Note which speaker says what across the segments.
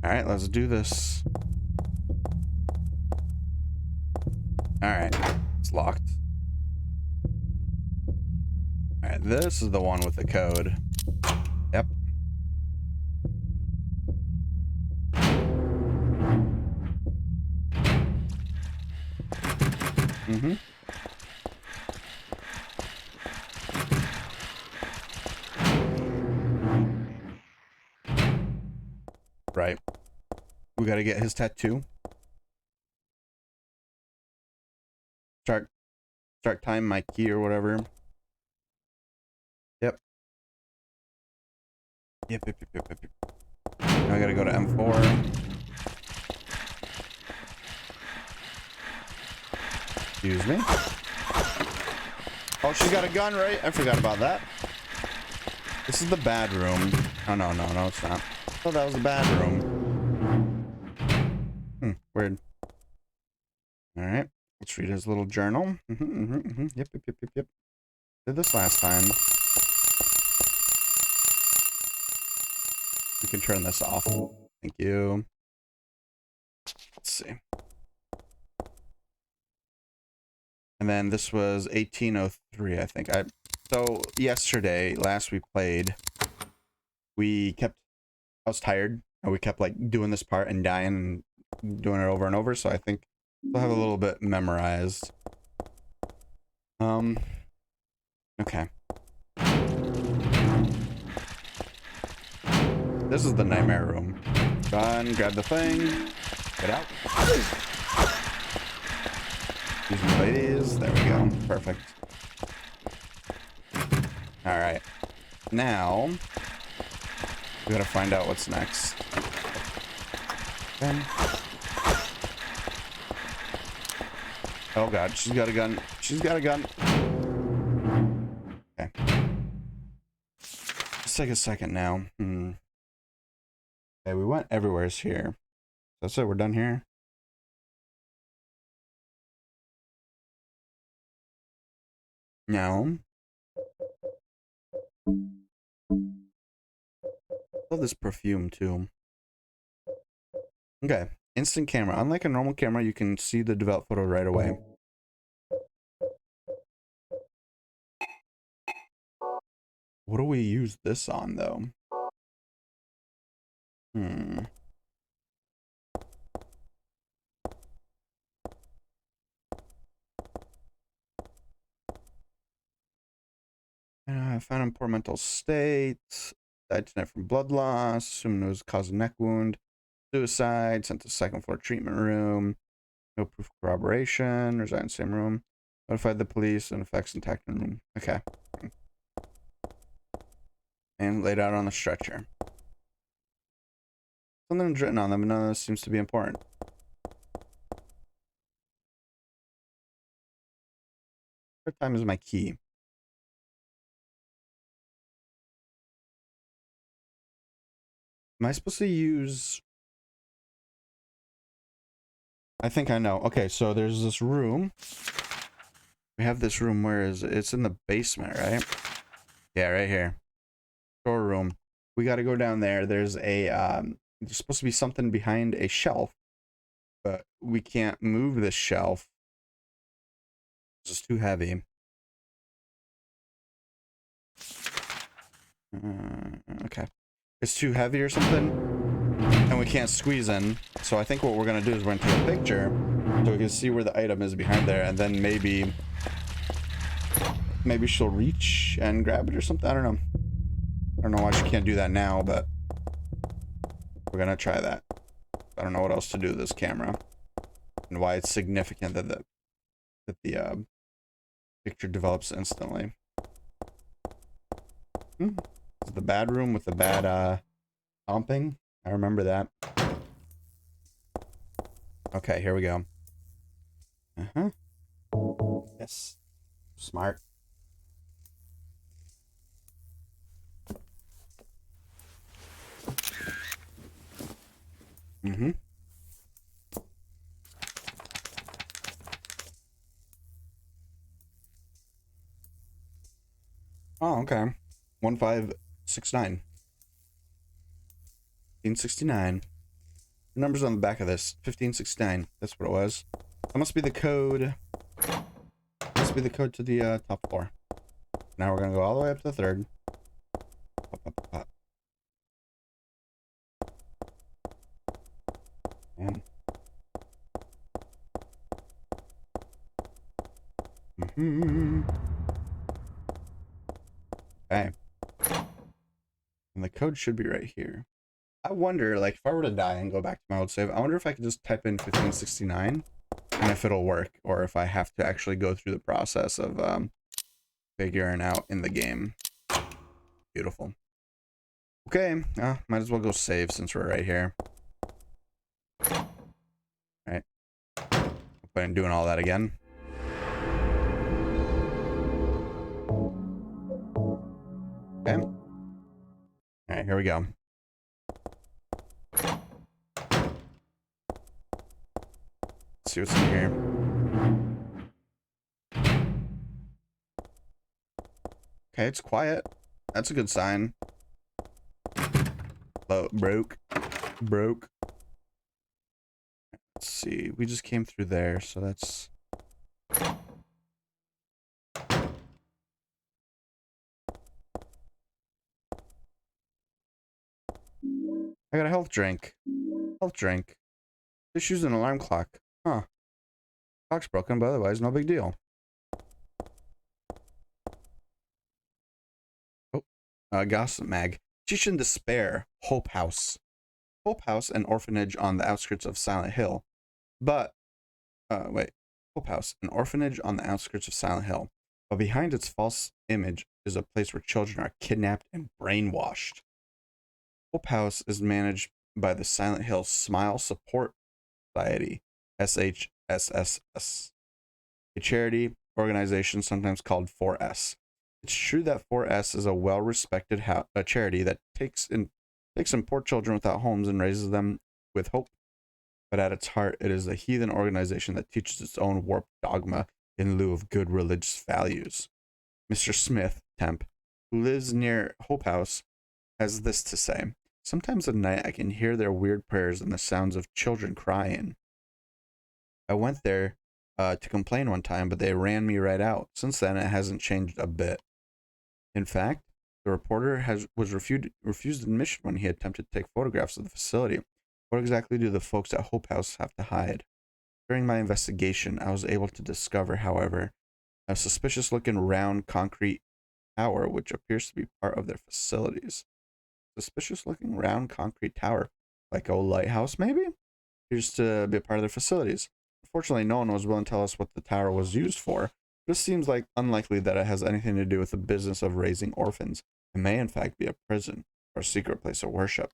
Speaker 1: All right, let's do this. All right, it's locked. All right, this is the one with the code. Yep. Mm-hmm. Right. We gotta get his tattoo. Start time my key or whatever. Yep. Yep. Now I gotta go to M4. Excuse me. Oh, she's got a gun, right? I forgot about that. This is the bad room. Oh, no, it's not. Oh, that was the bad room. Weird. All right. Let's read his little journal. Yep. Did this last time. We can turn this off. Thank you. Let's see. And then this was 1803, I think. So yesterday, last we played, I was tired, and we kept like doing this part and dying and doing it over and over, so I think I'll have a little bit memorized. Okay. This is the nightmare room. Gun, grab the thing, get out. Excuse me, ladies. There we go. Perfect. All right. Now we gotta find out what's next. Okay. Oh god, she's got a gun. She's got a gun. Okay. Let's take a second now. Okay, we went everywhere's here. That's it, we're done here. Now. Love this perfume too. Okay. Instant camera. Unlike a normal camera, you can see the developed photo right away. What do we use this on, though? Found in poor mental state. Died tonight from blood loss. Assumed it was caused of neck wound. Suicide. Sent to second floor treatment room. No proof of corroboration. Reside in same room. Notified the police and effects intact in the room. Okay. And laid out on the stretcher. Something's written on them, but none of this seems to be important. What time is my key? Am I supposed to use... I think I know. Okay, so there's this room. We have this room. Where is it? It's in the basement, right? Yeah, right here. Storeroom. We got to go down there. There's a there's supposed to be something behind a shelf, but we can't move this shelf. It's just too heavy. Okay, it's too heavy or something, and we can't squeeze in. So I think what we're gonna do is we're gonna take a picture so we can see where the item is behind there, and then maybe she'll reach and grab it or something. I don't know. I don't know why she can't do that now, but we're gonna try that. I don't know what else to do with this camera and why it's significant that the picture develops instantly. This is the bad room with the bad pumping. I remember that. Okay, here we go. Yes. Smart. Oh, okay. 1569. 1969. The number's on the back of this. 1569. That's what it was. That must be the code. Must be the code to the top floor. Now we're gonna go all the way up to the third. Up, up, up. And okay. And the code should be right here. I wonder, like, if I were to die and go back to my old save, I wonder if I could just type in 1569 and if it'll work, or if I have to actually go through the process of figuring out in the game. Beautiful. Okay, might as well go save since we're right here. Alright. Hope I ain't doing all that again. Okay. Alright, here we go. Let's see what's in here. Okay, it's quiet. That's a good sign. Oh, broke. Let's see. We just came through there, so that's... I got a health drink. Just use an alarm clock. Huh. Clock's broken, but otherwise, no big deal. Oh. Gossip Mag. Teach in Despair. Hope House. Hope House, an orphanage on the outskirts of Silent Hill. But, wait. Hope House, an orphanage on the outskirts of Silent Hill. But behind its false image is a place where children are kidnapped and brainwashed. Hope House is managed by the Silent Hill Smile Support Society, SHSSS, a charity organization sometimes called 4S. It's true that 4S is a well-respected charity that takes in poor children without homes and raises them with hope. But at its heart, it is a heathen organization that teaches its own warped dogma in lieu of good religious values. Mr. Smith, temp, who lives near Hope House, has this to say. Sometimes at night I can hear their weird prayers and the sounds of children crying. I went there to complain one time, but they ran me right out. Since then, it hasn't changed a bit. In fact, the reporter was refused admission when he attempted to take photographs of the facility. What exactly do the folks at Hope House have to hide? During my investigation, I was able to discover, however, a suspicious-looking round concrete tower, which appears to be part of their facilities. Suspicious-looking round concrete tower, like a lighthouse, maybe? Appears to be a part of their facilities. Unfortunately, no one was willing to tell us what the tower was used for. This seems like unlikely that it has anything to do with the business of raising orphans. It may, in fact, be a prison or a secret place of worship.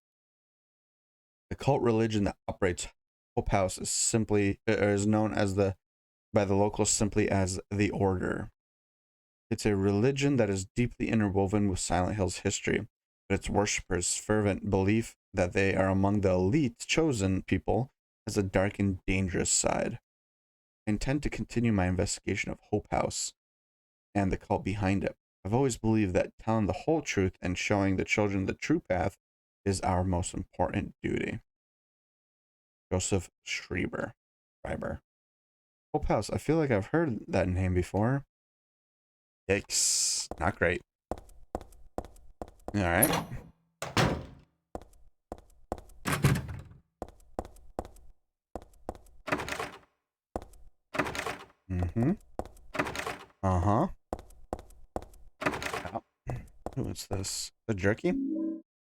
Speaker 1: The cult religion that operates Hope House is known by the locals simply as the Order. It's a religion that is deeply interwoven with Silent Hill's history, but its worshippers' fervent belief that they are among the elite chosen people has a dark and dangerous side. I intend to continue my investigation of Hope House and the cult behind it. I've always believed that telling the whole truth and showing the children the true path is our most important duty. Joseph Schreiber. Hope House. I feel like I've heard that name before. Yikes. Not great. Alright. Mm-hmm. Uh-huh. Oh. What's this? The jerky?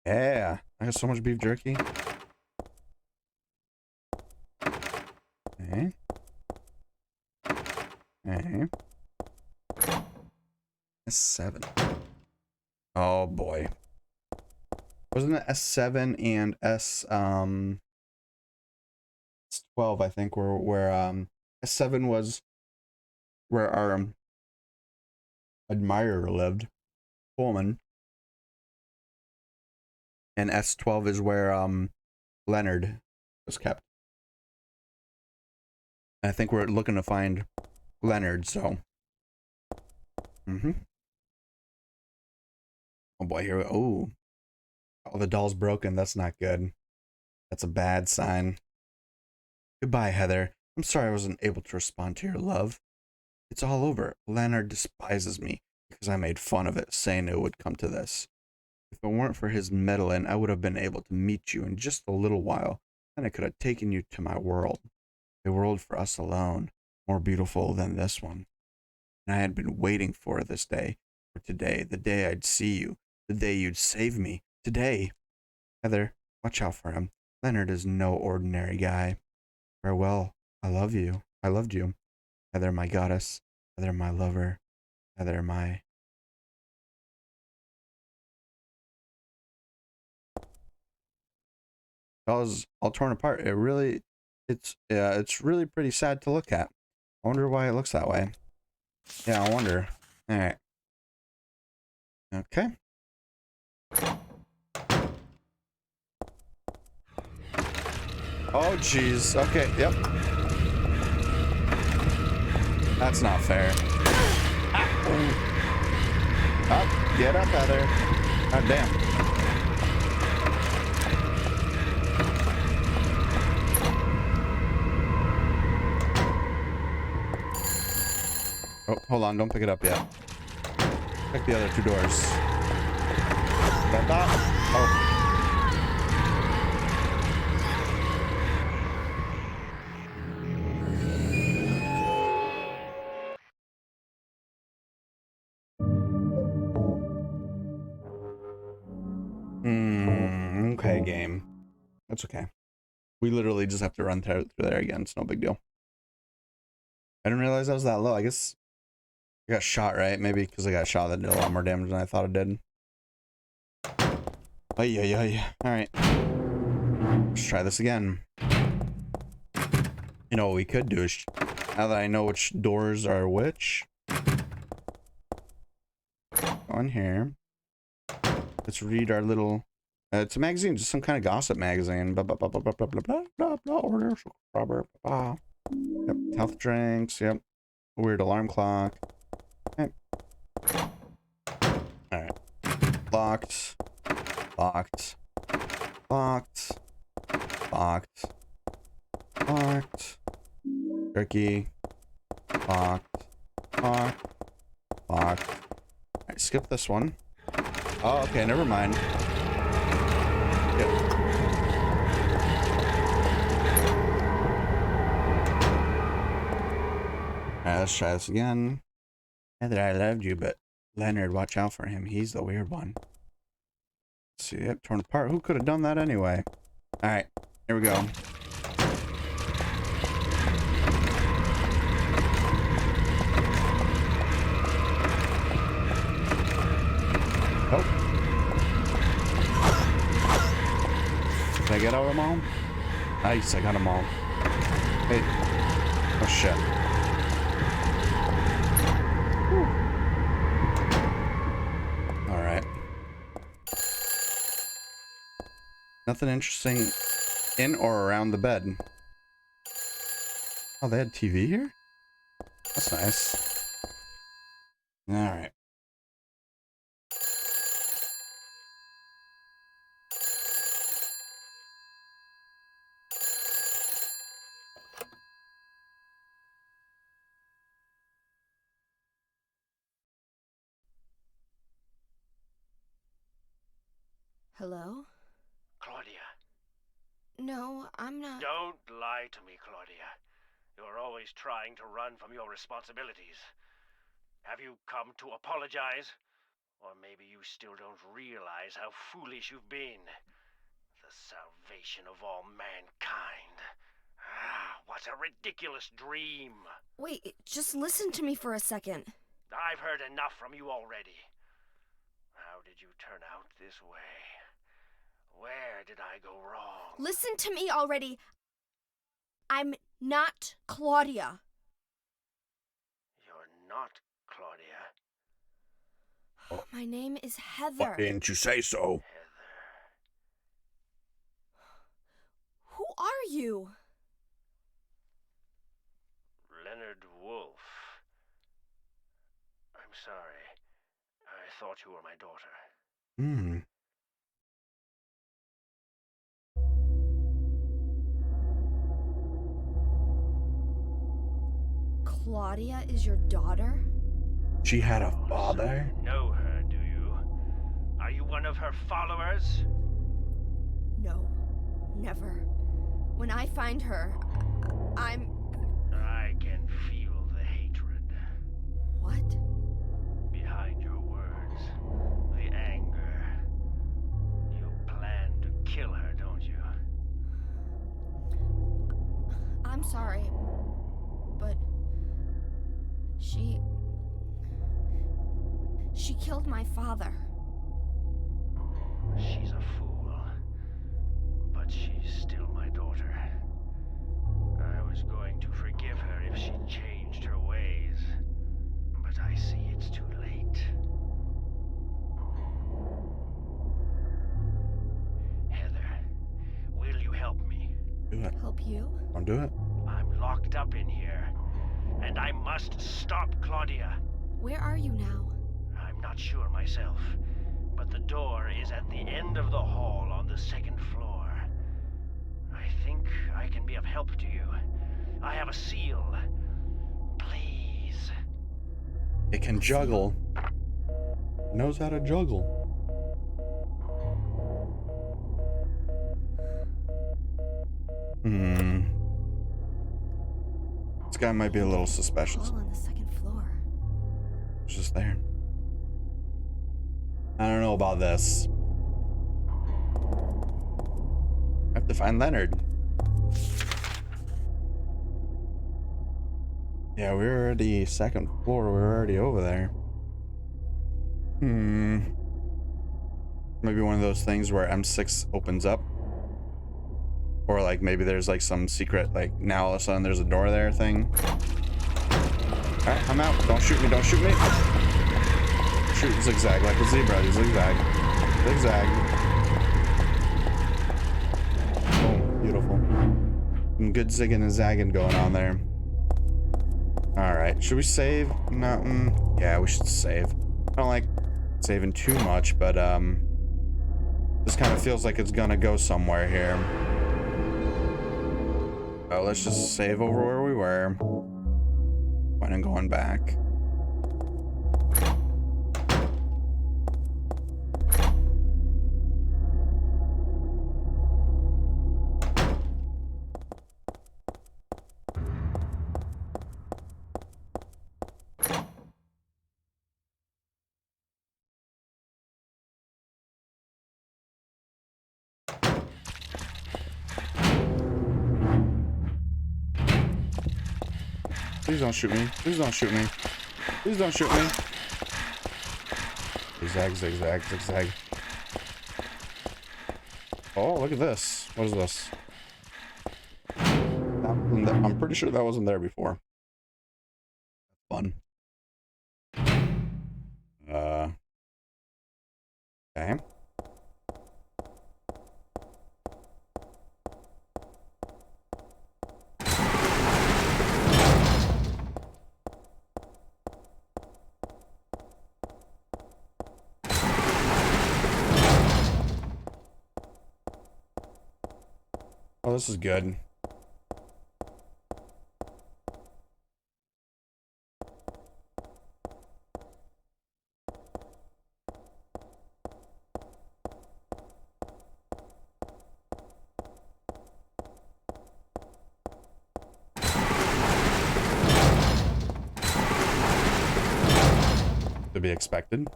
Speaker 1: Yeah. I got so much beef jerky. Okay. Okay. S7. Oh boy. Wasn't it S7 and S12, I think, where S7 was where our admirer lived, Pullman. And S12 is where Leonard was kept. I think we're looking to find Leonard, so. Mm-hmm. Oh boy, here we go. Oh, the doll's broken. That's not good. That's a bad sign. Goodbye, Heather. I'm sorry I wasn't able to respond to your love. It's all over. Leonard despises me because I made fun of it, saying it would come to this. If it weren't for his meddling, I would have been able to meet you in just a little while. Then I could have taken you to my world. A world for us alone, more beautiful than this one. And I had been waiting for this day, for today, the day I'd see you, the day you'd save me. Today. Heather, watch out for him. Leonard is no ordinary guy. Farewell. I love you. I loved you. Heather, my goddess. Heather, my lover. Heather, my... That was all torn apart. It's really pretty sad to look at. I wonder why it looks that way. Yeah, I wonder. Alright. Okay. Oh, jeez. Okay, yep. That's not fair. Up, get up, Heather. God damn. Oh, hold on, don't pick it up yet. Check the other two doors. Oh. Okay, game. That's okay. We literally just have to run through there again. It's no big deal. I didn't realize I was that low. I guess I got shot, right? Maybe because I got shot that did a lot more damage than I thought it did. Oh, yeah. Alright. Let's try this again. You know what we could do is, now that I know which doors are which, go in here. Let's read our little... it's a magazine, just some kind of gossip magazine. Blah, blah, blah, blah, blah, blah, blah, blah, blah, blah, orders. Blah, blah, blah. Yep, health drinks, yep. Weird alarm clock. Okay. Alright. Locked. Locked. Locked. Locked. Locked. Turkey. Locked. Locked. Locked. Alright, skip this one. Oh, okay, never mind. Yep. Alright, let's try this again. Heather, I loved you, but Leonard, watch out for him. He's the weird one. Let's see, yep, torn apart. Who could have done that anyway? Alright, here we go. Oh. Did I get all of them all? Nice, I got them all. Hey. Oh, shit. Alright. Nothing interesting in or around the bed. Oh, they had TV here? That's nice. Alright.
Speaker 2: Hello?
Speaker 3: Claudia.
Speaker 2: No, I'm not.
Speaker 3: Don't lie to me, Claudia. You're always trying to run from your responsibilities. Have you come to apologize? Or maybe you still don't realize how foolish you've been. The salvation of all mankind. Ah, what a ridiculous dream.
Speaker 2: Wait, just listen to me for a second.
Speaker 3: I've heard enough from you already. How did you turn out this way? Where did I go wrong?
Speaker 2: Listen to me already. I'm not Claudia.
Speaker 3: You're not Claudia.
Speaker 2: My name is Heather.
Speaker 1: Why didn't you say so?
Speaker 3: Heather.
Speaker 2: Who are you?
Speaker 3: Leonard Wolf. I'm sorry. I thought you were my daughter.
Speaker 2: Claudia is your daughter?
Speaker 1: She had a father?
Speaker 3: So you know her, do you? Are you one of her followers?
Speaker 2: No, never. When I find her, I'm...
Speaker 3: I can feel the hatred
Speaker 2: What?
Speaker 3: behind your words. The anger. You plan to kill her, don't you?
Speaker 2: I'm sorry, but... She killed my father.
Speaker 3: She's a fool. But she's still my daughter. I was going to forgive her if she changed her ways. But I see it's too late. Heather, will you help me?
Speaker 1: Do it.
Speaker 2: Help you?
Speaker 1: Don't do it.
Speaker 3: I'm locked up in here, and I must stop Claudia.
Speaker 2: Where are you now?
Speaker 3: I'm not sure myself, but the door is at the end of the hall on the second floor. I think I can be of help to you. I have a seal. Please.
Speaker 1: It can juggle. It knows how to juggle. This guy might be a little suspicious.
Speaker 2: Hall on the second floor.
Speaker 1: It's just there. I don't know about this. I have to find Leonard. Yeah, we were at the second floor. We were already over there. Maybe one of those things where M6 opens up. Or like maybe there's like some secret, like now all of a sudden there's a door there thing. Alright, I'm out. Don't shoot me, don't shoot me. Shoot zigzag like a zebra. Zigzag. Zigzag. Oh, beautiful. Some good zigging and zagging going on there. Alright, should we save? No, yeah, we should save. I don't like saving too much, but this kind of feels like it's gonna go somewhere here. Oh, let's just save over where we were. Point in going back. Please don't shoot me. Please don't shoot me. Please don't shoot me. Zigzag, zigzag, zigzag. Oh, look at this. What is this? I'm pretty sure that wasn't there before. Fun. Okay. Oh, this is good. To be expected.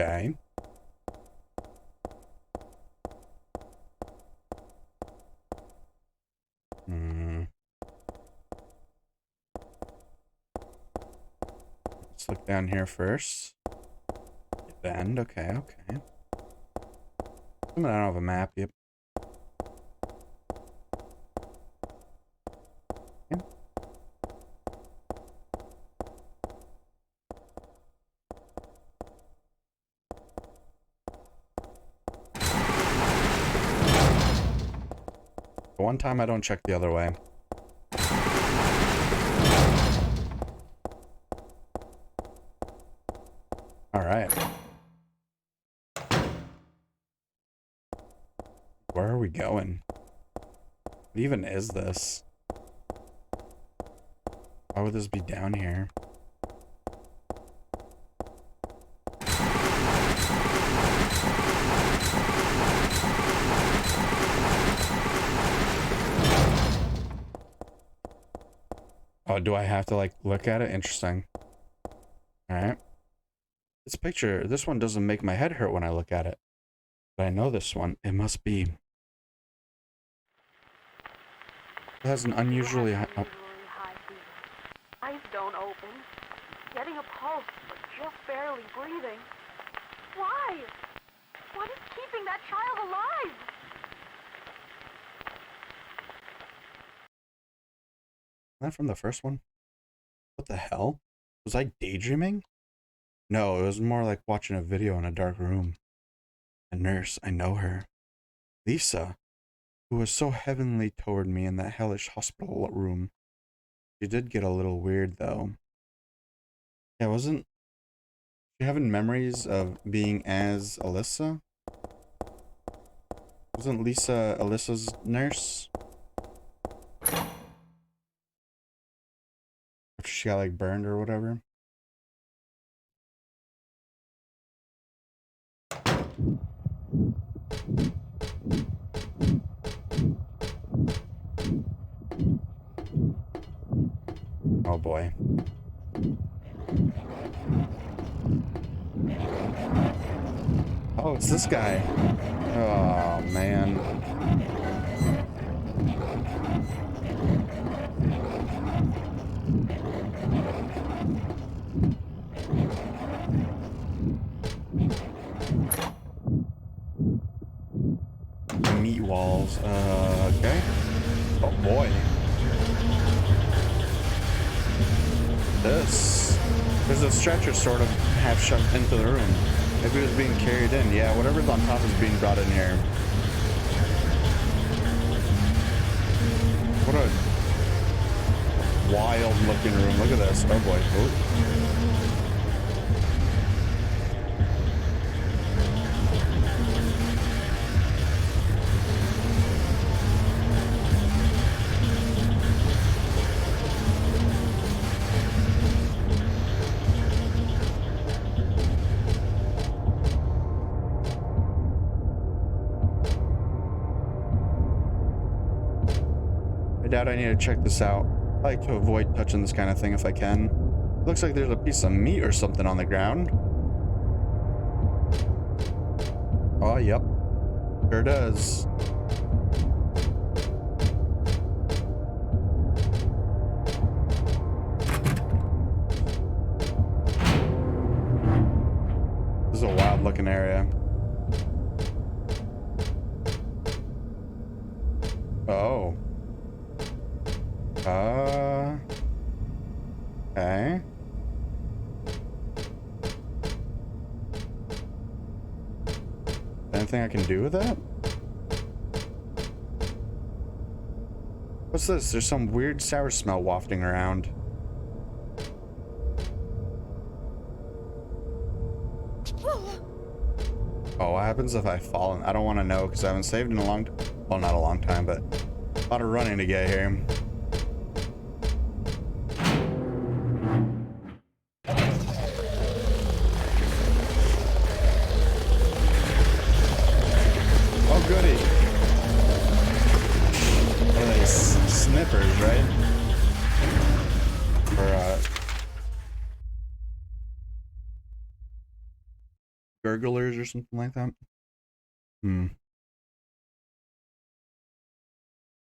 Speaker 1: Okay. Let's look down here first. Bend. Okay, okay. I don't have a map. Yep. Okay. One time I don't check the other way. All right. Where are we going? What even is this? Why would this be down here? Oh, do I have to like look at it? Interesting. All right. This one doesn't make my head hurt when I look at it. But I know this one. It must be. It has an unusually high. Oh.
Speaker 4: High fever. Eyes don't open. Getting a pulse, but just barely breathing. Why? What is keeping that child alive?
Speaker 1: That from the first one? What the hell? Was I daydreaming? No, it was more like watching a video in a dark room. A nurse, I know her. Lisa, who was so heavenly toward me in that hellish hospital room. She did get a little weird though. Yeah, wasn't she having memories of being as Alyssa? Wasn't Lisa Alyssa's nurse? After she got like burned or whatever. Oh boy. Oh, it's this guy. Oh man. Meat walls. Okay. Oh boy. There's a stretcher sort of half shoved into the room. Maybe it was being carried in. Yeah, whatever's on top is being brought in here. What a wild looking room. Look at this. Oh boy. Oh. I doubt I need to check this out. I like to avoid touching this kind of thing if I can. Looks like there's a piece of meat or something on the ground. Oh, yep. Sure does. This is a wild looking area. Oh. Okay. Anything I can do with that? What's this? There's some weird sour smell wafting around. Oh, what happens if I fall? I don't want to know because I haven't saved in a long time. Well, not a long time, but a lot of running to get here. Oh, goody. What are these? Snippers, right? Or, gurglers or something like that? Hmm.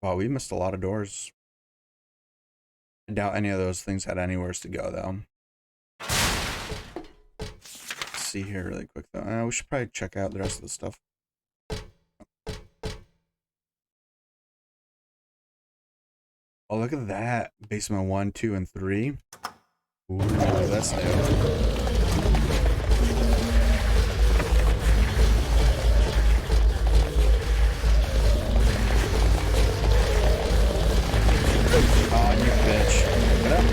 Speaker 1: Wow, we missed a lot of doors. I doubt any of those things had anywhere to go, though. see here really quick though. We should probably check out the rest of the stuff. Oh, look at that. Basement 1, 2, and 3. Ooh, that's new. Oh, you bitch. Get up.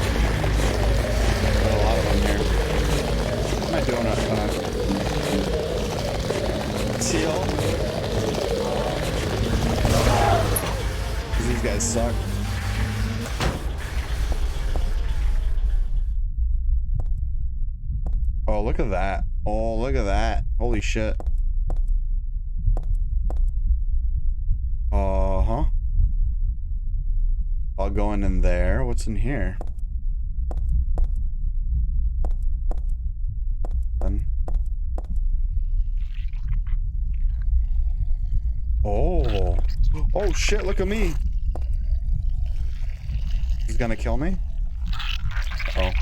Speaker 1: Got a lot of them here. What am I doing up Seal? These guys suck. Oh, look at that. Oh, look at that. Holy shit. Uh-huh. I'll go in there. What's in here? Oh. Oh shit, look at me. He's gonna kill me? Oh.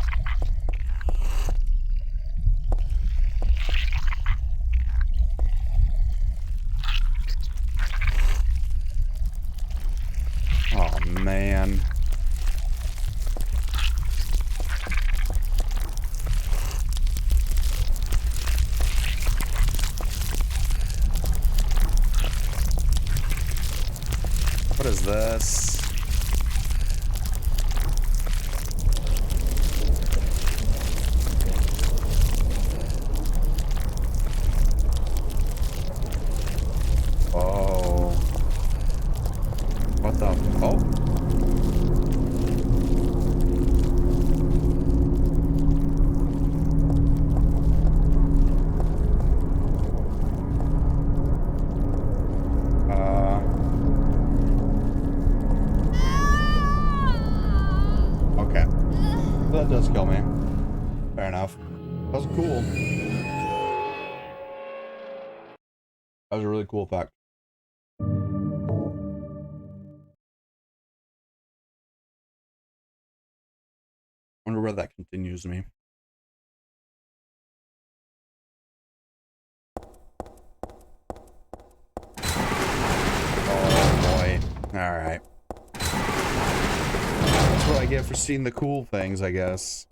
Speaker 1: Oh man. What is this? Oh. What the? Oh. Okay. That does kill me. Fair enough. That was cool. That was a really cool fact. Wonder where that continues me. Oh boy. Alright. That's what I get for seeing the cool things, I guess.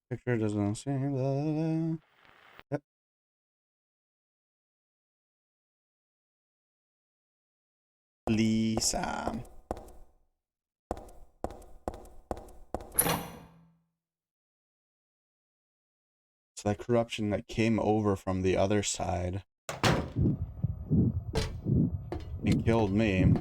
Speaker 1: Picture doesn't say blah, blah, blah. Yep. Lisa. So that corruption that came over from the other side and killed me.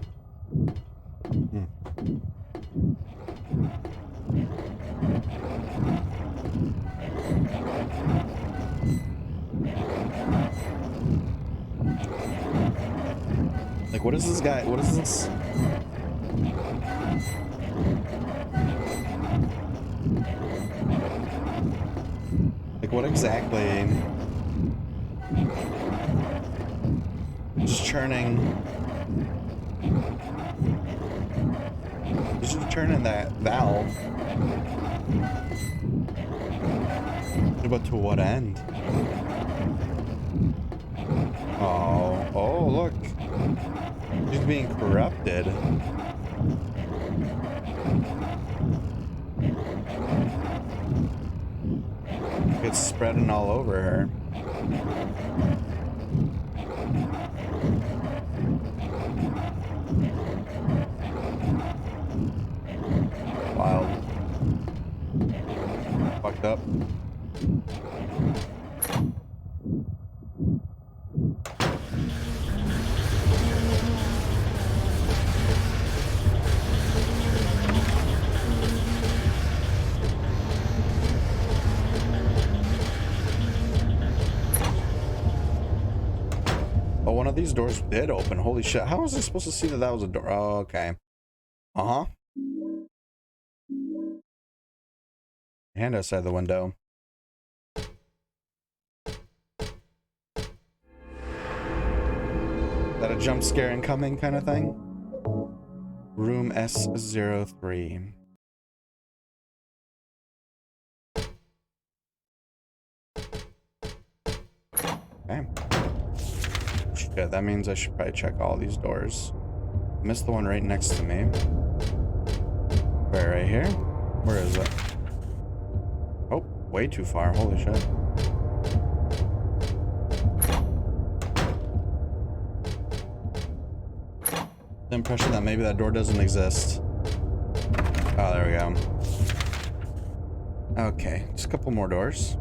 Speaker 1: Like, what is this guy? What is this? Like, what exactly? Just churning. Just turning that valve. But to what end? Oh, oh, look. He's being corrupted. it's spreading all over her. Wild. Fucked up. Oh, one of these doors did open. Holy shit. How was I supposed to see that that was a door? Oh, okay. Uh-huh. And outside the window. Is that a jump scare incoming kind of thing? Room S03. Okay. Shit, that means I should probably check all these doors. Missed the one right next to me. Right here? Where is it? Oh, way too far. Holy shit. The impression that maybe that door doesn't exist. Oh, there we go. Okay, just a couple more doors.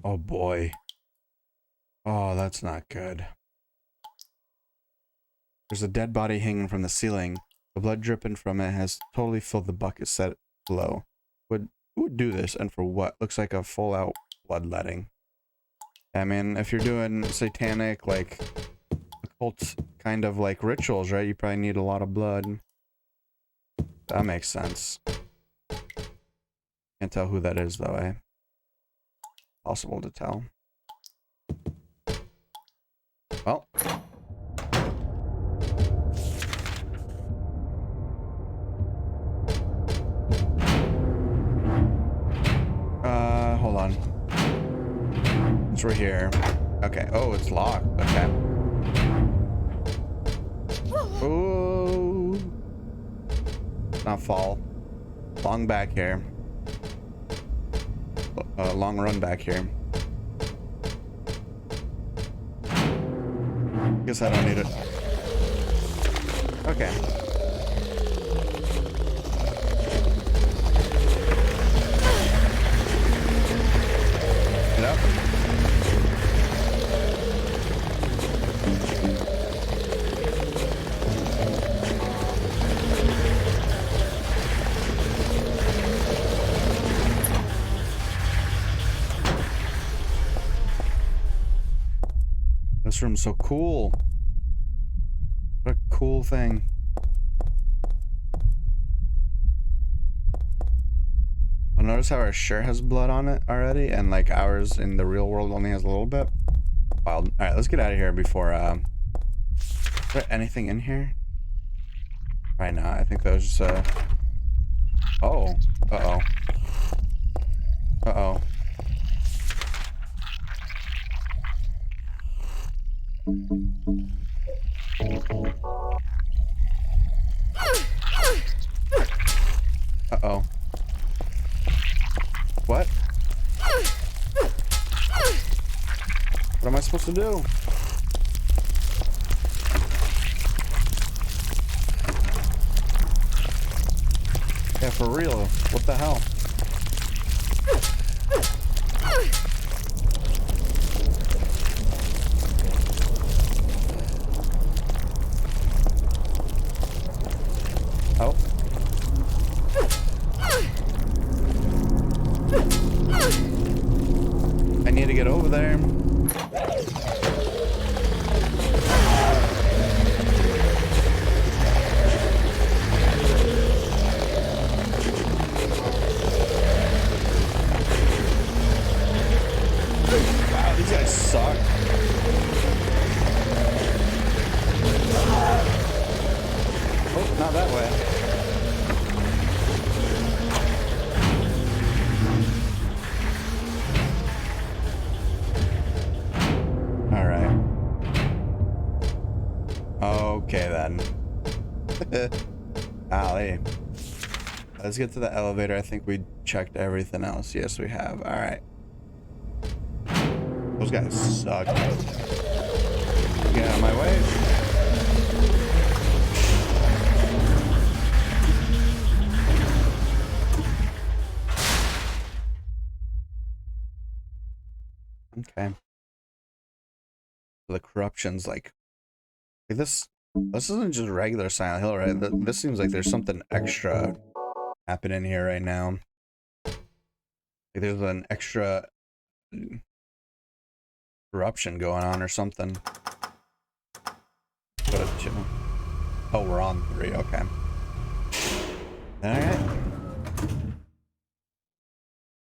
Speaker 1: Oh boy. Oh, that's not good. There's a dead body hanging from the ceiling. The blood dripping from it has totally filled the bucket set below. Who would do this and for what? Looks like a full out bloodletting. I mean, if you're doing satanic, like, occult kind of like rituals, right? You probably need a lot of blood. That makes sense. Can't tell who that is though, eh? Possible to tell. Well. Hold on. It's right here. Okay. Oh, it's locked. Okay. Oh. Not fall. Long back here. Long run back here. Guess I don't need it. Okay. Get up. This room's so cool. What a cool thing. I'll notice how our shirt has blood on it already, and like ours in the real world only has a little bit. Wild. Alright, let's get out of here before is there anything in here? Right now, I think that was just oh. Uh-oh. Uh-oh. Uh-oh. What? What am I supposed to do? Yeah, for real. What the hell? Oh. I need to get over there. guys suck. Oh, not that way. All right. Okay then. Golly. Let's get to the elevator. I think we checked everything else. Yes, we have. All right. Those guys suck. Get out of my way. Okay. The corruption's like this. This isn't just regular Silent Hill, right? This seems like there's something extra happening here right now. Like there's an extra corruption going on or something. Go to 2. Oh, we're on 3. Okay. All right.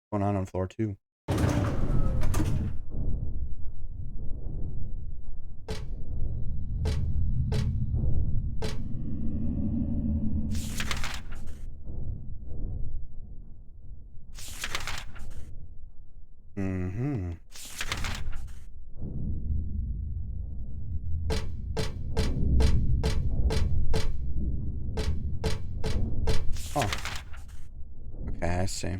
Speaker 1: What's going on floor 2? Mm-hmm. Oh. Okay, I see.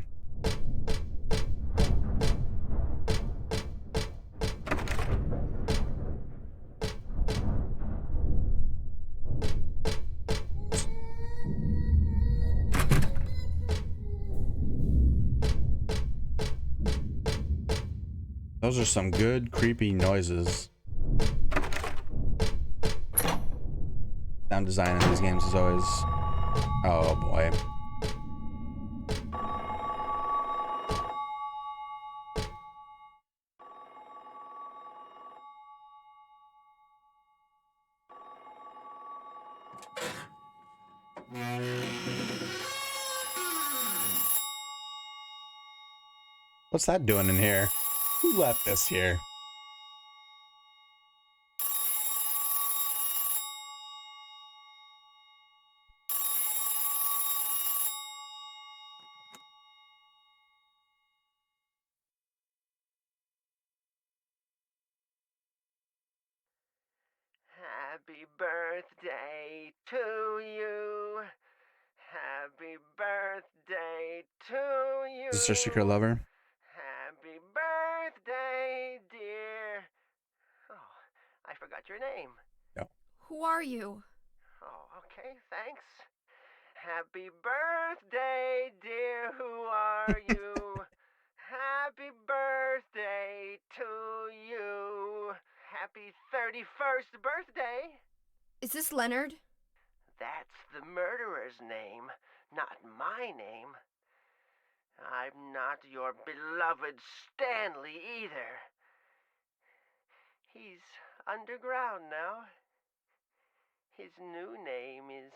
Speaker 1: Those are some good creepy noises. Sound design in these games is always... Oh boy. What's that doing in here? Who left this here?
Speaker 3: Happy birthday to you. Happy birthday to you.
Speaker 1: Is this your secret lover?
Speaker 3: Happy birthday, dear. Oh, I forgot your name.
Speaker 1: No.
Speaker 2: Who are you?
Speaker 3: Oh, okay, thanks. Happy birthday, dear. Who are you? Happy birthday to you. Happy 31st birthday.
Speaker 2: Is this Leonard?
Speaker 3: That's the murderer's name, not my name. I'm not your beloved Stanley either. He's underground now. His new name is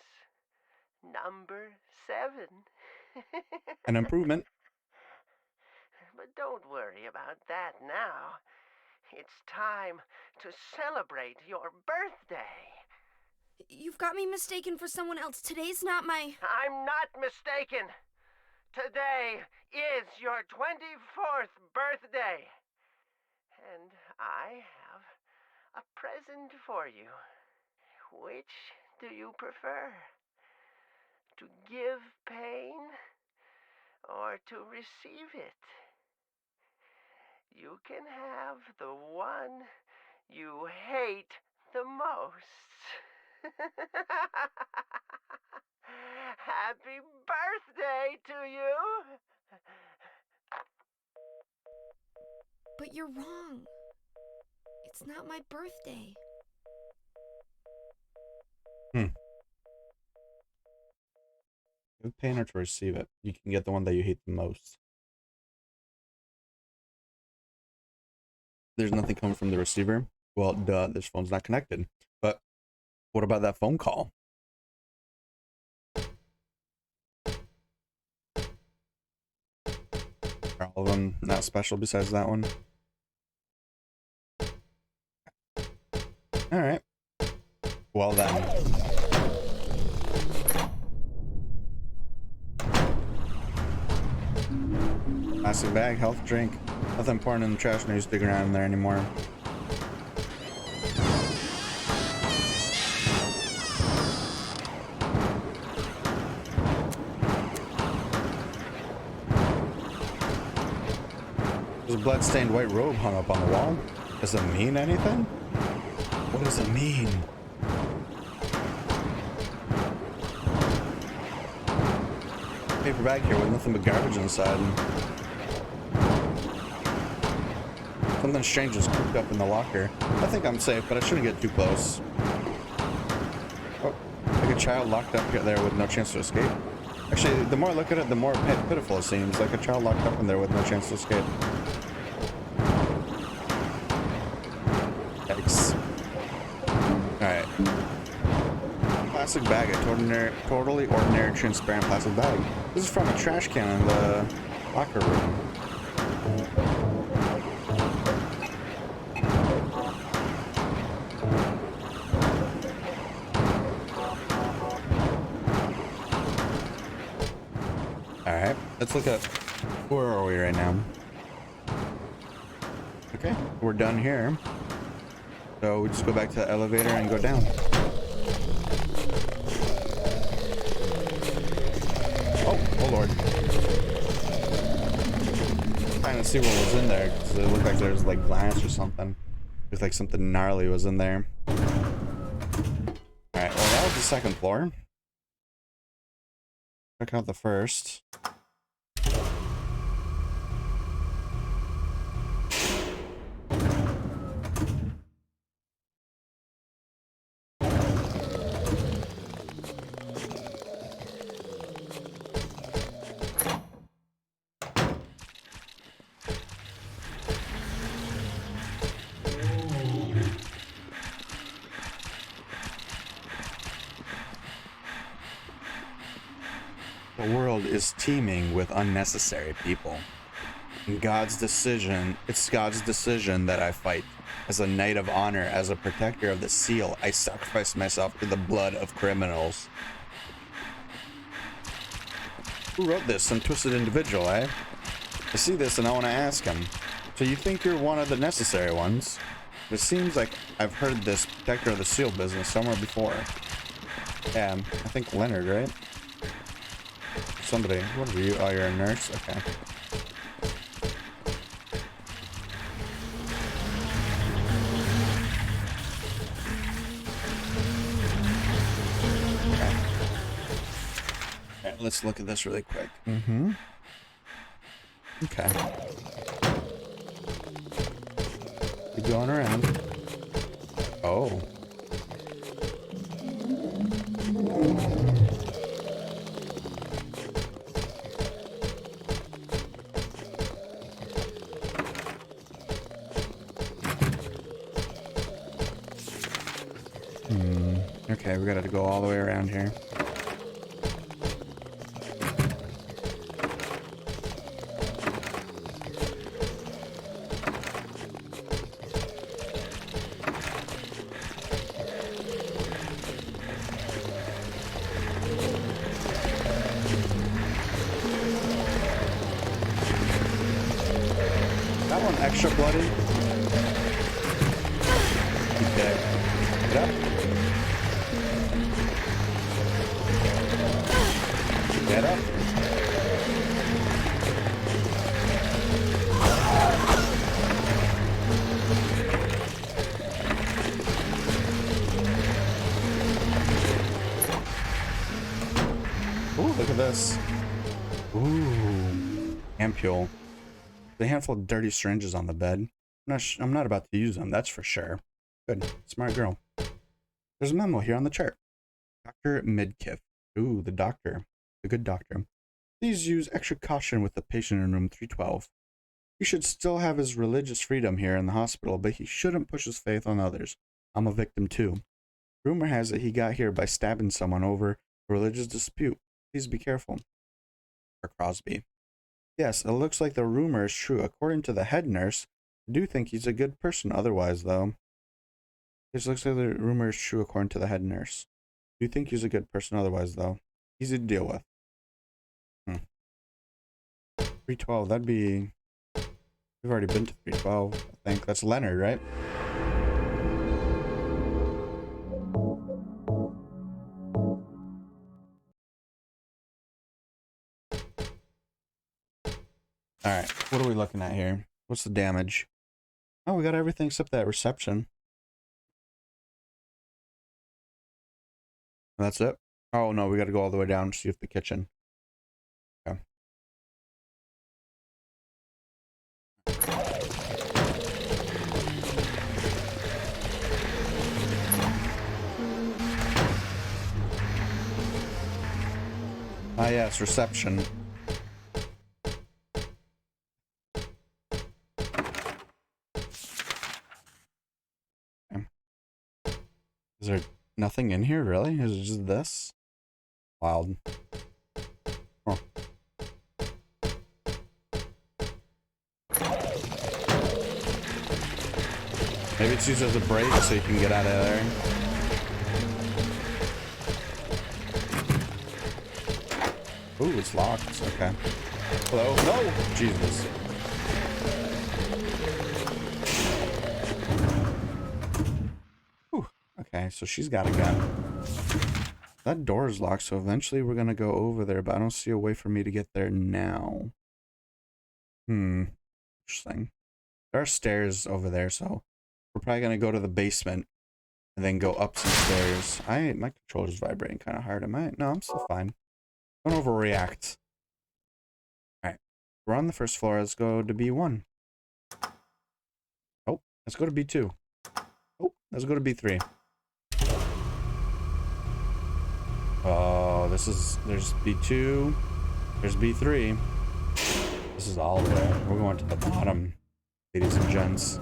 Speaker 3: Number 7.
Speaker 1: An improvement.
Speaker 3: But don't worry about that now. It's time to celebrate your birthday.
Speaker 2: You've got me mistaken for someone else. Today's not my...
Speaker 3: I'm not mistaken. Today is your 24th birthday. And I have a present for you. Which do you prefer? To give pain or to receive it? You can have the one you hate the most. Happy birthday to you!
Speaker 2: But you're wrong. It's not my birthday.
Speaker 1: Give pain or to receive it. You can get the one that you hate the most. There's nothing coming from the receiver. Well, duh, this phone's not connected. But what about that phone call? Are all of them not special besides that one? Alright. Well then. Plastic bag, health drink. Nothing important in the trash, no use digging around in there anymore. There's a blood-stained white robe hung up on the wall. Does it mean anything? What does it mean? Paper bag here with nothing but garbage inside. Something strange is cooped up in the locker. I think I'm safe, but I shouldn't get too close. Oh, like a child locked up there with no chance to escape. Actually, the more I look at it, the more pitiful it seems. Like a child locked up in there with no chance to escape. Yikes. Alright. Plastic bag, a totally ordinary transparent plastic bag. This is from a trash can in the locker room. Alright, let's look up where are we right now. Okay, we're done here. So we just go back to the elevator and go down. Oh lord. Trying to see what was in there because it looked like there was like glass or something. Looks like something gnarly was in there. Alright, well that was the second floor. Check out the first. The world is teeming with unnecessary people. And it's God's decision that I fight. As a knight of honor, as a protector of the seal, I sacrifice myself to the blood of criminals. Who wrote this? Some twisted individual, eh? I see this and I want to ask him. So you think you're one of the necessary ones? It seems like I've heard this protector of the seal business somewhere before. Yeah, I think Leonard, right? Somebody. What are you? Oh, you're a nurse? Okay. Alright, let's look at this really quick. Mm-hmm. Okay. Keep going around. Oh. Okay, we gotta go all the way around here. That one extra bloody. Okay. Get up. Get up. Ooh, look at this. Ooh. Ampule. A handful of dirty syringes on the bed. I'm not about to use them, that's for sure. Good. Smart girl. There's a memo here on the chart. Dr. Midkiff. Ooh, the doctor. The good doctor. Please use extra caution with the patient in room 312. He should still have his religious freedom here in the hospital, but he shouldn't push his faith on others. I'm a victim too. Rumor has it he got here by stabbing someone over a religious dispute. Please be careful. For Crosby. Yes, it looks like the rumor is true. According to the head nurse, I do think he's a good person otherwise, though. This looks like the rumor is true according to the head nurse. Do you think he's a good person otherwise, though? Easy to deal with. 312, that'd be... We've already been to 312, I think. That's Leonard, right? Alright, what are we looking at here? What's the damage? Oh, we got everything except that reception. That's it? Oh, no, we gotta go all the way down to see if the kitchen. Okay. Ah, yes, reception. Okay. Is there nothing in here, really? Is it just this? Wild. Huh. Maybe it's used as a break so you can get out of there. Ooh, it's locked. Okay. Hello? No! Jesus. Whew. Okay, so she's got a gun. That door is locked, so eventually we're gonna go over there, but I don't see a way for me to get there now. Interesting. There are stairs over there, so we're probably gonna go to the basement and then go up some stairs. My controller's vibrating kind of hard. Am I? No, I'm still fine. Don't overreact. Alright. We're on the first floor. Let's go to B1. Oh, let's go to B2. Oh, let's go to B3. Oh, there's B2. There's B3. This is all the way. We're going to the bottom, ladies and gents.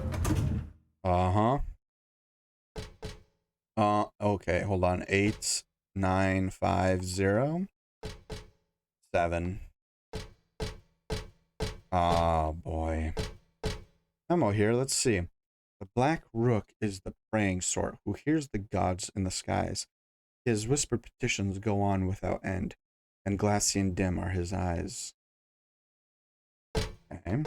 Speaker 1: Okay, hold on. 8, 9, 5, 0, 7. Oh, boy. Memo here, let's see. The black rook is the praying sort who hears the gods in the skies. His whispered petitions go on without end, and glassy and dim are his eyes. Okay.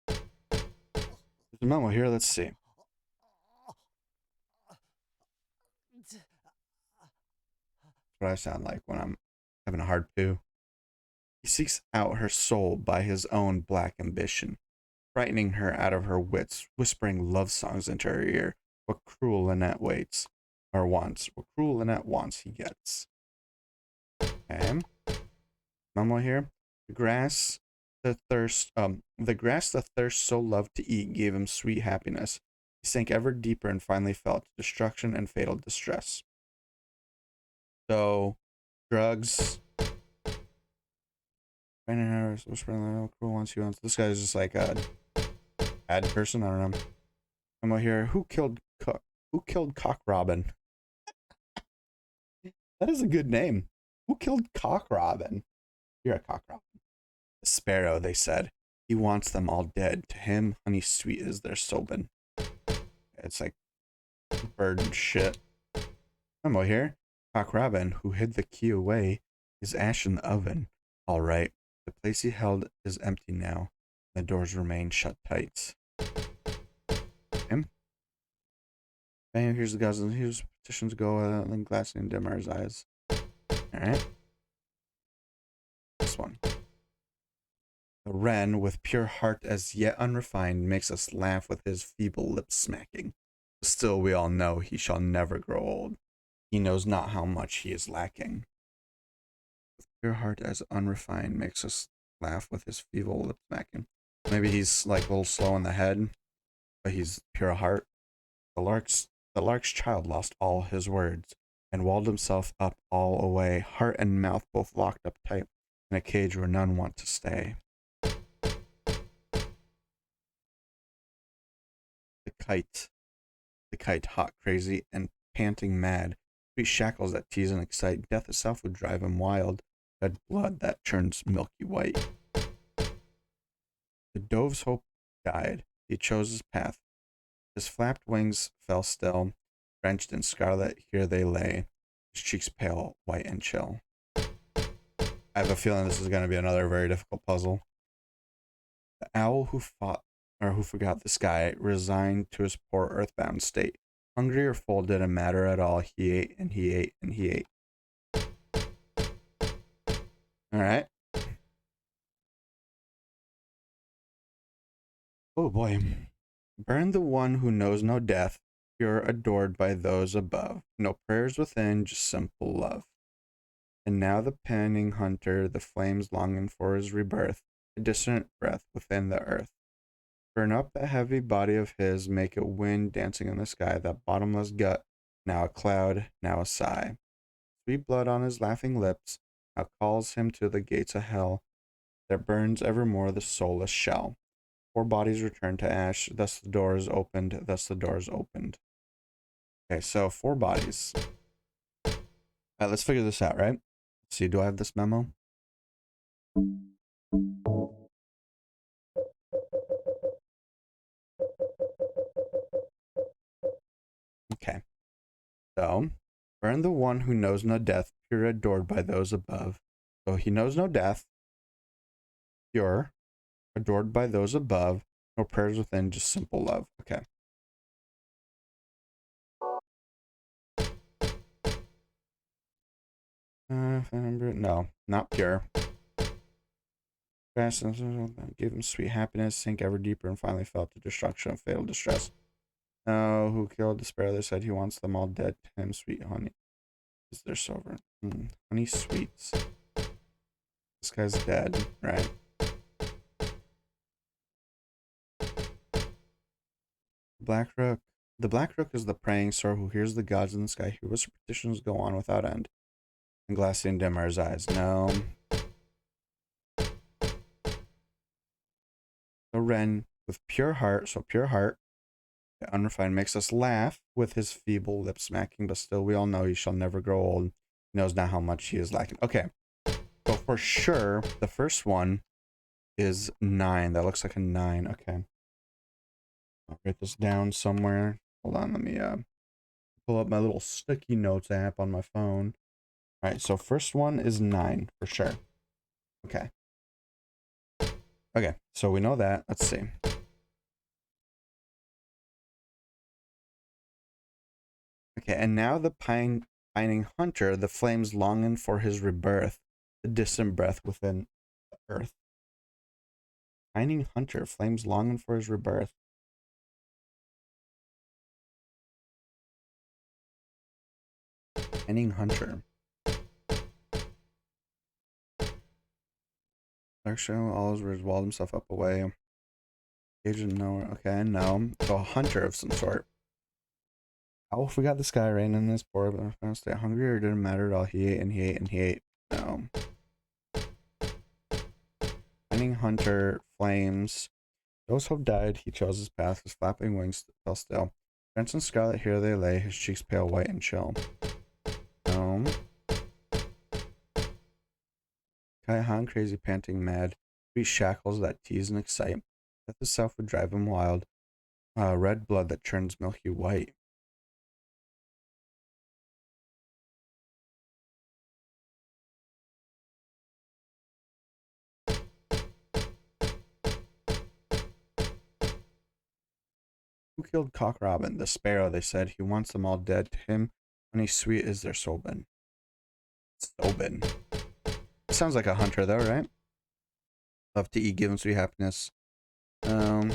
Speaker 1: There's a memo here, let's see. What I sound like when I'm having a hard poo. He seeks out her soul by his own black ambition, frightening her out of her wits, whispering love songs into her ear. What cruel Lynette waits, or wants. What cruel Lynette wants, he gets. Okay. Memo here. The grass the thirst so loved to eat gave him sweet happiness. He sank ever deeper and finally felt destruction and fatal distress. So, drugs. Whispering cruel ones he wants. This guy's just like a bad person. I don't know. I'm out here. Who killed Cock Robin? That is a good name. Who killed Cock Robin? You're a Cock Robin. The sparrow, they said. He wants them all dead. To him, honey sweet is their sobin. It's like bird shit. I'm out here. Cock Robin, who hid the key away, is ash in the oven. All right. The place he held is empty now. The doors remain shut tight. Him? Bam, here's the guys. Here's petitions go, and then glassy and dim are his eyes. Alright. This one. The wren, with pure heart as yet unrefined, makes us laugh with his feeble lips smacking. Still we all know he shall never grow old. He knows not how much he is lacking. Pure heart as unrefined makes us laugh with his feeble lip smacking. Maybe he's like a little slow in the head, but he's pure heart. The lark's child lost all his words and walled himself up all away, heart and mouth both locked up tight in a cage where none want to stay. The kite hot, crazy, and panting mad, Sweet shackles that tease and excite. Death itself would drive him wild. Red blood that turns milky white. The dove's hope died. He chose his path. His flapped wings fell still. Drenched in scarlet, here they lay. His cheeks pale, white and chill. I have a feeling this is going to be another very difficult puzzle. The owl who fought, or who forgot the sky, resigned to his poor earthbound state. Hungry or full didn't matter at all. He ate and he ate and he ate. All right. Oh boy. Burn the one who knows no death, pure adored by those above. No prayers within, just simple love. And now the panning hunter, the flames longing for his rebirth, a distant breath within the earth. Burn up that heavy body of his, make it wind dancing in the sky, that bottomless gut, now a cloud, now a sigh. Sweet blood on his laughing lips, now calls him to the gates of hell, that burns evermore the soulless shell. 4 bodies return to ash, thus the door is opened, thus the door is opened. Okay, so 4 bodies. All right, let's figure this out, right? Let's see, do I have this memo? Okay. So, burn the one who knows no death, pure adored by those above. So he knows no death, pure, adored by those above, no prayers within, just simple love. Okay. No, not pure. Gave him sweet happiness, sank ever deeper, and finally fell to destruction and fatal distress. No, who killed despair? They said he wants them all dead. Him, sweet honey. Is there silver? Honey sweets. This guy's dead, right? Black Rook. The Black Rook is the praying star who hears the gods in the sky, who whisper petitions go on without end. And glassy and dim are his eyes. No. The wren with pure heart, so pure heart, the unrefined, makes us laugh with his feeble lip smacking, but still we all know he shall never grow old. He knows not how much he is lacking. Okay. So for sure, the first one is 9. That looks like a 9. Okay. I'll write this down somewhere. Hold on, let me pull up my little sticky notes app on my phone. All right, so first one is 9 for sure. Okay. Okay, so we know that. Let's see. Okay, and now the pining hunter, the flames longing for his rebirth, the distant breath within the earth. Pining hunter, flames longing for his rebirth. Pining hunter. Actually, all his words walled himself up away. Agent nowhere. Okay, no. So a hunter of some sort. Oh, if we got this guy right in this poor, but I'm gonna stay hungry, or it didn't matter at all. He ate and he ate and he ate. No. Finding hunter, flames. Those hope died. He chose his path. His flapping wings fell still. Drenched in scarlet, here they lay. His cheeks pale, white and chill. No. Kaihan, crazy, panting, mad. Sweet shackles that tease and excite. Death itself would drive him wild. Red blood that turns milky white. Who killed Cock Robin? The sparrow, they said. He wants them all dead. To him, honey sweet is their Sobin. Sobin. Sounds like a hunter though, right? Love to eat, give him sweet happiness. Got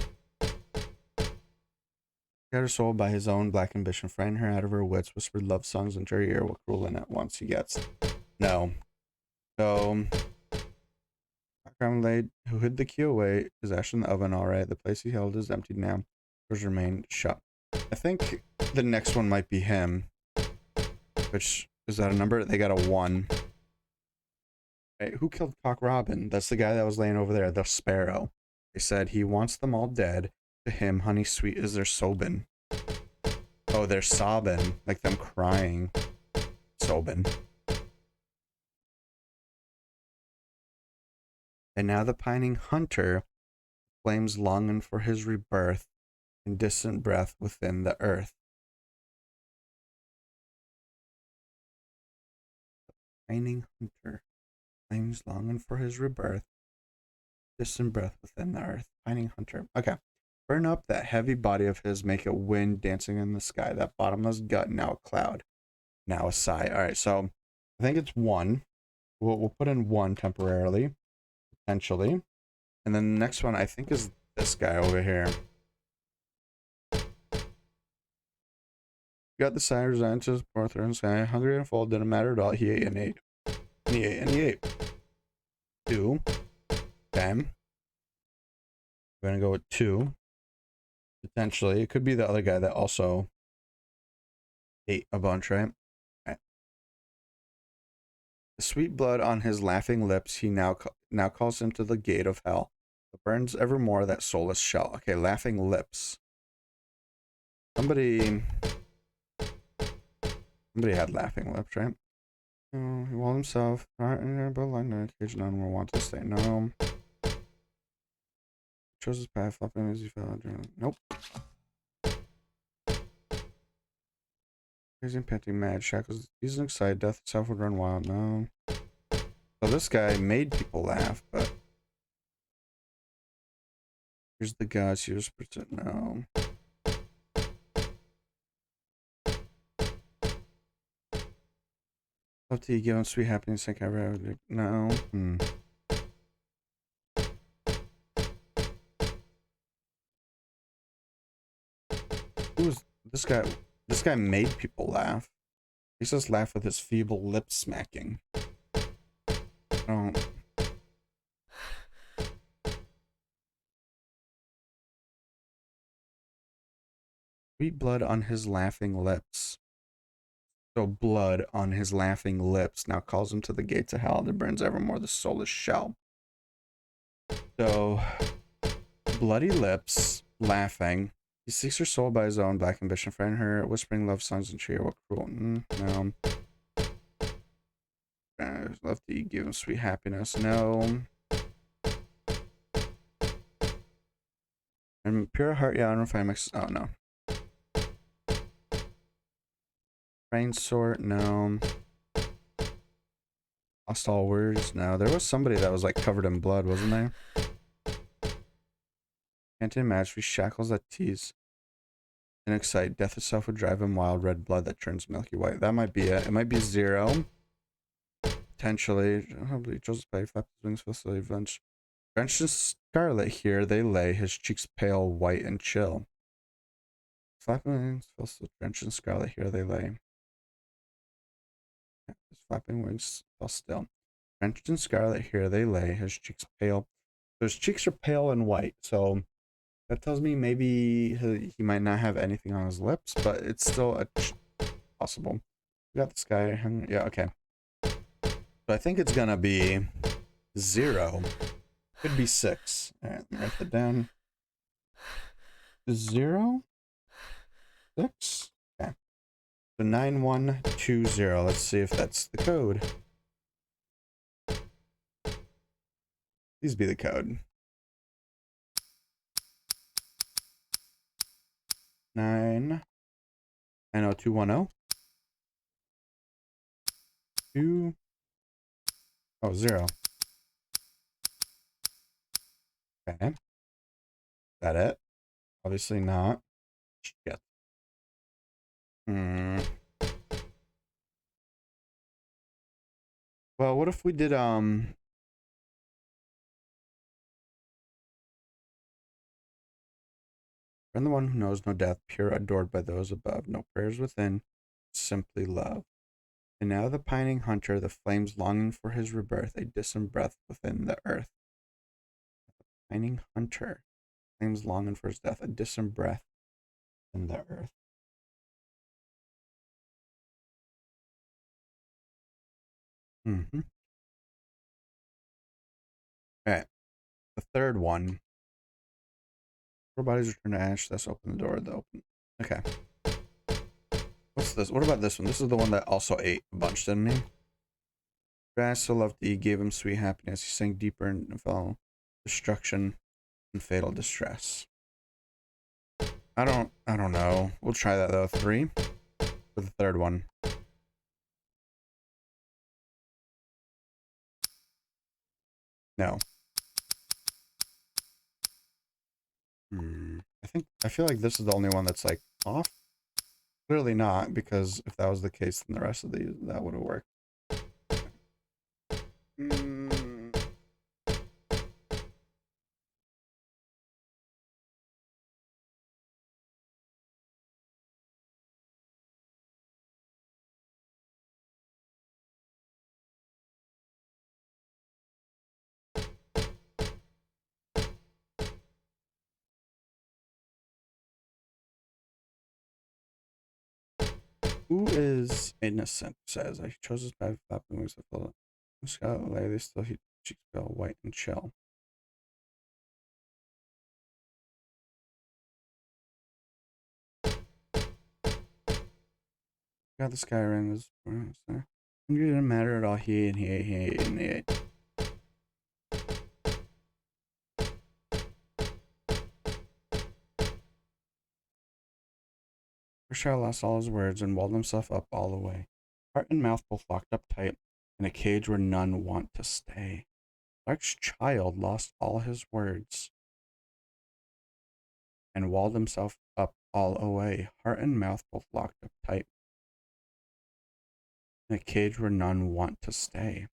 Speaker 1: her soul by his own black ambition, frighten her out of her wits, whispered love songs into her ear, what cruel in it once he gets. No. So, laid, who hid the key away, is ash in the oven, alright. The place he held is emptied now. Doors remained shut. I think the next one might be him. Which, is that a number? They got a 1. Right, who killed Cock Robin? That's the guy that was laying over there, the sparrow. They said he wants them all dead. To him, honey sweet is their Sobin. Oh, they're sobbing, like them crying. open. And now the pining hunter, flames longing for his rebirth, in distant breath within the earth. Pining hunter, flames longing for his rebirth, distant breath within the earth. Pining hunter. Okay. Burn up that heavy body of his, make it wind dancing in the sky. That bottomless gut, now a cloud, now a sigh. All right, so I think it's 1. We'll put in 1 temporarily, potentially. And then the next one I think is this guy over here. Got the sigh, resigned to his poor through and sky. Hungry and full, didn't matter at all. He ate and ate. And he ate and he ate. 2. Okay. We're gonna go with 2. Potentially. It could be the other guy that also ate a bunch, right? Right. The sweet blood on his laughing lips, he now calls him to the gate of hell. It burns evermore that soulless shell. Okay, laughing lips. Somebody had laughing lips, right? Oh, he walled himself. Not in there, but like no cage, none will want to stay. No. Chose his path, flapping as he fell. Nope. Crazy and panting, mad shackles. He's an excited. Death itself would run wild. No. So this guy made people laugh, but here's the gods. He was no. Love to you, give him sweet happiness like ever. No. Who was this guy? This guy made people laugh. He says laugh with his feeble lip smacking. Oh. Sweet blood on his laughing lips. So blood on his laughing lips now calls him to the gates of hell that burns evermore the soulless shell. So bloody lips, laughing. He seeks her soul by his own black ambition, friend her, whispering love songs and cheer. What cruel? No. Love to give him sweet happiness. No. And pure heart, yeah, I don't know if I mix. Oh no. Rain sort, no. Hostile words, no. There was somebody that was like covered in blood, wasn't there? Can't imagine we shackles that tease and excite. Death itself would drive him wild. Red blood that turns milky white. That might be it. It might be 0. Potentially. Probably Joseph Bay, flap his wings, full revenge. Drenched in scarlet here they lay, his cheeks pale, white, and chill. Flapping wings, full drenched in scarlet here they lay. His flapping wings fell still. Drenched in scarlet here they lay, his cheeks pale. So his cheeks are pale and white, so that tells me maybe he might not have anything on his lips, but it's still possible. We got this guy. Yeah, okay. So I think it's gonna be 0. Could be 6. All right, write that down. 0, 6. Okay. So 9120. Let's see if that's the code. Please be the code. 90210. 2. Oh, 0. Okay. Is that it? Obviously not. Shit. Well, what if we did I'm the one who knows no death, pure adored by those above, no prayers within, simply love. And now the pining hunter, the flames longing for his rebirth, a distant breath within the earth. Pining hunter, flames longing for his death, a distant breath in the earth. Alright. The third one. Four bodies return to ash, thus open the door. Okay. What's this? What about this one? This is the one that also ate a bunch, didn't he? Grass so loved he gave him sweet happiness. He sank deeper and fell destruction and fatal distress. I don't know. We'll try that though. 3 for the third one. No. I feel like this is the only one that's like off. Clearly not, because if that was the case, then the rest of these that would have worked. Who is innocent? Says I chose his bad flapping wings to fill it. Scott lay, they still heat cheeks pale white and chill. Got the sky ring was hungry didn't matter at all. He ate. Rashad lost all his words and walled himself up all the way. Heart and mouth both locked up tight in a cage where none want to stay. Lark's child lost all his words and walled himself up all away. Heart and mouth both locked up tight in a cage where none want to stay.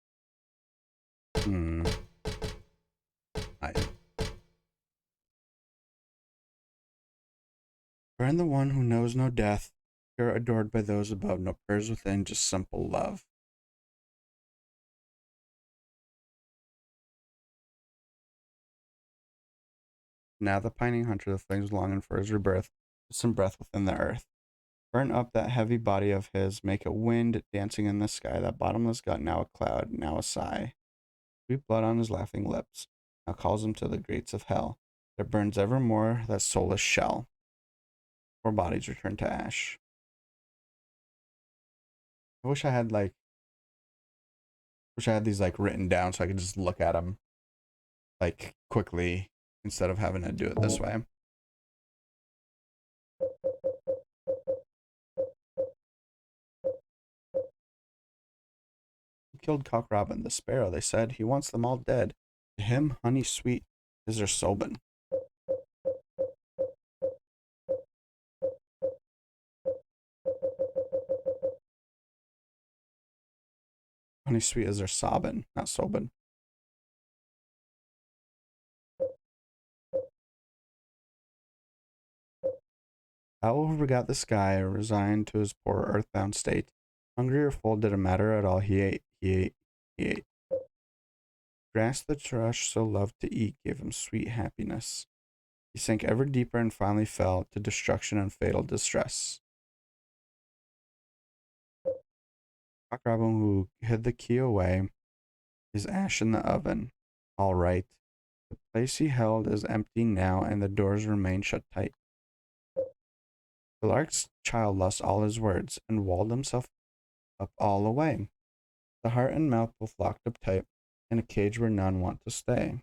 Speaker 1: Burn the one who knows no death, pure adored by those above, no prayers within, just simple love. Now the pining hunter, the flames longing for his rebirth, some breath within the earth. Burn up that heavy body of his, make a wind dancing in the sky, that bottomless gut, now a cloud, now a sigh. Sweet blood on his laughing lips, now calls him to the gates of hell. There burns evermore that soulless shell. Poor bodies return to ash. I wish I had these like written down so I could just look at them like quickly instead of having to do it this way. Who killed Cock Robin the Sparrow? They said he wants them all dead. To him, honey sweet is their Sobin. Honey sweet is their Sobin, not Sobin. Owl who forgot the sky, resigned to his poor earthbound state. Hungry or full didn't matter at all. He ate. Grass the thrush so loved to eat gave him sweet happiness. He sank ever deeper and finally fell to destruction and fatal distress. Cock Robin who hid the key away, his ash in the oven. All right. The place he held is empty now, and the doors remain shut tight. The lark's child lost all his words and walled himself up all away. The heart and mouth both locked up tight in a cage where none want to stay.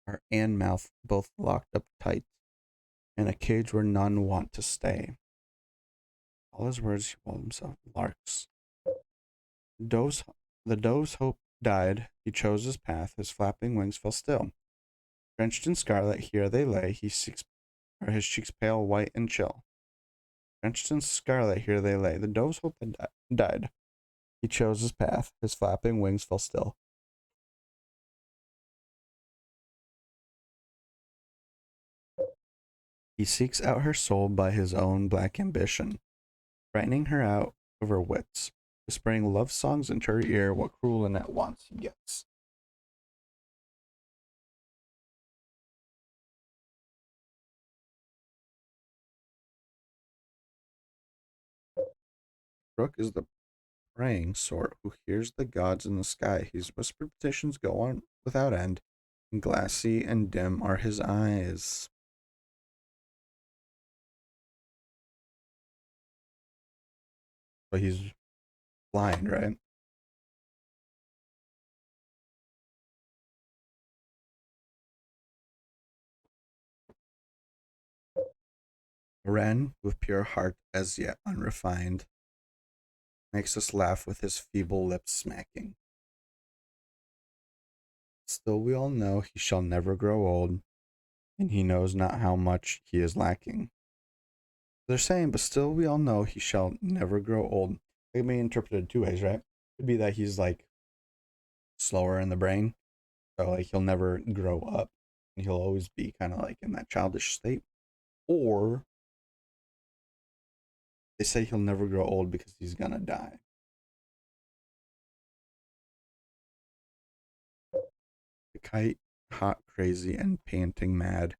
Speaker 1: Heart and mouth both locked up tight in a cage where none want to stay. All his words he walled himself. Larks. The dove's hope died. He chose his path. His flapping wings fell still. Drenched in scarlet, here they lay. His cheeks pale, white, and chill. Drenched in scarlet, here they lay. The dove's hope had died. He chose his path. His flapping wings fell still. He seeks out her soul by his own black ambition, frightening her out of her wits, whispering love songs into her ear. What cruel and at once he gets. Rook is the praying sort who hears the gods in the sky. His whispered petitions go on without end, and glassy and dim are his eyes. but he's blind, right? Ren, with pure heart as yet unrefined, makes us laugh with his feeble lips smacking. Still we all know he shall never grow old, and he knows not how much he is lacking. They're saying, but still we all know he shall never grow old. It can be interpreted two ways, right? Could be that he's like slower in the brain, so like he'll never grow up, and he'll always be kind of like in that childish state. Or they say he'll never grow old because he's gonna die. The kite, hot, crazy, and panting mad,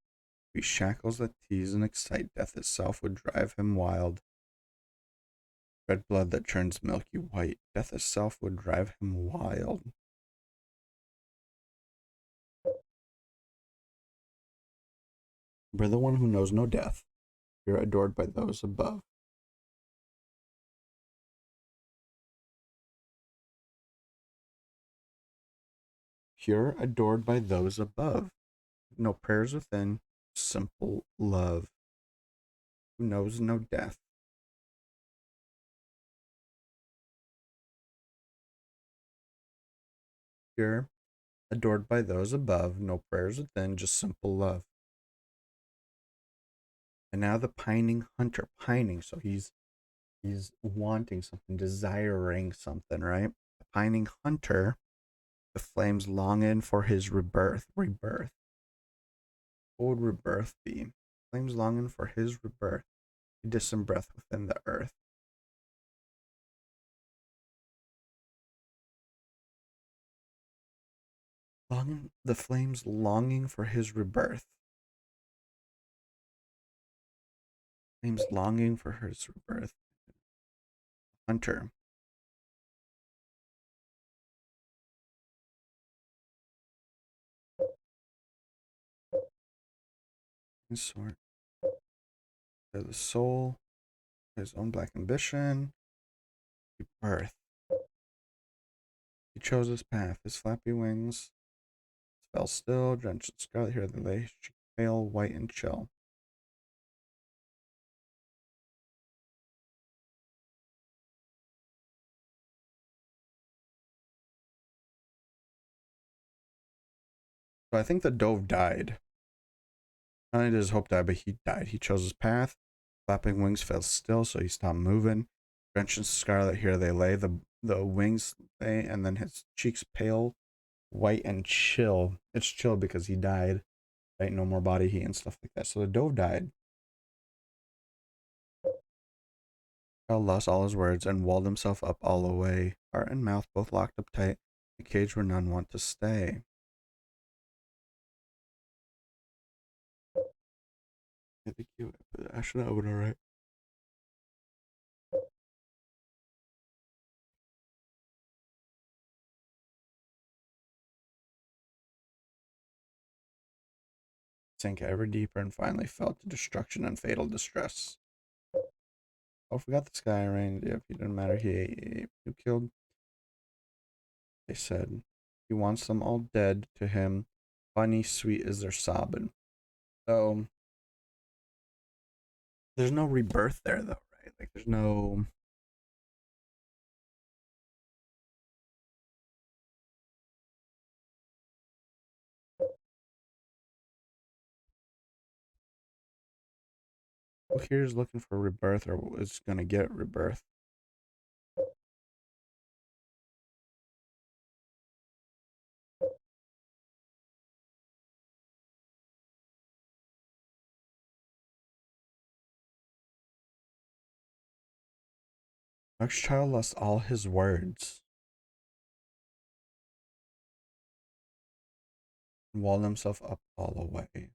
Speaker 1: we shackles that tease and excite, death itself would drive him wild. Red blood that turns milky white, death itself would drive him wild. We're the one who knows no death. You're adored by those above. Pure, adored by those above. No prayers within, simple love. Who knows no death. Pure, adored by those above. No prayers within, just simple love. And now the pining hunter, pining, so he's wanting something, desiring something, right? The pining hunter, the flames longing for his rebirth. What would rebirth be? Flames longing for his rebirth. He distant breath within the earth. Longing, the flames longing for his rebirth. Flames longing for his rebirth. Hunter. Sword. The soul. His own black ambition. Rebirth. He chose his path. His flappy wings fell still, drenched in scarlet. Here they lay, pale, white, and chill. So I think the dove died. Not only did his hope die, but he died. He chose his path. Flapping wings fell still, so he stopped moving. Drenched in scarlet, here they lay. The wings lay, and then his cheeks pale, white, and chill. It's chill because he died. Right? No more body heat and stuff like that. So the dove died. Charles lost all his words and walled himself up all the way. Heart and mouth both locked up tight. A cage where none want to stay. I think you I should have it alright. Sank ever deeper and finally fell to destruction and fatal distress. Oh, forgot this guy reigned. Yep, he didn't matter. He killed. They said he wants them all dead to him. Funny, sweet is their sobbing. So there's no rebirth there, though, right? Like there's no. Who here's looking for rebirth or is gonna get rebirth? Next child lost all his words and walled himself up all the way.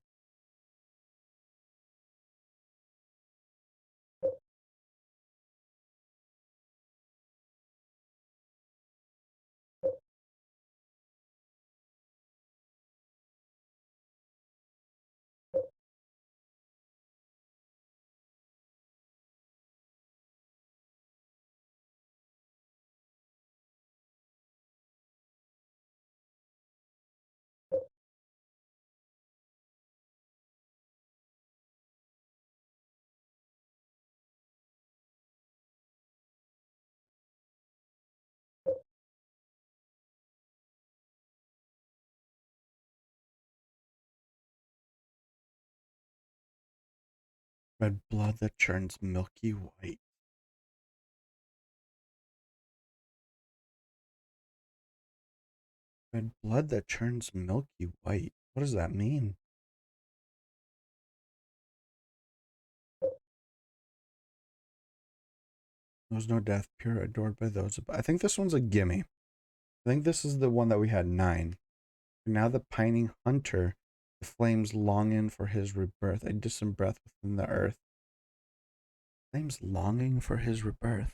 Speaker 1: Red blood that turns milky white. Red blood that turns milky white. What does that mean? Knows no death, pure, adored by those. I think this one's a gimme. I think this is the one that we had 9. Now the pining hunter, the flames longing for his rebirth, a distant breath within the earth. Flames longing for his rebirth.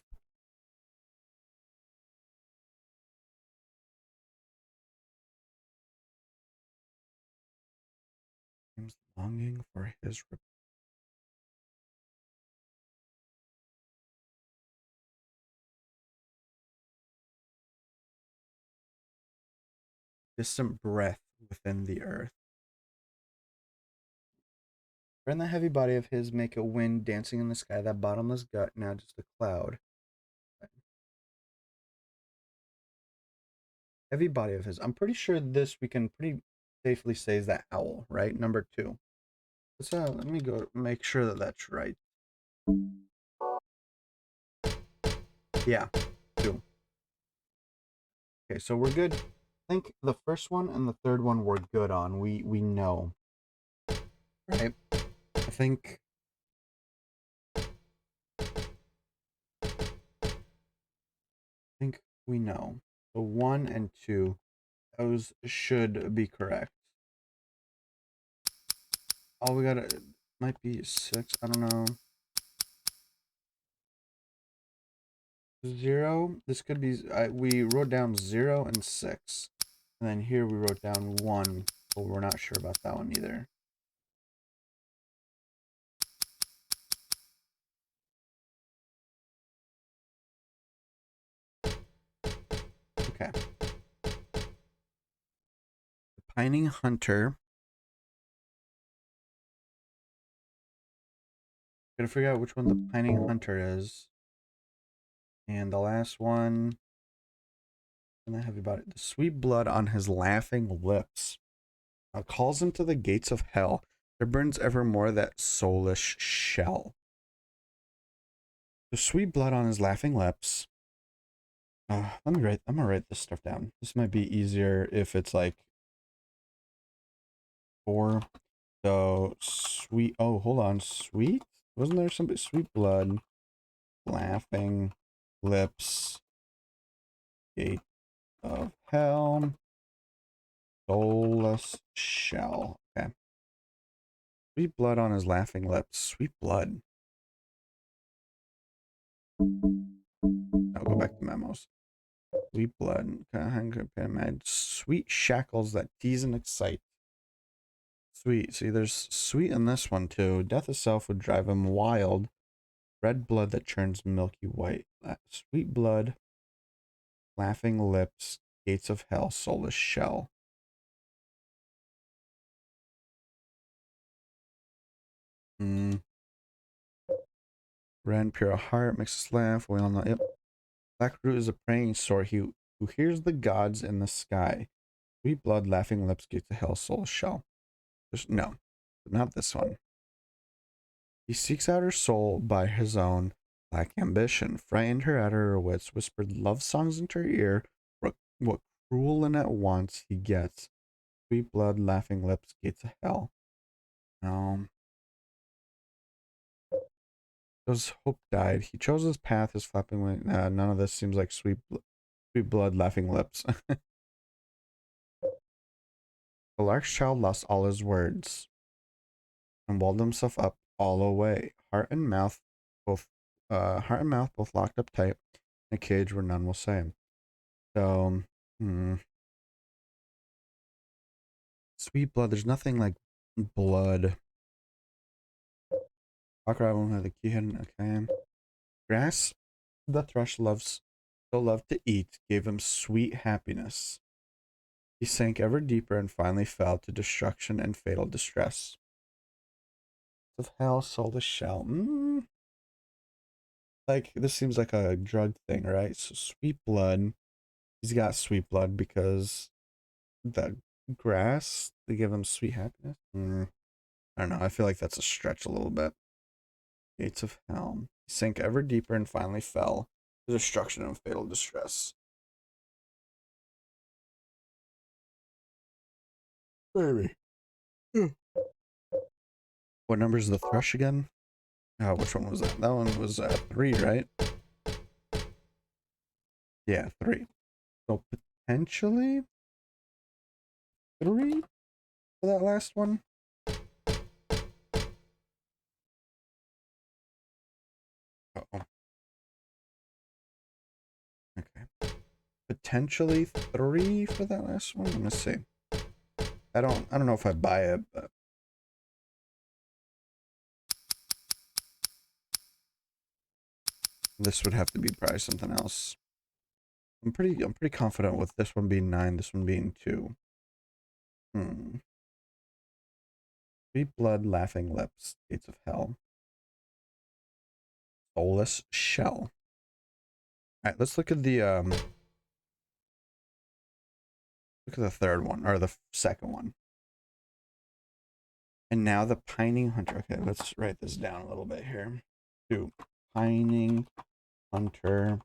Speaker 1: Flames longing for his rebirth. Distant breath within the earth. Burn the heavy body of his, make a wind dancing in the sky, that bottomless gut, now just a cloud. Heavy body of his. I'm pretty sure this we can pretty safely say is that owl, right? Number 2. Let me go make sure that that's right. Yeah, 2. Okay, so we're good. I think the first one and the third one we're good on. We know, right? I think we know. So 1 and 2, those should be correct. Oh, we gotta, might be 6, I don't know. 0, this could be, we wrote down 0 and 6. And then here we wrote down 1, but we're not sure about that one either. Okay. The Pining Hunter. Gotta figure out which one the Pining Hunter is. And the last one. And I have about it. The sweet blood on his laughing lips. Calls him to the gates of hell. There burns evermore that soulless shell. The sweet blood on his laughing lips. I'm gonna write this stuff down. This might be easier if it's like 4. So sweet. Oh, hold on. Sweet. Wasn't there something? Sweet blood, laughing lips, gate of hell, soulless shell. Okay. Sweet blood on his laughing lips. Sweet blood. I'll go back to memos. Sweet blood. Sweet shackles that tease and excite. Sweet. See, there's sweet in this one too. Death itself would drive him wild. Red blood that turns milky white. Sweet blood. Laughing lips. Gates of hell. Soulless shell. Red pure heart makes us laugh. We all know. Yep. Blackroot is a praying sort who hears the gods in the sky. Sweet blood, laughing lips, gates of hell, soulless shell. No, not this one. He seeks out her soul by his own black ambition, frightened her out of her wits, whispered love songs into her ear. What cruel and at once he gets. Sweet blood, laughing lips, gates of hell. Because hope died. He chose his path, his flapping wing. None of this seems like sweet blood, laughing lips. The lark's child lost all his words and walled himself up all away. Both heart and mouth both locked up tight in a cage where none will say. So, sweet blood. There's nothing like blood. Hawkeye won't have the key hidden. Okay. Grass, the thrush so loved to eat, gave him sweet happiness. He sank ever deeper and finally fell to destruction and fatal distress. Of hell, soulless shell. Like, this seems like a drug thing, right? So, sweet blood. He's got sweet blood because the grass, they give him sweet happiness. I don't know. I feel like that's a stretch a little bit. Gates of hell. He sank ever deeper and finally fell to destruction and fatal distress. Baby. What number is the thrush again? Oh, which one was that? That one was 3, right? Yeah, 3. So potentially 3 for that last one. Uh-oh. Okay. Potentially 3 for that last one. Let me see. I don't know if I buy it, but this would have to be probably something else. I'm pretty confident with this one being 9, this one being 2. Sweet blood, laughing lips, gates of hell. Soulless shell. Alright, let's look at the third one, or the second one. And now the pining hunter. Okay, let's write this down a little bit here. 2. Pining hunter.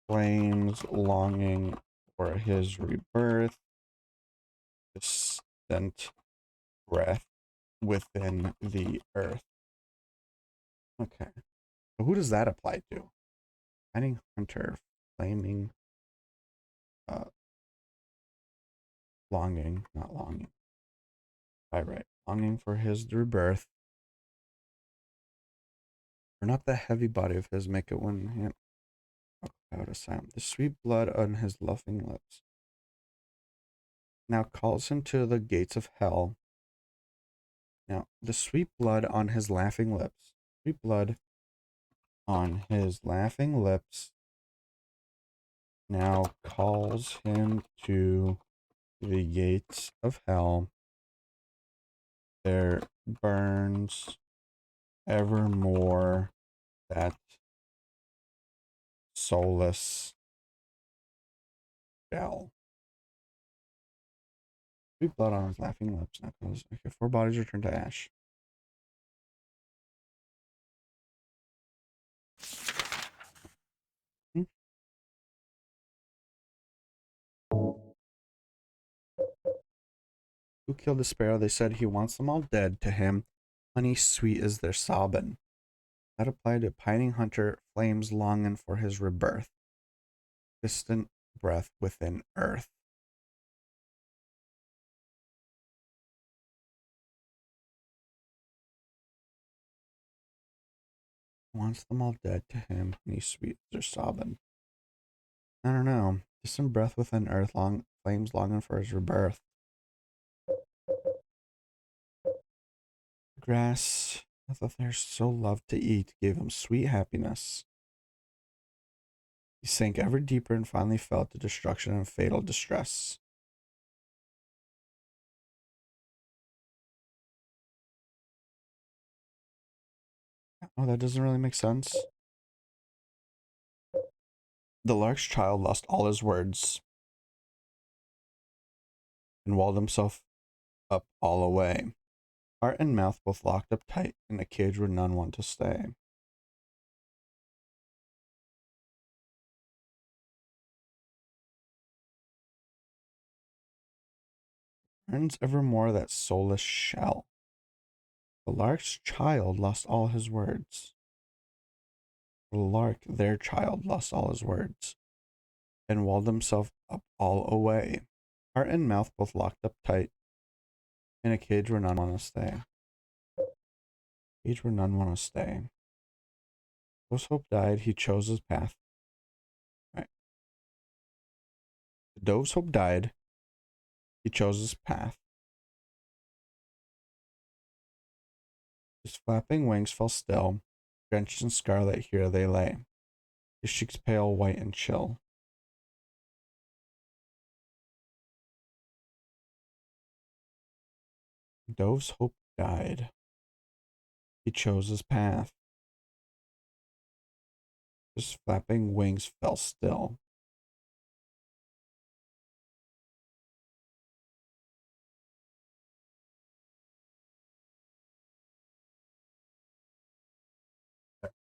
Speaker 1: Flames longing for his rebirth. Distant breath within the earth. Okay. So who does that apply to? Pining hunter, flaming, longing, not longing. All right, longing for his rebirth. Burn up the heavy body of his, make it one hand out of sound. The sweet blood on his laughing lips. Now calls him to the gates of hell. Now, the sweet blood on his laughing lips. Sweet blood on his laughing lips now calls him to the gates of hell. There burns evermore that soulless shell. Sweet blood on his laughing lips now calls. Okay, 4 bodies return to ash. Who killed the sparrow? They said he wants them all dead. To him, honey sweet is their sobbing. That applied to pining hunter, flames longing for his rebirth. Distant breath within earth. Wants them all dead. To him, honey sweet is their sobbing. I don't know. Distant breath within earth, flames longing for his rebirth. Grass that they're so loved to eat gave him sweet happiness. He sank ever deeper and finally fell to destruction and fatal distress. Oh, that doesn't really make sense. The lark's child lost all his words and walled himself up all away. Heart and mouth both locked up tight in a cage where none want to stay. Burns evermore that soulless shell. The lark's child lost all his words. The lark, their child, lost all his words and walled himself up all away. Heart and mouth both locked up tight in a cage where none want to stay. Cage where none want to stay. Those hope died, he chose his path. Right. The dove's hope died, he chose his path. His flapping wings fell still, drenched in scarlet here they lay, his cheeks pale, white, and chill. Dove's hope died, he chose his path. His flapping wings fell still.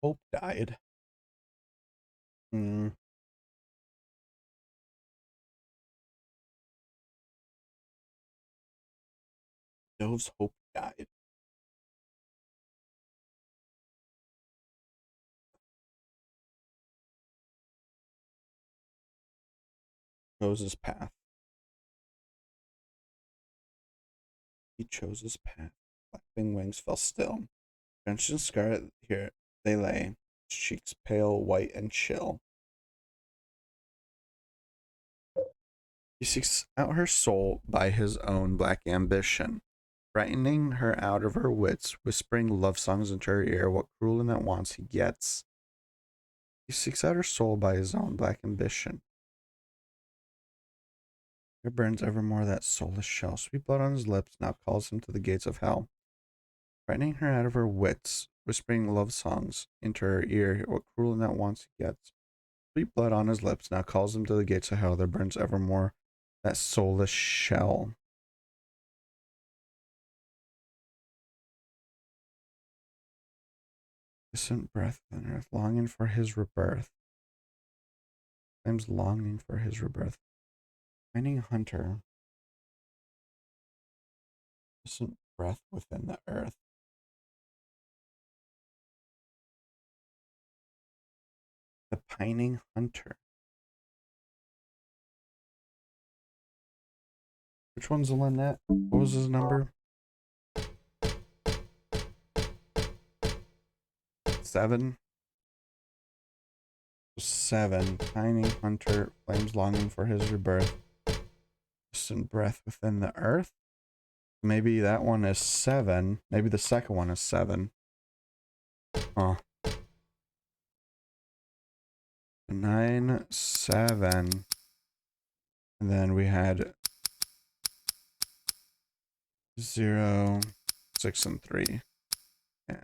Speaker 1: Hope died. Hmm. Dove's hope died. Chose his path. He chose his path. Flapping wings fell still. Drenched in scarlet, here they lay, cheeks pale, white, and chill. He seeks out her soul by his own black ambition, frightening her out of her wits, whispering love songs into her ear. What cruel and that wants he gets. He seeks out her soul by his own black ambition. There burns evermore that soulless shell. Sweet blood on his lips now calls him to the gates of hell, frightening her out of her wits, whispering love songs into her ear. What cruel and that wants he gets. Sweet blood on his lips now calls him to the gates of hell. There burns evermore that soulless shell. Distant breath on earth, longing for his rebirth. Time's longing for his rebirth. Finding hunter. Distant breath within the earth. The pining hunter. Which one's the Lynette? What was his number? 7. 7. Pining hunter. Flames longing for his rebirth. Distant breath within the earth. Maybe that one is 7. Maybe the second one is 7. Huh. 9, 7. And then we had 0, 6, and 3. Yeah.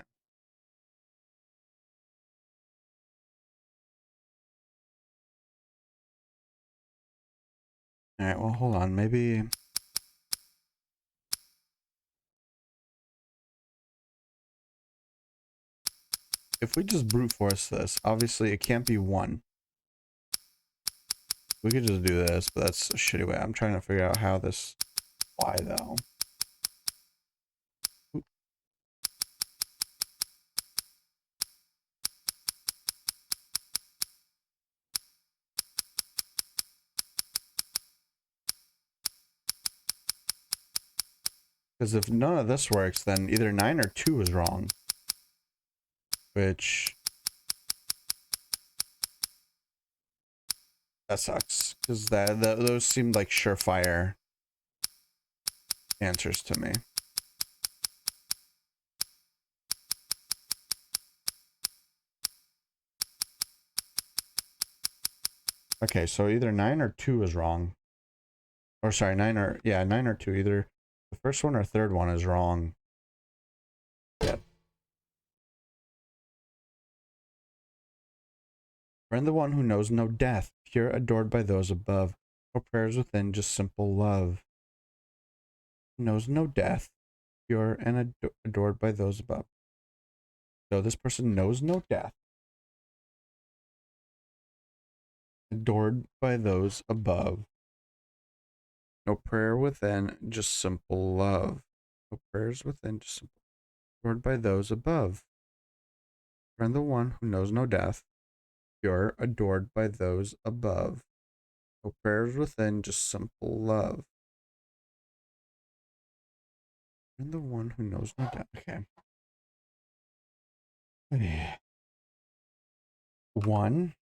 Speaker 1: Alright, well, hold on. Maybe... if we just brute force this, obviously it can't be 1. We could just do this, but that's a shitty way. I'm trying to figure out how this... why, though? Because if none of this works, then either 9 or 2 is wrong. Which... that sucks. Because those seemed like surefire answers to me. Okay, so either 9 or 2 is wrong. Or sorry, 9 or... yeah, 9 or 2. Either the first one or third one is wrong. Yep. Friend the one who knows no death, pure adored by those above. No prayers within, just simple love. Knows no death, pure and adored by those above. So this person knows no death. Adored by those above. No prayer within, just simple love. No prayers within, just simple. Adored by those above. Friend the one who knows no death, pure, adored by those above. No prayers within, just simple love. Friend the one who knows no death. Okay. 1.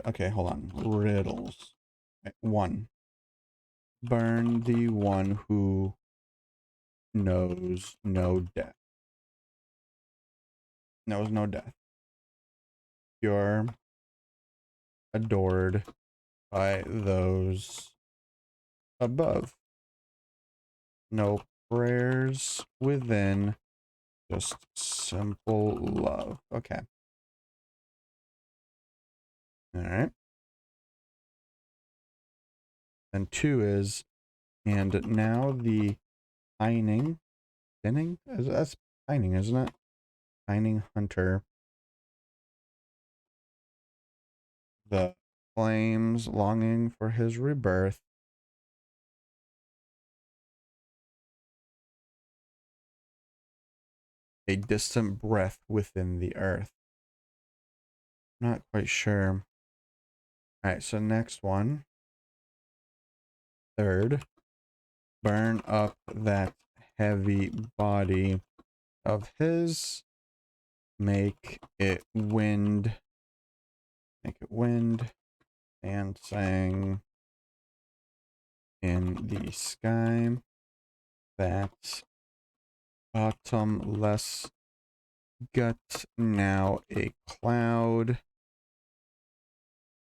Speaker 1: Okay, hold on. Riddles. Okay, 1. Burn the one who knows no death. Knows no death. Pure, adored by those above. No prayers within, just simple love. Okay. All right. And 2 is, and now the pining, that's pining, isn't it? Pining hunter the flames longing for his rebirth. A distant breath within the earth. Not quite sure. Alright, so next one. Third. Burn up that heavy body of his. Make it wind. Make it wind. And sang in the sky. That bottomless gut, now a cloud,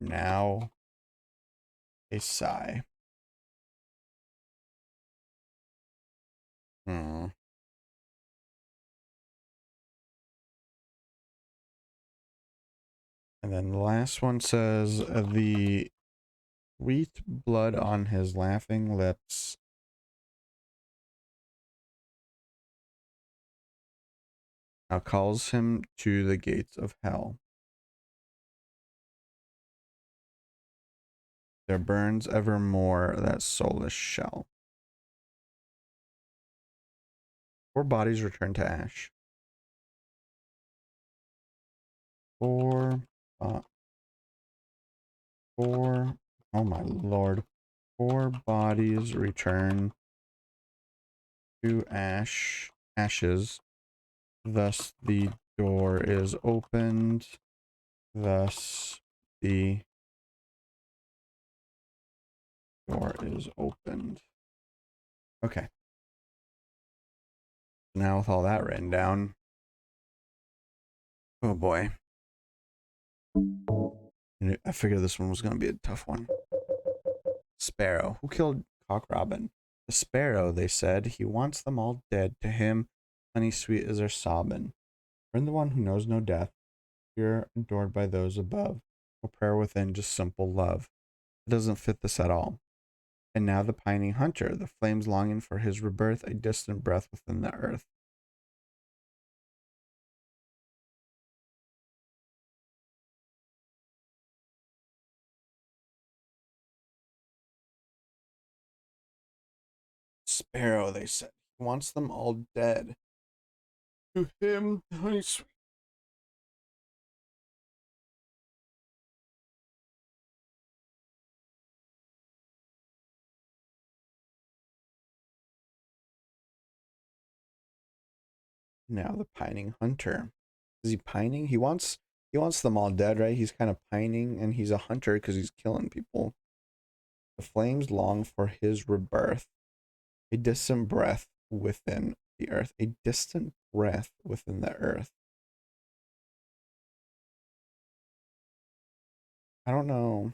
Speaker 1: now a sigh. And then the last one says, the sweet blood on his laughing lips now calls him to the gates of hell. There burns evermore that soulless shell. 4 bodies return to ash. 4, 4, oh my lord. 4 bodies return to ashes. Thus the door is opened. Thus the door is opened. Okay. Now with all that written down. Oh boy. I figured this one was going to be a tough one. Sparrow. Who killed Cock Robin? The sparrow, they said. He wants them all dead. To him, honey sweet is their sobbing. Burn the one who knows no death. Pure, adored by those above. No prayer within, just simple love. It doesn't fit this at all. And now the pining hunter, the flames longing for his rebirth, a distant breath within the earth. Sparrow, they said. He wants them all dead. To him, honey sweet. Now the pining hunter. Is he pining? He wants them all dead, right? He's kind of pining, and he's a hunter because he's killing people. The flames long for his rebirth. A distant breath within the earth. A distant breath within the earth. I don't know.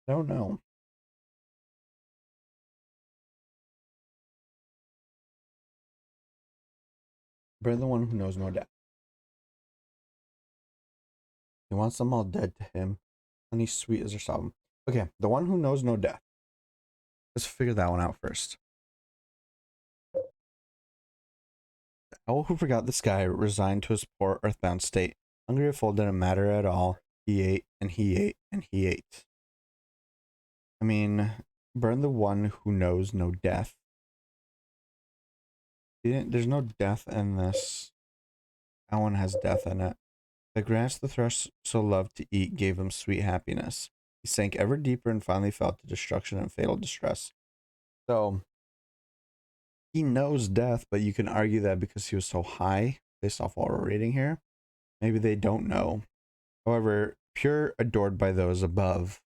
Speaker 1: I don't know. Burn the one who knows no death. He wants them all dead to him. Honey sweet as their sobbing. Okay, the one who knows no death. Let's figure that one out first. The owl who forgot the sky, resigned to his poor earthbound state. Hungry or full didn't matter at all. He ate and he ate and he ate. I mean, burn the one who knows no death. There's no death in this. That one has death in it. The grass the thrush so loved to eat gave him sweet happiness. He sank ever deeper and finally fell to destruction and fatal distress. So, he knows death, but you can argue that because he was so high, based off what we're reading here, maybe they don't know. However, pure, adored by those above.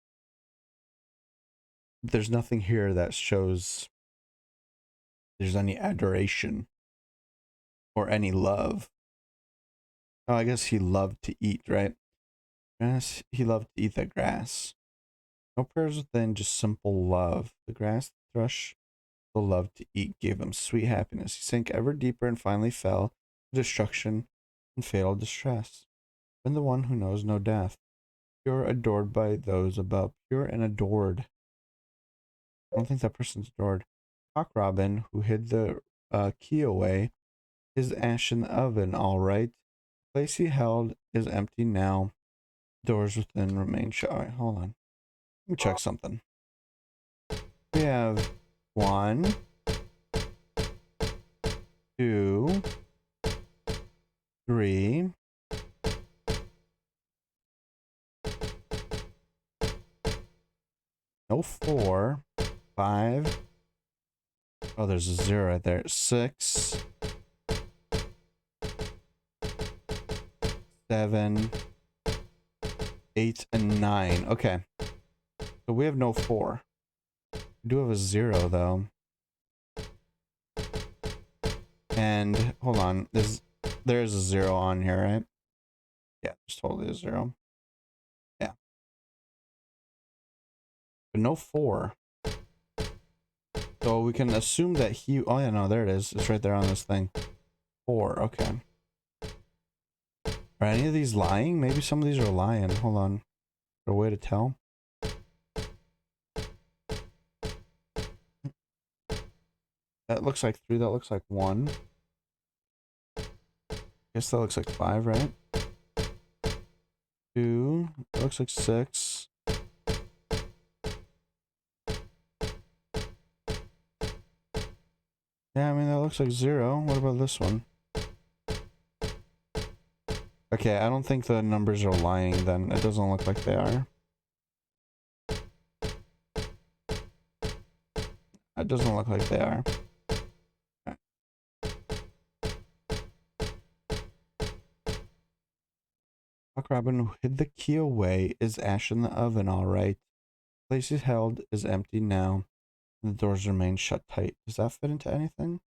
Speaker 1: There's nothing here that shows there's any adoration or any love. Oh, I guess he loved to eat, right? Grass, he loved to eat the grass. No prayers within, just simple love. The grass, the thrush, the love to eat gave him sweet happiness. He sank ever deeper and finally fell to destruction and fatal distress. When the one who knows no death, pure, adored by those above, pure and adored I don't think that person's adored. Cock Robin, who hid the key away, his ash in the oven, all right. The place he held is empty now. Doors within remain shut. All right, hold on. Let me check something. We have 1, 2, 3. No 4, 5. Oh, there's a 0 right there. 6, 7, 8, and 9. Okay. So we have no 4. We do have a 0 though. And hold on. There's a 0 on here, right? Yeah, there's totally a 0. Yeah. But no 4. So we can assume that he... Oh, yeah, no, there it is. It's right there on this thing. 4, okay. Are any of these lying? Maybe some of these are lying. Hold on. Is there a way to tell? That looks like 3. That looks like 1. Guess that looks like 5, right? 2. That looks like 6. Yeah, I mean, that looks like 0. What about this one? Okay, I don't think the numbers are lying then. It doesn't look like they are. It doesn't look like they are. Okay. Cock Robin, who hid the key away, is ash in the oven, all right. The place he's held is empty now. And the doors remain shut tight. Does that fit into anything?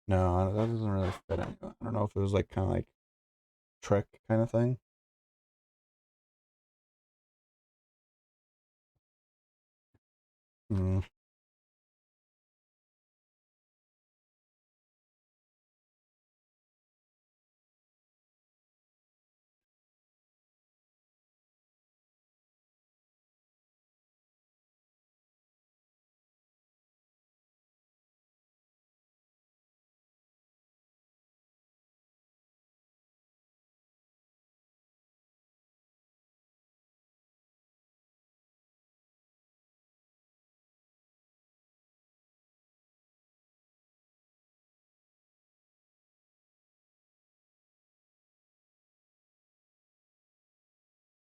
Speaker 1: No, that doesn't really fit. I don't know if it was like kind of like trick kind of thing. Hmm.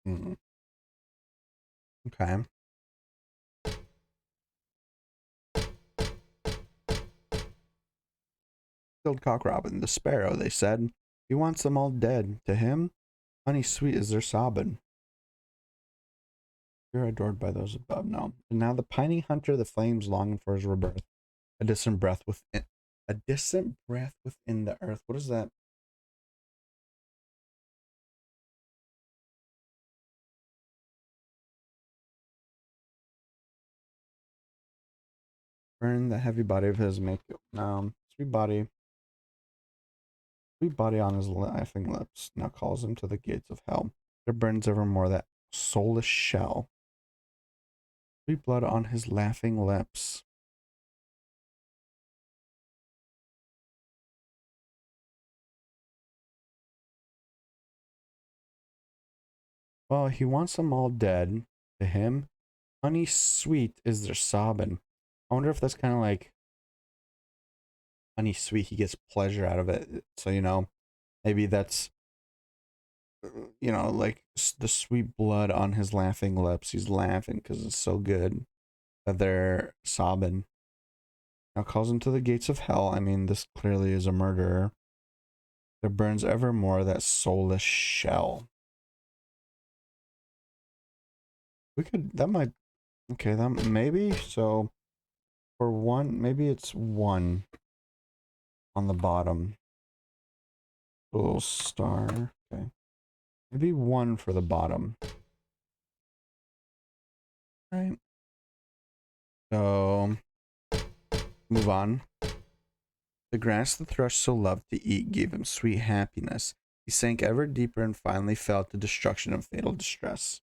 Speaker 1: Hmm. Okay. Killed Cock Robin, the sparrow, they said. He wants them all dead. To him, honey sweet is their sobbing. You're adored by those above. No. And now the pining hunter, the flames longing for his rebirth. A distant breath within. A distant breath within the earth. What is that? Burn the heavy body of his make. Sweet body. Sweet body on his laughing lips. Now calls him to the gates of hell. There burns evermore that soulless shell. Sweet blood on his laughing lips. Well, he wants them all dead. To him, honey sweet is their sobbing. I wonder if that's kind of like honey sweet. He gets pleasure out of it. So, maybe that's, like the sweet blood on his laughing lips. He's laughing because it's so good that they're sobbing. Now calls him to the gates of hell. I mean, this clearly is a murderer. There burns evermore that soulless shell. Okay, that maybe, so for 1, maybe it's 1 on the bottom. A little star, okay. Maybe 1 for the bottom. Right. So, move on. The grass the thrush so loved to eat gave him sweet happiness. He sank ever deeper and finally fell to destruction and fatal distress.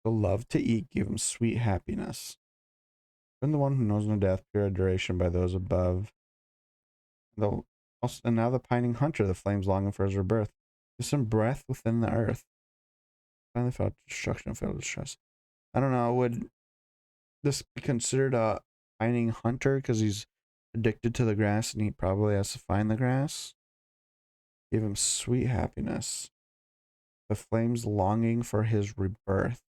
Speaker 1: The love to eat gave him sweet happiness. Been the one who knows no death, pure adoration by those above. And now the pining hunter, the flames longing for his rebirth. There's some breath within the earth. Finally fell to destruction and fatal distress. I don't know, would this be considered a pining hunter because he's addicted to the grass and he probably has to find the grass? Give him sweet happiness. The flames longing for his rebirth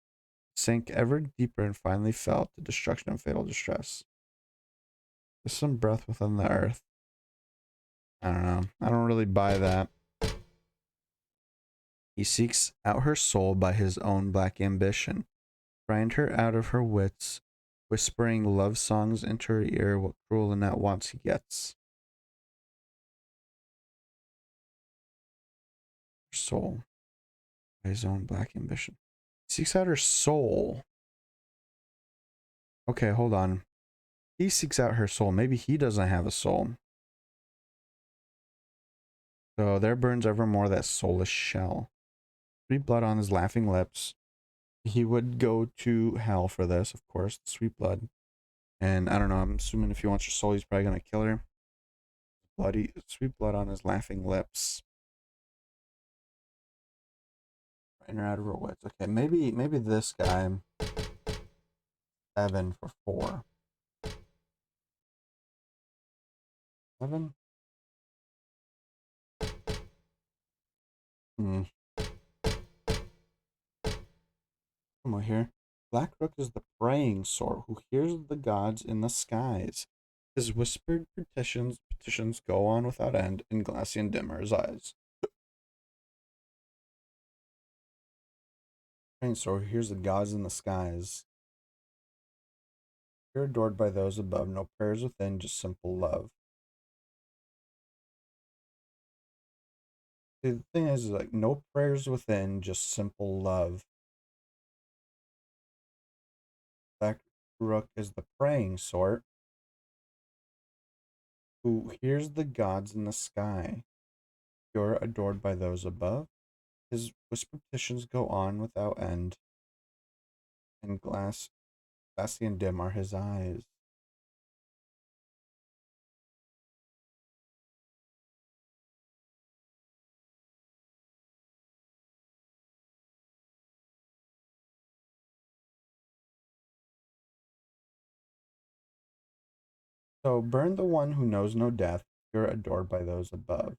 Speaker 1: sank ever deeper and finally fell to destruction and fatal distress. There's some breath within the earth. I don't know. I don't really buy that. He seeks out her soul by his own black ambition, grind her out of her wits, whispering love songs into her ear, what cruel and at once he gets. Her soul by his own black ambition. He seeks out her soul. Okay, hold on. He seeks out her soul. Maybe he doesn't have a soul. So there burns evermore that soulless shell. Sweet blood on his laughing lips. He would go to hell for this, of course. Sweet blood. And I don't know, I'm assuming if he wants her soul, he's probably going to kill her. Bloody, sweet blood on his laughing lips. Right her out of her wits. Okay, maybe this guy. 7 for 4. 7? Come on here. Black Rook is the praying sort who hears the gods in the skies. His whispered petitions go on without end in glassy and dim are his eyes. Praying sort who hears the gods in the skies. You're adored by those above, no prayers within, just simple love. See, the thing is, like, no prayers within, just simple love. Black Rook is the praying sort who hears the gods in the sky. You're adored by those above. His whispered petitions go on without end, and glassy and dim are his eyes. So burn the one who knows no death, pure adored by those above.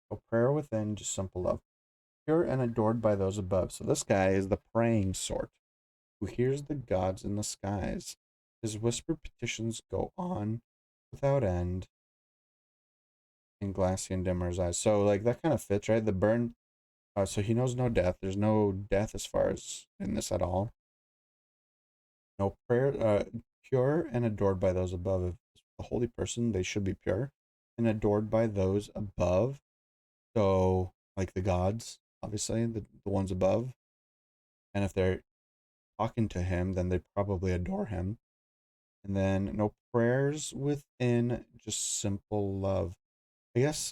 Speaker 1: So prayer within, just simple love. Pure and adored by those above. So this guy is the praying sort who hears the gods in the skies. His whispered petitions go on without end in glassy and dimmer's eyes. So like that kind of fits, right? The burn. So he knows no death. There's no death as far as in this at all. No prayer. Pure and adored by those above. If a holy person, they should be pure and adored by those above. So like the gods, obviously the ones above. And if they're talking to him, then they probably adore him. And then no prayers within, just simple love. I guess,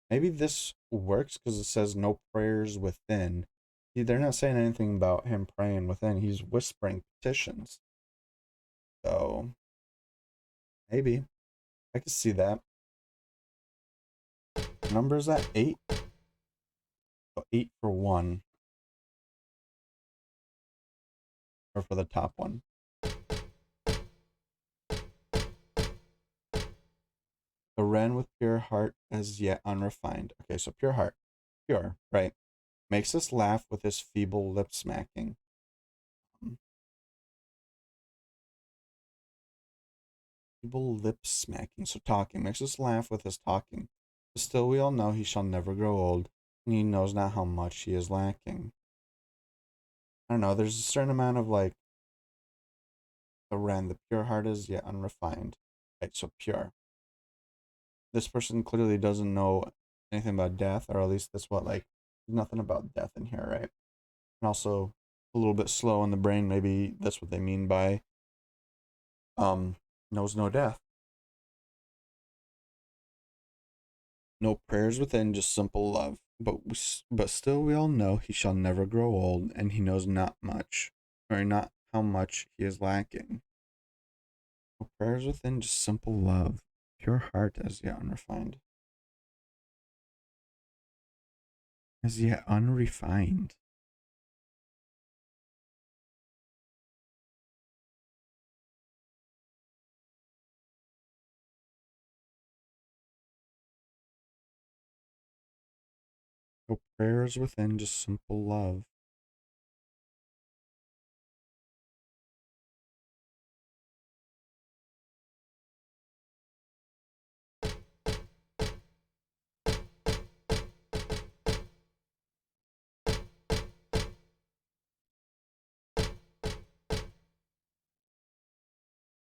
Speaker 1: maybe this works because it says no prayers within. See, they're not saying anything about him praying within. He's whispering petitions. So, maybe. I can see that. Numbers at 8. So 8 for 1. Or for the top one. The wren with pure heart as yet unrefined. Okay, so pure heart. Pure, right. Makes us laugh with his feeble lip smacking. Feeble lip smacking. So talking. Makes us laugh with his talking. But still we all know he shall never grow old, and he knows not how much he is lacking. I don't know, there's a certain amount of like the wren, the pure heart is yet unrefined. Right, so pure. This person clearly doesn't know anything about death, or at least that's what, like, there's nothing about death in here, right? And also a little bit slow in the brain, maybe that's what they mean by knows no death. No prayers within, just simple love. But still we all know he shall never grow old, and he knows not much, or not how much he is lacking. No prayers within, just simple love. Pure heart as yet unrefined. As yet unrefined. No prayers within, just simple love.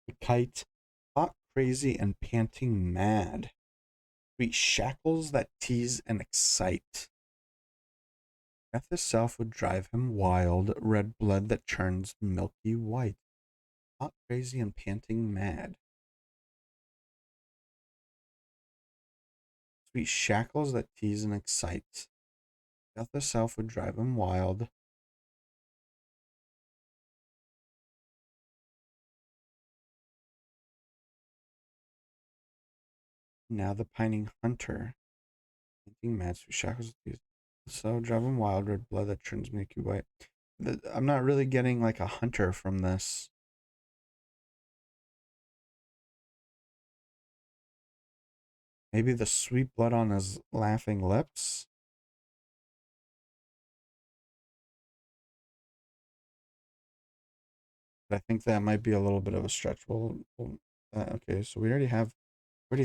Speaker 1: The kite, hot, crazy, and panting mad. Sweet shackles that tease and excite. Death itself would drive him wild, red blood that churns milky white. Hot, crazy, and panting mad. Sweet shackles that tease and excite. Death itself would drive him wild. Now the pining hunter. Panting mad, sweet shackles that tease. So drive him wild, red blood that churns milky white. I'm not really getting like a hunter from this. Maybe the sweet blood on his laughing lips. I think that might be a little bit of a stretch. Okay, so we already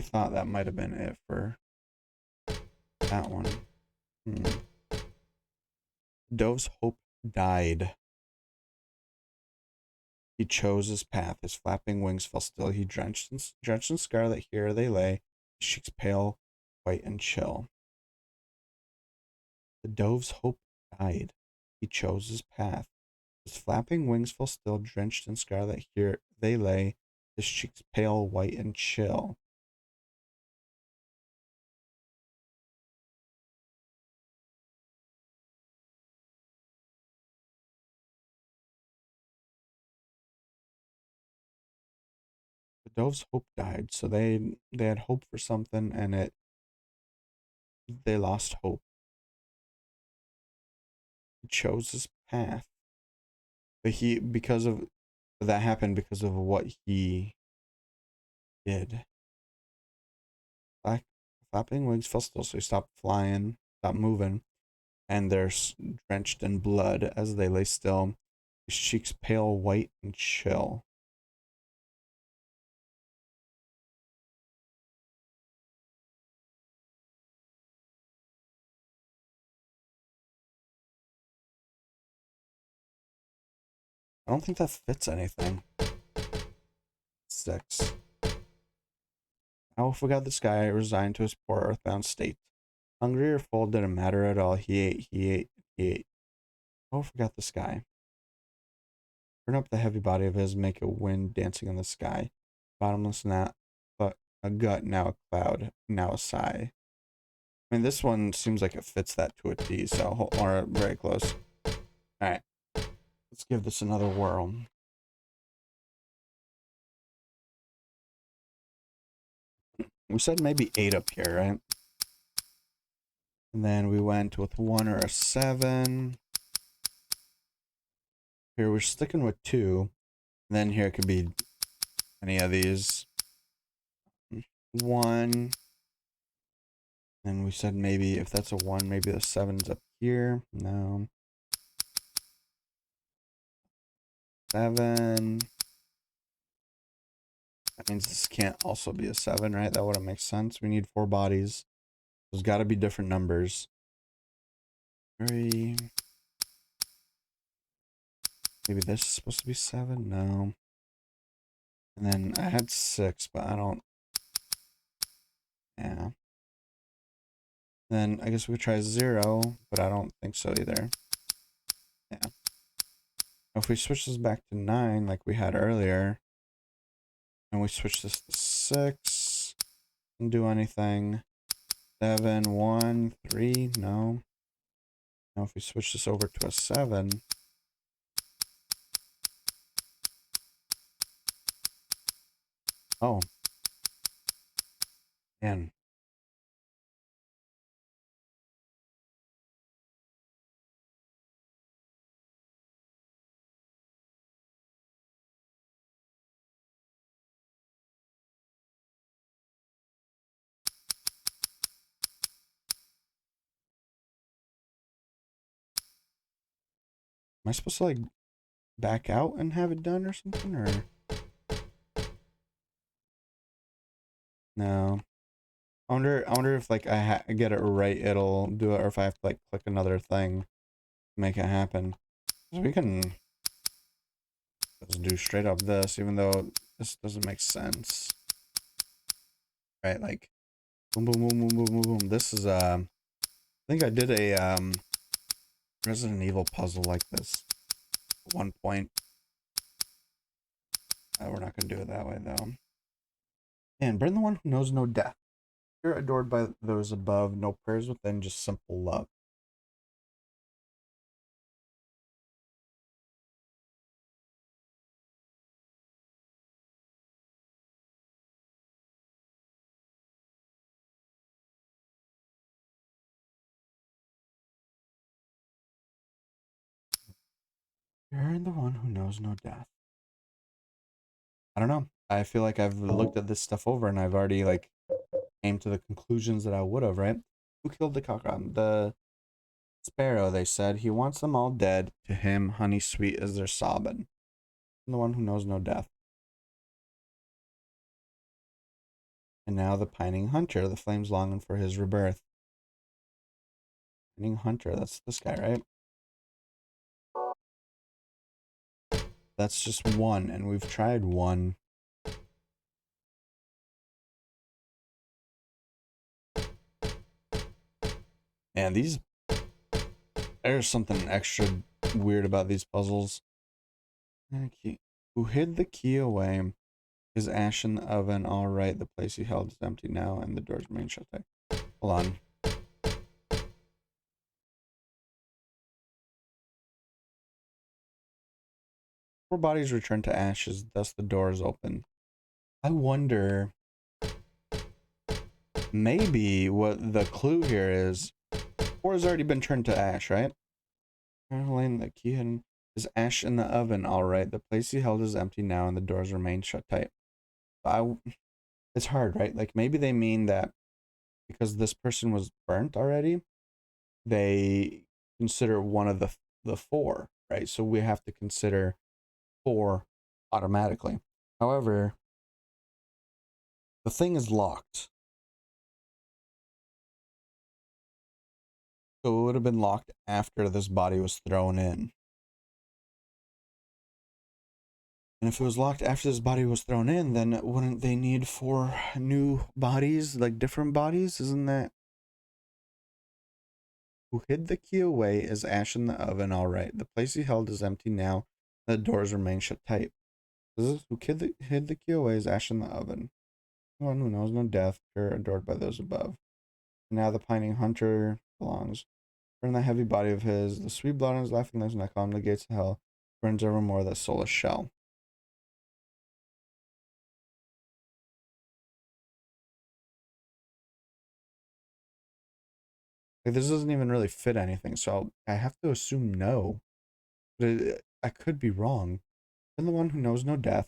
Speaker 1: thought that might have been it for that one. Dove's hope died. He chose his path. His flapping wings fell still. He drenched in scarlet. Here they lay, his cheeks pale, white, and chill. The dove's hope died. He chose his path. His flapping wings fell still, drenched in scarlet. Here they lay, his cheeks pale, white, and chill. The dove's hope died, so they had hope for something, and they lost hope. He chose his path, but that happened because of what he did. Flapping wings fell still, so he stopped flying, stopped moving, and they're drenched in blood as they lay still, his cheeks pale, white, and chill. I don't think that fits anything. 6. Owl forgot the sky, resigned to his poor earthbound state. Hungry or full didn't matter at all. He ate, he ate, he ate. Owl forgot the sky. Turn up the heavy body of his, make a wind dancing in the sky. Bottomless not, but a gut, now a cloud, now a sigh. I mean, this one seems like it fits that to a T, so, or very close. Alright, let's give this another whirl. We said maybe 8 up here, right? And then we went with 1 or a 7. Here we're sticking with 2. And then here it could be any of these. 1. And we said maybe if that's a 1, maybe the 7's up here. No. 7. That means this can't also be a 7, right? That wouldn't make sense. We need 4 bodies. There's got to be different numbers. 3. Maybe this is supposed to be 7? No. And then I had 6, but I don't. Yeah. Then I guess we could try 0, but I don't think so either. Yeah. If we switch this back to 9 like we had earlier, And we switch this to 6. Didn't do anything. 7, 1, 3, no. Now if we switch this over to a 7. Oh. Man. Am I supposed to like back out and have it done or something, or no? I wonder if like I get it right, it'll do it, or if I have to like click another thing to make it happen. So we can just do straight up this, even though this doesn't make sense, right? Like boom, boom, boom, boom, boom, boom, boom. This is I think I did a Resident Evil puzzle like this at one point. We're not gonna do it that way though. And burn the one who knows no death. You're adored by those above, no prayers within, just simple love. You're the one who knows no death. I don't know. I feel like I've looked at this stuff over and I've already like came to the conclusions that I would have, right? Who killed the cockroach? The sparrow, they said. He wants them all dead. To him, honey sweet is their sobbing. I'm the one who knows no death. And now the pining hunter, the flames longing for his rebirth. Pining hunter, that's this guy, right? That's just one, and we've tried one. And these, there's something extra weird about these puzzles. Who hid the key away? Is ash in the oven all right? The place he held is empty now, and the doors remain shut tight. Hold on. Four bodies return to ashes, thus the doors open. I wonder, maybe what the clue here is, four has already been turned to ash, right? Caroline, the key hidden. Is ash in the oven all right? The place he held is empty now, and the doors remain shut tight. It's hard, right? Like maybe they mean that because this person was burnt already, they consider one of the four, right? So we have to consider four automatically. However, the thing is locked. So it would have been locked after this body was thrown in. And if it was locked after this body was thrown in, then wouldn't they need four new bodies, like different bodies? Isn't that? Who hid the key away is ash in the oven, all right. The place he held is empty now. The doors remain shut tight. Who hid the key away is ash in the oven. One who knows no death, pure, adored by those above. And now the pining hunter belongs. Burn the heavy body of his, the sweet blood on his laughing lips, and I call him the gates of hell. Burns evermore that soulless shell. Like, this doesn't even really fit anything, so I have to assume no. But I could be wrong. I'm the one who knows no death.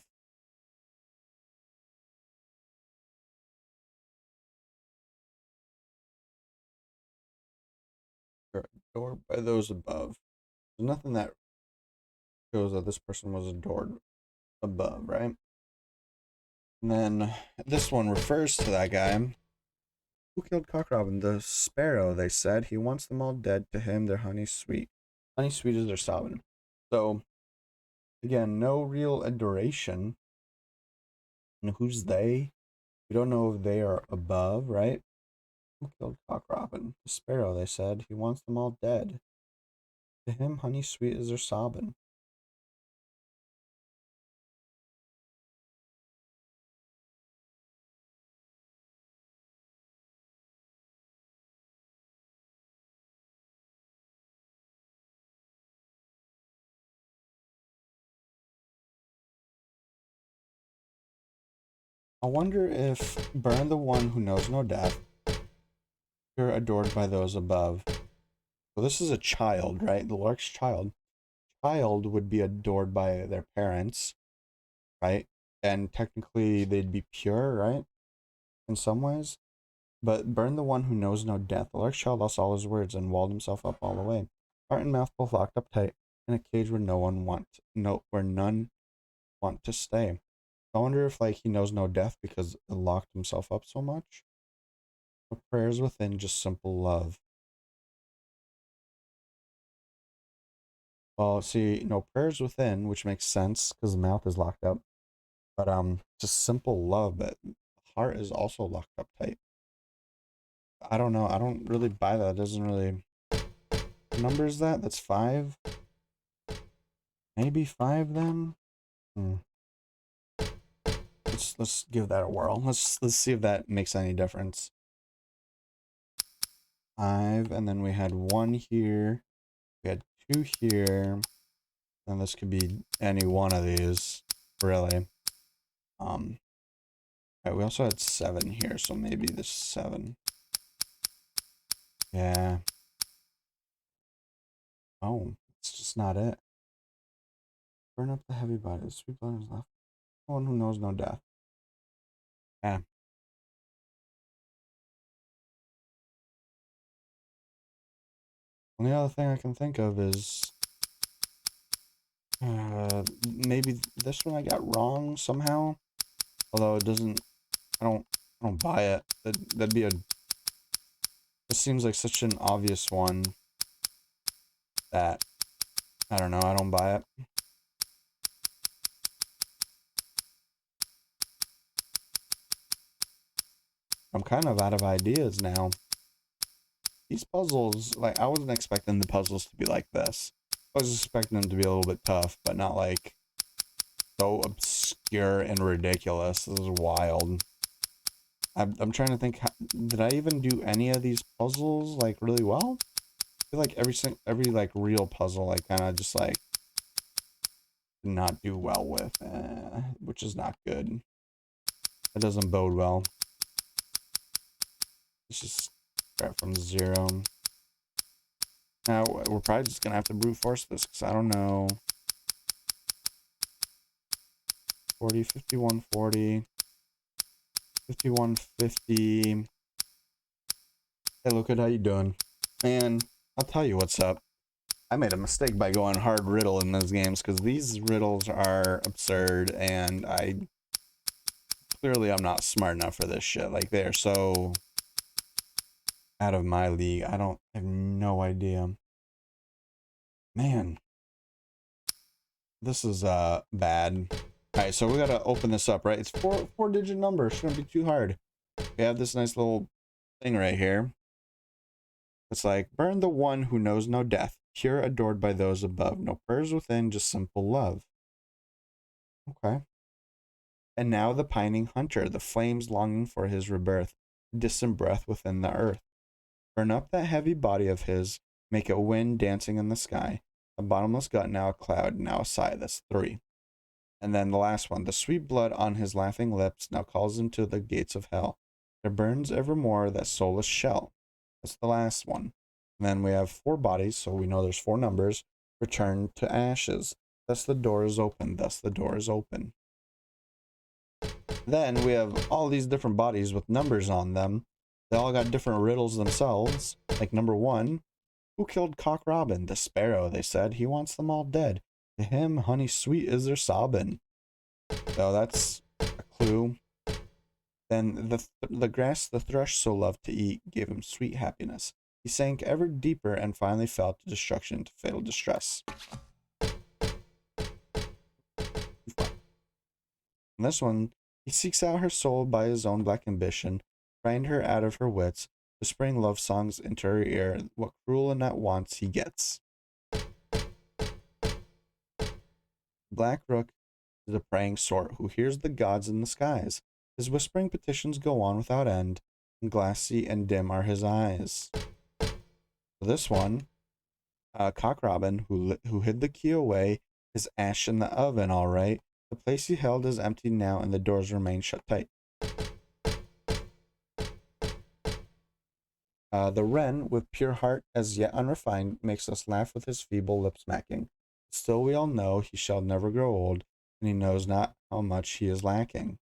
Speaker 1: Adored by those above. There's nothing that shows that this person was adored above, right? And then this one refers to that guy. Who killed Cock Robin? The sparrow, they said. He wants them all dead. To him, their honey sweet. Honey sweet is their sobbing. So, again, no real adoration. And who's they? We don't know if they are above, right? Who killed Cock Robin? The sparrow, they said. He wants them all dead. To him, honey sweet is their sobbing. I wonder if burn the one who knows no death, you're adored by those above. So this is a child, right? The lark's child. Child would be adored by their parents, right? And technically they'd be pure, right? In some ways. But burn the one who knows no death. The lark's child lost all his words and walled himself up all the way. Heart and mouth both locked up tight in a cage where none want to stay. I wonder if like he knows no death because it locked himself up so much. No prayers within, just simple love. Well, see, no prayers within, which makes sense because the mouth is locked up. But just simple love, but the heart is also locked up tight. I don't know. I don't really buy that. It doesn't really. What number is that? That's 5. Maybe 5 then. Let's give that a whirl. Let's see if that makes any difference. 5, and then we had 1 here. We had 2 here. And this could be any one of these, really. Right, we also had 7 here, so maybe this 7. Yeah. Oh, it's just not it. Burn up the heavy body. The sweet blood is left. One who knows no death. Yeah. Only other thing I can think of is maybe this one I got wrong somehow. Although it doesn't. I don't buy it. That'd be a. This seems like such an obvious one that I don't know. I don't buy it. I'm kind of out of ideas now. These puzzles, like, I wasn't expecting the puzzles to be like this. I was expecting them to be a little bit tough, but not like so obscure and ridiculous. This is wild. I'm trying to think, did I even do any of these puzzles like really well? I feel like every like real puzzle I kind of just like did not do well with, which is not good. That doesn't bode well. Let's just start from 0. Now we're probably just gonna have to brute force this because I don't know. 40, 51, 40, 51, 50. Hey, look at how you doing. Man, I'll tell you what's up. I made a mistake by going hard riddle in those games because these riddles are absurd and clearly I'm not smart enough for this shit. Like, they're so out of my league. I have no idea. Man, this is bad. All right, so we gotta open this up, right? It's four-digit number. Shouldn't be too hard. We have this nice little thing right here. It's like, burn the one who knows no death, pure adored by those above. No prayers within, just simple love. Okay. And now the pining hunter, the flames longing for his rebirth, distant breath within the earth. Burn up that heavy body of his, make it wind dancing in the sky. A bottomless gut, now a cloud, now a sigh. That's 3. And then the last one, the sweet blood on his laughing lips now calls him to the gates of hell. There burns evermore that soulless shell. That's the last one. And then we have 4 bodies, so we know there's 4 numbers. Return to ashes. Thus the door is open. Thus the door is open. Then we have all these different bodies with numbers on them. They all got different riddles themselves. Like number 1, who killed Cock Robin? The sparrow, they said. He wants them all dead. To him, honey sweet is their sobbing. So that's a clue. Then the grass the thrush so loved to eat gave him sweet happiness. He sank ever deeper and finally fell to destruction, to fatal distress. In this one, he seeks out her soul by his own black ambition, frightened her out of her wits, whispering love songs into her ear. What cruel Annette wants, he gets. Black Rook is a praying sort who hears the gods in the skies. His whispering petitions go on without end, and glassy and dim are his eyes. For this one, Cock Robin, who hid the key away, is ash in the oven, all right. The place he held is empty now, and the doors remain shut tight. The wren, with pure heart as yet unrefined, makes us laugh with his feeble lip smacking. Still we all know he shall never grow old, and he knows not how much he is lacking.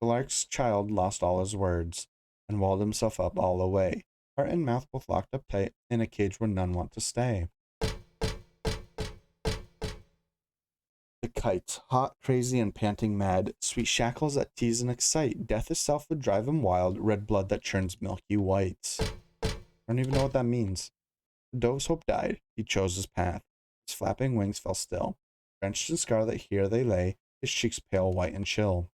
Speaker 1: The lark's child lost all his words, and walled himself up all the way, heart and mouth both locked up tight, in a cage where none want to stay. The kite, hot, crazy, and panting mad, sweet shackles that tease and excite, death itself would drive him wild, red blood that churns milky whites. I don't even know what that means. The dove's hope died, he chose his path. His flapping wings fell still. Drenched in scarlet here they lay, his cheeks pale, white, and chill.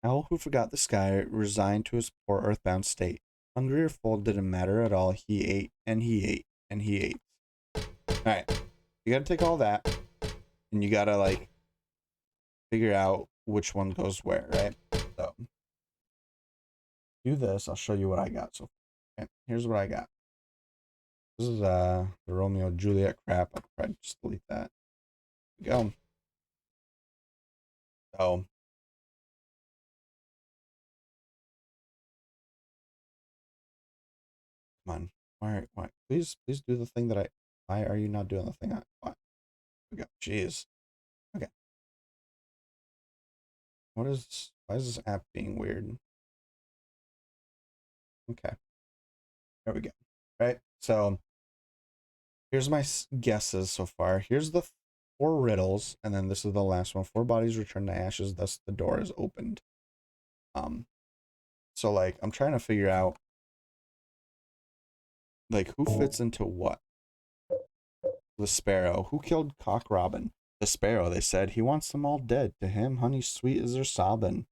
Speaker 1: Owl who forgot the sky, resigned to his poor earthbound state. Hungry or full didn't matter at all, he ate, and he ate, and he ate. Alright, you gotta take all that, and you gotta, like, figure out which one goes where, right? So, do this, I'll show you what I got. So, okay, here's what I got. This is the Romeo and Juliet crap. I'll probably just delete that. There we go. So, come on. Why? Please do the thing that why are you not doing the thing why? We go. Jeez. Okay. Why is this app being weird? Okay. There we go. Right. So, here's my guesses so far. Here's the 4 riddles, and then this is the last one. 4 bodies return to ashes, thus the door is opened. So like I'm trying to figure out like who fits into what. The sparrow. Who killed Cock Robin? The sparrow, they said. He wants them all dead. To him, honey sweet is their sobbing.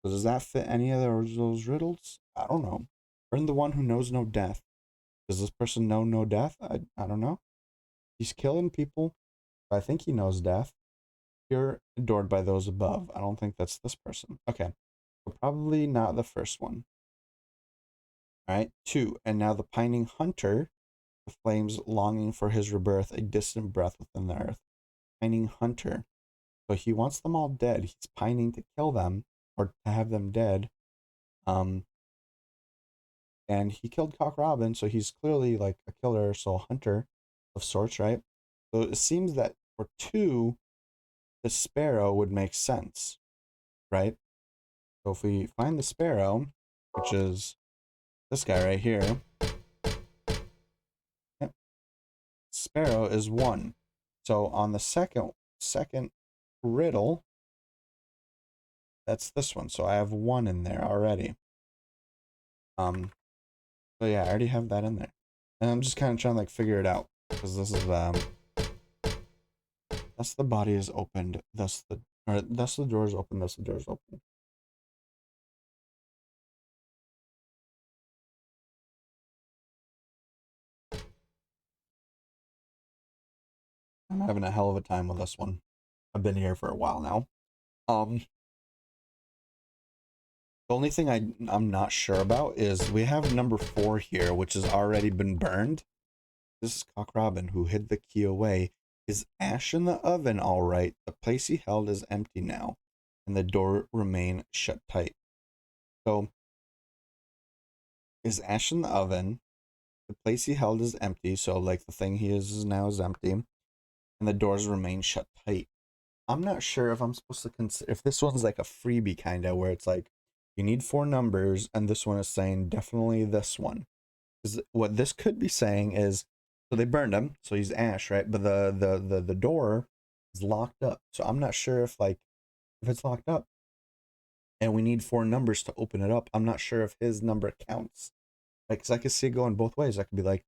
Speaker 1: So does that fit any of those riddles? I don't know. Burn the one who knows no death. Does this person know no death? I don't know. He's killing people. I think he knows death. Pure, adored by those above. I don't think that's this person. Okay. So probably not the first one. All right. 2. And now the pining hunter, the flames longing for his rebirth, a distant breath within the earth. Pining hunter. So he wants them all dead. He's pining to kill them or to have them dead. And he killed Cock Robin, so he's clearly like a killer, so a hunter of sorts, right? So it seems that for 2, the sparrow would make sense, right? So if we find the sparrow, which is this guy right here, yep, sparrow is 1. So on the second riddle, that's this one. So I have 1 in there already. So yeah, I already have that in there. And I'm just kind of trying to like figure it out. Because this is thus the body is opened, thus the door is open, thus the door is open. I'm having a hell of a time with this one. I've been here for a while now. The only thing I'm not sure about is we have number 4 here, which has already been burned. This is Cock Robin, who hid the key away. Is ash in the oven all right? The place he held is empty now, and the door remain shut tight. So, is ash in the oven? The place he held is empty, so like the thing he is now is empty, and the doors remain shut tight. I'm not sure if I'm supposed to consider if this one's like a freebie kind of where it's like you need 4 numbers, and this one is saying definitely this one. Because what this could be saying is, so they burned him, so he's ash, right? But the door is locked up, so I'm not sure if it's locked up, and we need 4 numbers to open it up. I'm not sure if his number counts. Like, cause I could see it going both ways. I could be like,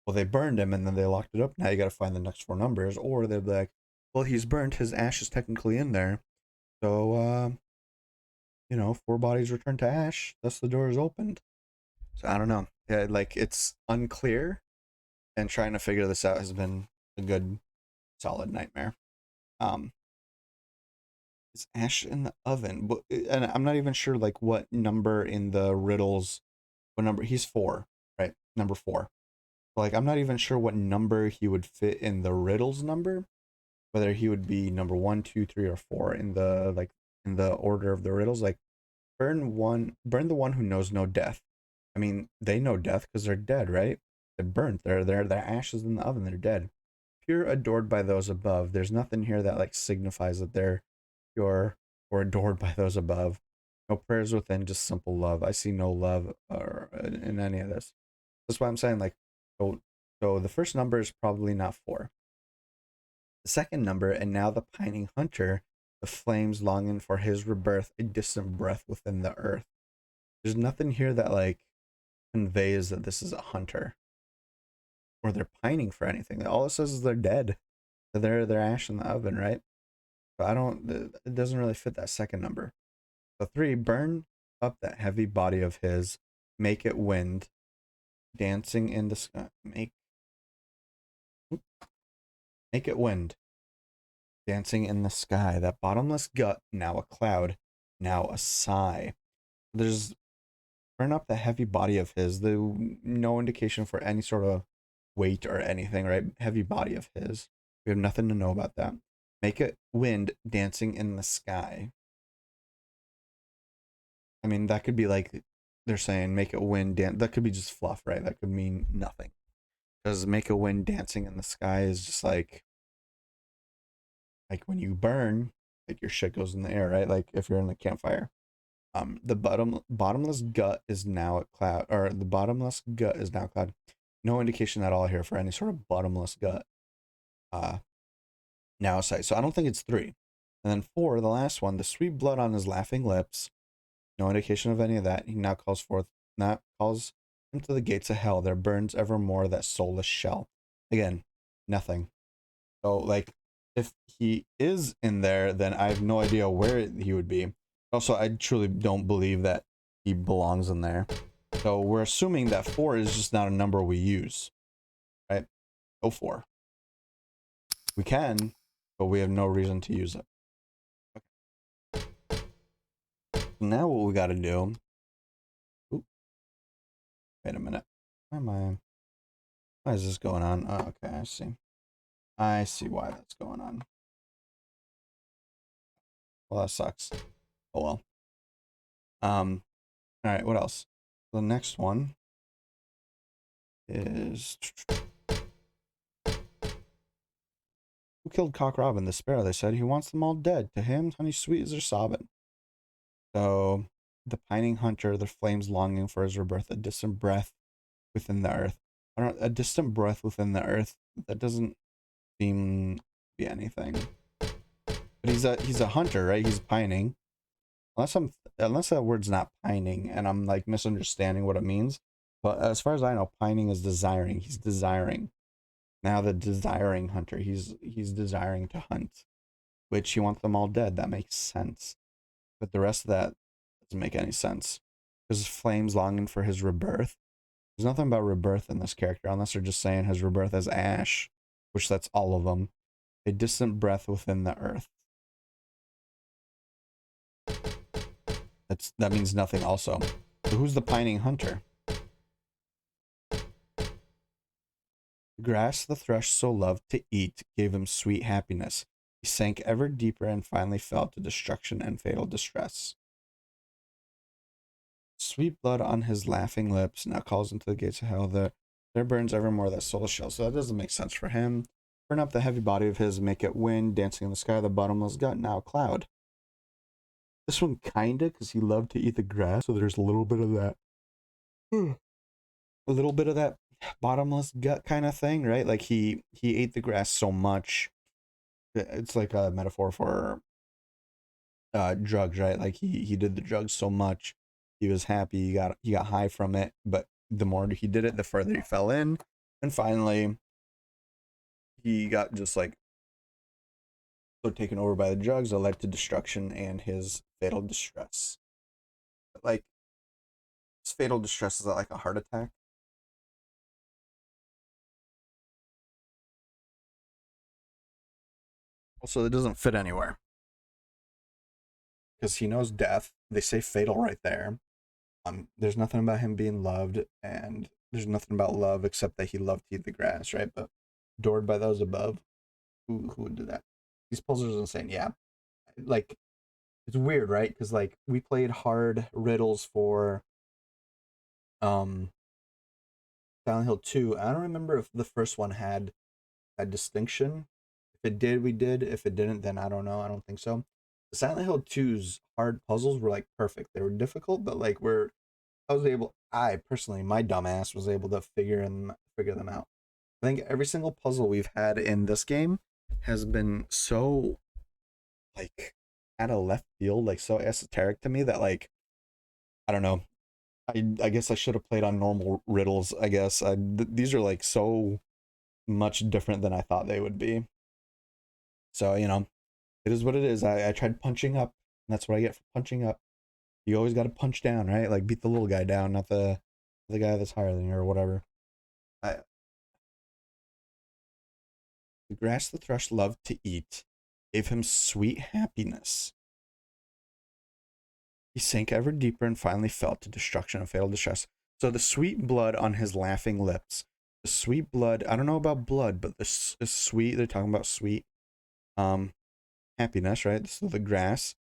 Speaker 1: well, they burned him and then they locked it up. Now you got to find the next 4 numbers, or they'd be like, well, he's burnt. His ash is technically in there, so 4 bodies returned to ash. Thus the door is opened. So I don't know. Yeah, like it's unclear, and trying to figure this out has been a good, solid nightmare. Is ash in the oven? But and I'm not even sure like what number in the riddles. What number? He's 4, right? Number 4. Like, I'm not even sure what number he would fit in the riddles number, whether he would be number 1, 2, 3, or 4 in the in the order of the riddles. Like, burn the one who knows no death. I mean, they know death because they're dead, right? They're burnt. They're ashes in the oven. They're dead. Pure, adored by those above. There's nothing here that like signifies that they're pure or adored by those above. No prayers within, just simple love. I see no love or in any of this. That's why I'm saying like, so the first number is probably not 4. The second number, and now the pining hunter, the flames longing for his rebirth, a distant breath within the earth. There's nothing here that like conveys that this is a hunter or they're pining for anything. All it says is they're dead. They're ash in the oven, right? So I don't. It doesn't really fit that second number. So 3, burn up that heavy body of his, make it wind, dancing in the sky. Make it wind, dancing in the sky. That bottomless gut, now a cloud, now a sigh. There's burn up the heavy body of his. No indication for any sort of weight or anything, right? Heavy body of his. We have nothing to know about that. Make it wind, dancing in the sky. I mean, that could be like they're saying make it wind dance. That could be just fluff, right? That could mean nothing. Because make a wind dancing in the sky is just like when you burn, like your shit goes in the air, right? Like if you're in the campfire. The bottomless gut is now a cloud, or the bottomless gut is now cloud. No indication at all here for any sort of bottomless gut. Now a sight. So I don't think it's 3. And then 4, the last one, the sweet blood on his laughing lips. No indication of any of that. He now calls him to the gates of hell. There burns evermore that soulless shell. Again, nothing. So like, if he is in there, then I have no idea where he would be. Also, I truly don't believe that he belongs in there. So we're assuming that 4 is just not a number we use, right? Go 4. We can, but we have no reason to use it. Okay. Now what we got to do... Oop. Wait a minute. Why is this going on? Oh, okay, I see. I see why that's going on. Well, that sucks. Oh well. All right, what else? The next one is who killed Cock Robin? The Sparrow. They said he wants them all dead. To him, honey sweet as their sobbing. So the pining hunter, the flames longing for his rebirth, a distant breath within the earth. A distant breath within the earth. That doesn't seem to be anything. But he's a hunter, right? He's pining. Unless that word's not pining and I'm like misunderstanding what it means. But as far as I know, pining is desiring. He's desiring. Now the desiring hunter, he's desiring to hunt, which he wants them all dead. That makes sense. But the rest of that doesn't make any sense. Because flames longing for his rebirth. There's nothing about rebirth in this character unless they're just saying his rebirth as ash, which that's all of them. A distant breath within the earth. That means nothing also. So who's the pining hunter? The grass the thrush so loved to eat gave him sweet happiness. He sank ever deeper and finally fell to destruction and fatal distress. Sweet blood on his laughing lips now calls into the gates of hell. There burns evermore that soul shell. So that doesn't make sense for him. Burn up the heavy body of his, make it wind, dancing in the sky, the bottomless gut, now cloud. This one kinda, because he loved to eat the grass, so there's a little bit of that. A little bit of that bottomless gut kind of thing, right? Like he ate the grass so much. It's like a metaphor for drugs, right? Like he did the drugs so much, he was happy, he got high from it, but the more he did it, the further he fell in, and finally he got just like so taken over by the drugs that led to destruction and his fatal distress. Like his fatal distress, is that like a heart attack? Also, it doesn't fit anywhere because he knows death. They say fatal right there. There's nothing about him being loved, and there's nothing about love except that he loved to eat the grass, right? But adored by those above, who would do that? These puzzles are insane. Yeah, like it's weird, right? Because like we played hard riddles for um Silent Hill 2. I don't remember if the first one had a distinction. If it did, we did. If it didn't, then I don't know. I don't think so. The Silent Hill 2's hard puzzles were like perfect. They were difficult, but like I personally, my dumbass was able to figure them out. I think every single puzzle we've had in this game has been so like out of left field, like so esoteric to me that like I don't know. I guess I should have played on normal riddles. I guess these are like so much different than I thought they would be. So it is what it is. I tried punching up, and that's what I get for punching up. You always got to punch down, right? Like beat the little guy down, not the guy that's higher than you or whatever. I, the grass the thrush loved to eat gave him sweet happiness. He sank ever deeper and finally fell to destruction and fatal distress. So the sweet blood on his laughing lips. The sweet blood, I don't know about blood, but this is sweet. They're talking about sweet happiness, right? So the grass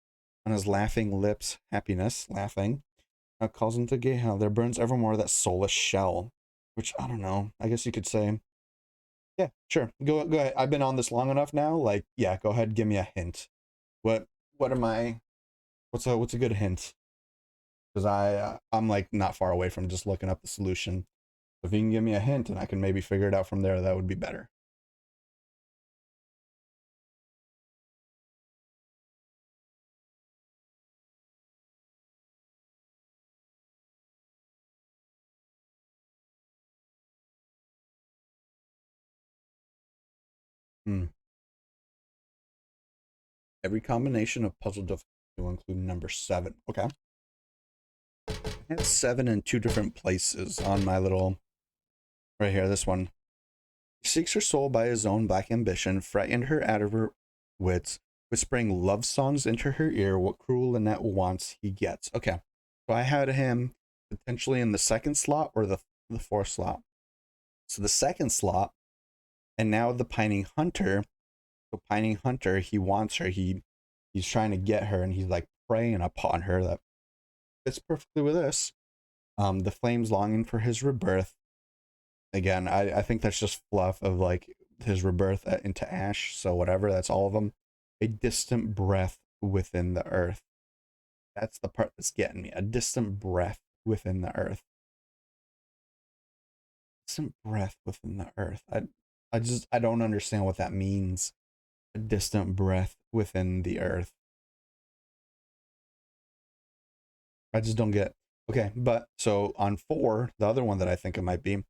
Speaker 1: on his laughing lips, happiness, laughing. Calls him to Gehenna. There burns evermore that soulless shell. Which, I don't know. I guess you could say, yeah, sure. Go ahead. I've been on this long enough now. Like, yeah, go ahead. Give me a hint. What am I? What's a good hint? Because I'm like not far away from just looking up the solution. If you can give me a hint and I can maybe figure it out from there, that would be better. Hmm. Every combination of puzzle difficulty will include number 7. Okay. I had 7 in 2 different places on my little right here. This one. He seeks her soul by his own black ambition, frightened her out of her wits, whispering love songs into her ear. What cruel Lynette wants, he gets. Okay, so I had him potentially in the second slot or the fourth slot. So the second slot, and now the Pining Hunter. So Pining Hunter, he wants her. He's trying to get her, and he's like preying upon her. That fits perfectly with this. The flames longing for his rebirth. Again, I think that's just fluff of like his rebirth into ash. So whatever, that's all of them. A distant breath within the earth. That's the part that's getting me. A distant breath within the earth. Distant breath within the earth. I don't understand what that means. A distant breath within the earth. I just don't get. Okay, but so on 4, the other one that I think it might be,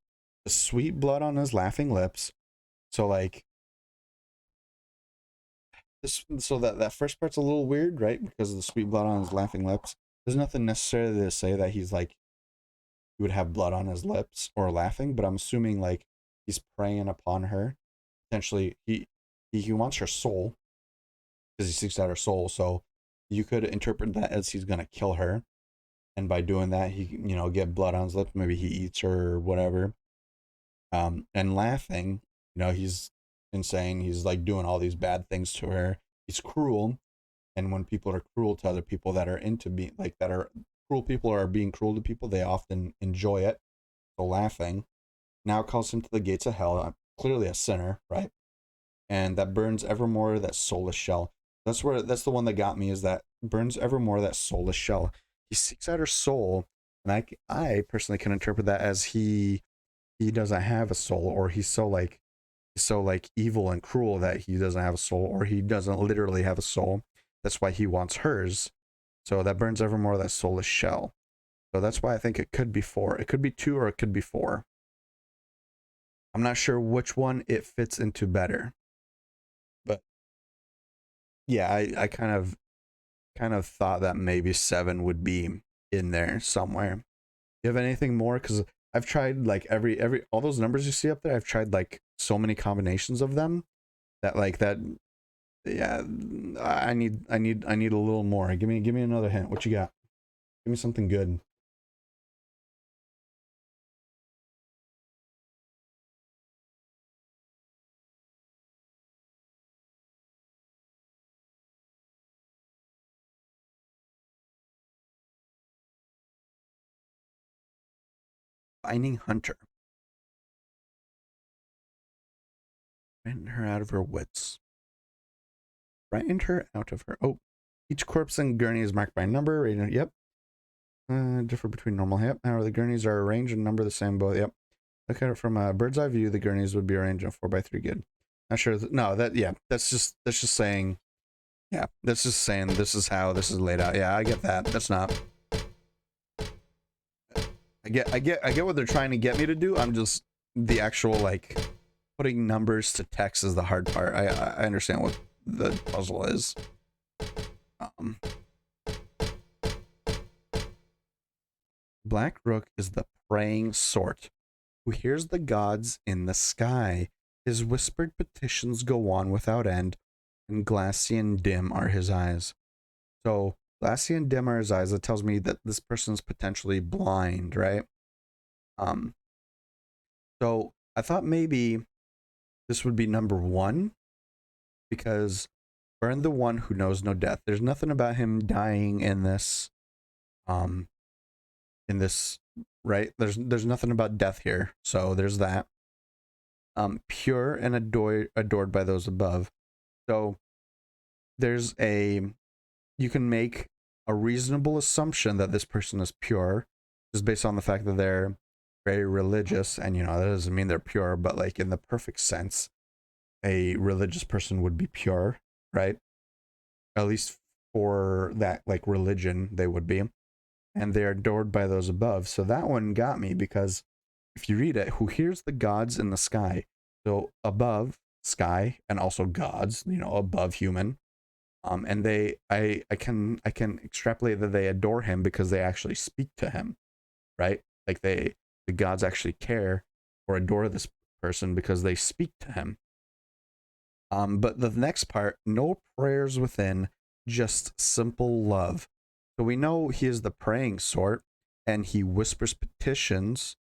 Speaker 1: the sweet blood on his laughing lips. So like this, so that first part's a little weird, right? Because of the sweet blood on his laughing lips. There's nothing necessarily to say that he's like he would have blood on his lips or laughing, but I'm assuming like he's preying upon her. Potentially, he wants her soul because he seeks out her soul. So you could interpret that as he's gonna kill her, and by doing that, he get blood on his lips. Maybe he eats her or whatever. And laughing, he's insane. He's like doing all these bad things to her. He's cruel, and when people are cruel to other people that are into being like that are cruel people or are being cruel to people, they often enjoy it. So laughing now calls him to the gates of hell. I'm clearly a sinner, right? And that burns evermore that soulless shell. That's the one that got me, is that burns evermore that soulless shell. He seeks out her soul, and I personally can interpret that as he doesn't have a soul, or he's so like evil and cruel that he doesn't have a soul, or he doesn't literally have a soul. That's why he wants hers. So that burns evermore that soulless shell. So that's why I think it could be 4. It could be 2 or it could be 4. I'm not sure which one it fits into better. But yeah, I kind of thought that maybe 7 would be in there somewhere. You have anything more? Because I've tried like every all those numbers you see up there. I've tried like so many combinations of them that like that. Yeah, I need a little more. Give me another hint. What you got? Give me something good. Finding Hunter. Frightened her out of her wits. Frightened her out of her. Oh, each corpse in gurney is marked by number. Rating, yep. Differ between normal. Yep. However, the gurneys are arranged and number the same. Both. Yep. Look at it from a bird's eye view. The gurneys would be arranged in 4x3 grid. Not sure. No, that yeah. That's just saying. Yeah, that's just saying this is how this is laid out. Yeah, I get that. That's not. I get what they're trying to get me to do. I'm just the actual like putting numbers to text is the hard part. I understand what the puzzle is. Black Rook is the praying sort who hears the gods in the sky. His whispered petitions go on without end, and glassy and dim are his eyes. So glassy and dim are his eyes. That tells me that this person's potentially blind, right? So I thought maybe this would be number 1, because burn the one who knows no death. There's nothing about him dying in this, right? There's nothing about death here. So there's that. Pure and adored by those above. So you can make a reasonable assumption that this person is pure just based on the fact that they're very religious, and that doesn't mean they're pure, but like in the perfect sense, a religious person would be pure, right? At least for that like religion they would be, and they're adored by those above. So that one got me, because if you read it, who hears the gods in the sky, so above sky and also gods, above human, and I can extrapolate that they adore him because they actually speak to him, right? Like the gods actually care or adore this person because they speak to him. But the next part, no prayers within, just simple love. So we know he is the praying sort, and he whispers petitions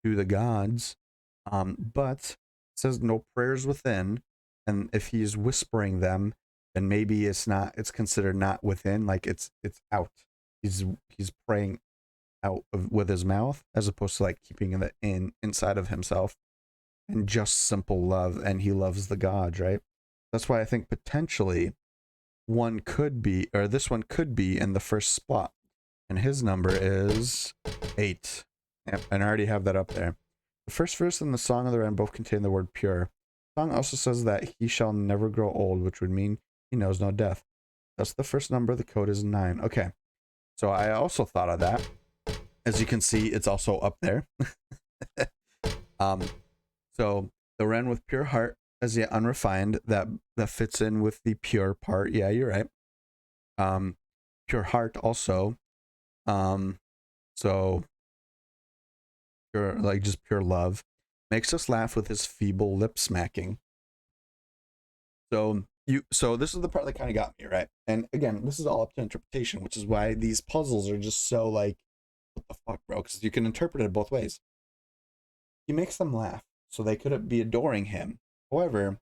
Speaker 1: to the gods, but it says no prayers within, and if he's whispering them, then maybe it's considered not within, like it's out. He's praying out with his mouth, as opposed to like keeping it inside of himself. And just simple love, and he loves the gods, right? That's why I think potentially this one could be in the first spot, and his number is 8. Yep, and I already have that up there. The first verse and the song of the Wren both contain the word pure. The song also says that he shall never grow old, which would mean he knows no death. That's the first number. The code is 9. Okay, so I also thought of that. As you can see, it's also up there. So the Wren with pure heart, as yet unrefined, that fits in with the pure part. Yeah, you're right. Pure heart also. So pure, like just pure love, makes us laugh with his feeble lip smacking. So this is the part that kind of got me, right? And again, this is all up to interpretation, which is why these puzzles are just so like, what the fuck, bro? Because you can interpret it both ways. He makes them laugh, so they could be adoring him. However,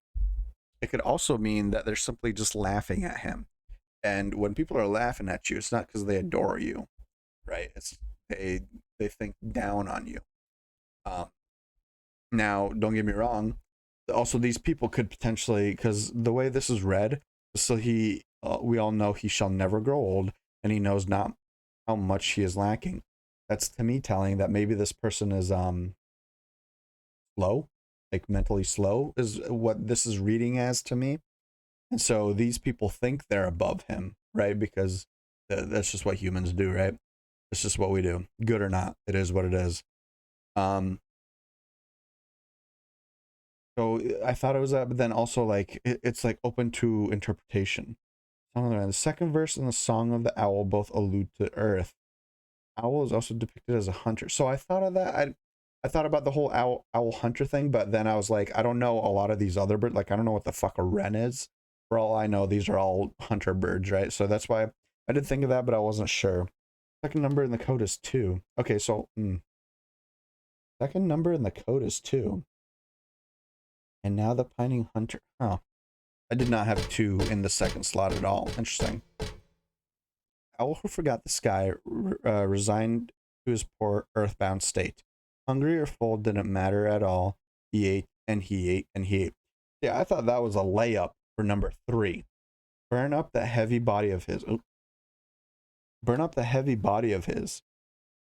Speaker 1: it could also mean that they're simply just laughing at him. And when people are laughing at you, it's not because they adore you, right? It's they think down on you. Now, don't get me wrong. Also, these people could potentially, because the way this is read, so we all know he shall never grow old, and he knows not how much he is lacking. That's to me telling that maybe this person is slow, like mentally slow, is what this is reading as to me. And so these people think they're above him, right? Because that's just what humans do, right? It's just what we do, good or not. It is what it is. So I thought it was that, but then also like it's like open to interpretation. The second verse and the Song of the Owl both allude to Earth. Owl is also depicted as a hunter. So I thought of that. I thought about the whole owl hunter thing, but then I was like, I don't know a lot of these other birds. Like I don't know what the fuck a wren is. For all I know, these are all hunter birds, right? So that's why I did think of that, but I wasn't sure. Second number in the code is 2. Okay, so second number in the code is 2. And now the pining hunter. Oh, I did not have 2 in the second slot at all. Interesting. Owl who forgot the sky, resigned to his poor earthbound state. Hungry or full didn't matter at all. He ate and he ate and he ate. Yeah, I thought that was a layup for number 3. Burn up the heavy body of his. Oop. Burn up the heavy body of his.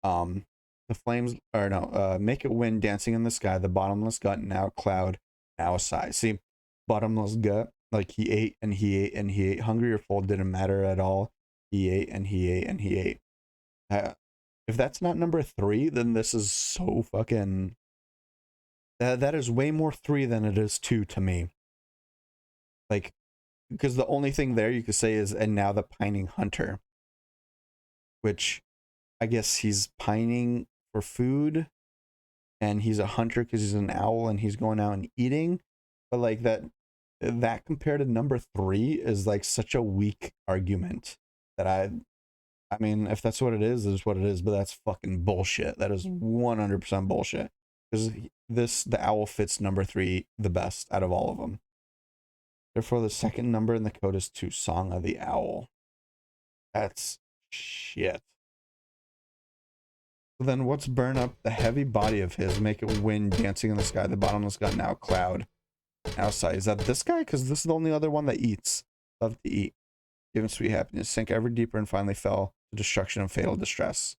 Speaker 1: The flames, or no, make it wind dancing in the sky. The bottomless gut, now a cloud, now a sigh. See, bottomless gut, like he ate and he ate and he ate. Hungry or full didn't matter at all. He ate and he ate and he ate. If that's not number 3, then this is so fucking. That is way more 3 than it is 2 to me. Like, because the only thing there you could say is, and now the pining hunter, which I guess he's pining for food, and he's a hunter because he's an owl and he's going out and eating. But like that compared to number 3 is like such a weak argument that I mean, if that's what it is what it is, but that's fucking bullshit. That is 100% bullshit. Because the owl fits number 3 the best out of all of them. Therefore, the second number in the code is 2, Song of the Owl. That's shit. So then what's burn up the heavy body of his, make it wind dancing in the sky, the bottomless gut, now cloud, now sigh. Is that this guy? Because this is the only other one that eats. Love to eat. Give him sweet happiness. Sink ever deeper and finally fell to destruction and fatal distress.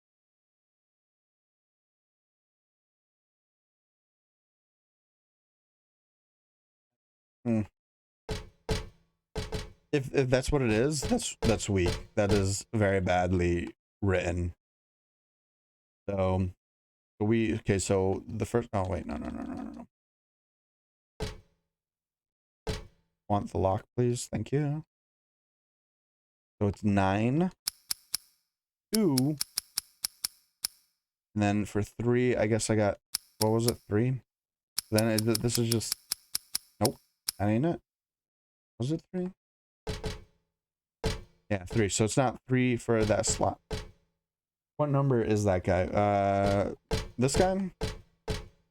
Speaker 1: Hmm. If that's what it is, that's weak. That is very badly written. So okay, so the first, oh wait, no. Want the lock, please? Thank you. So it's 9, 2, and then for 3, I guess I got, what was it, 3? Then this is just, nope, that ain't it. Was it 3? Yeah, 3. So it's not 3 for that slot. What number is that guy? This guy?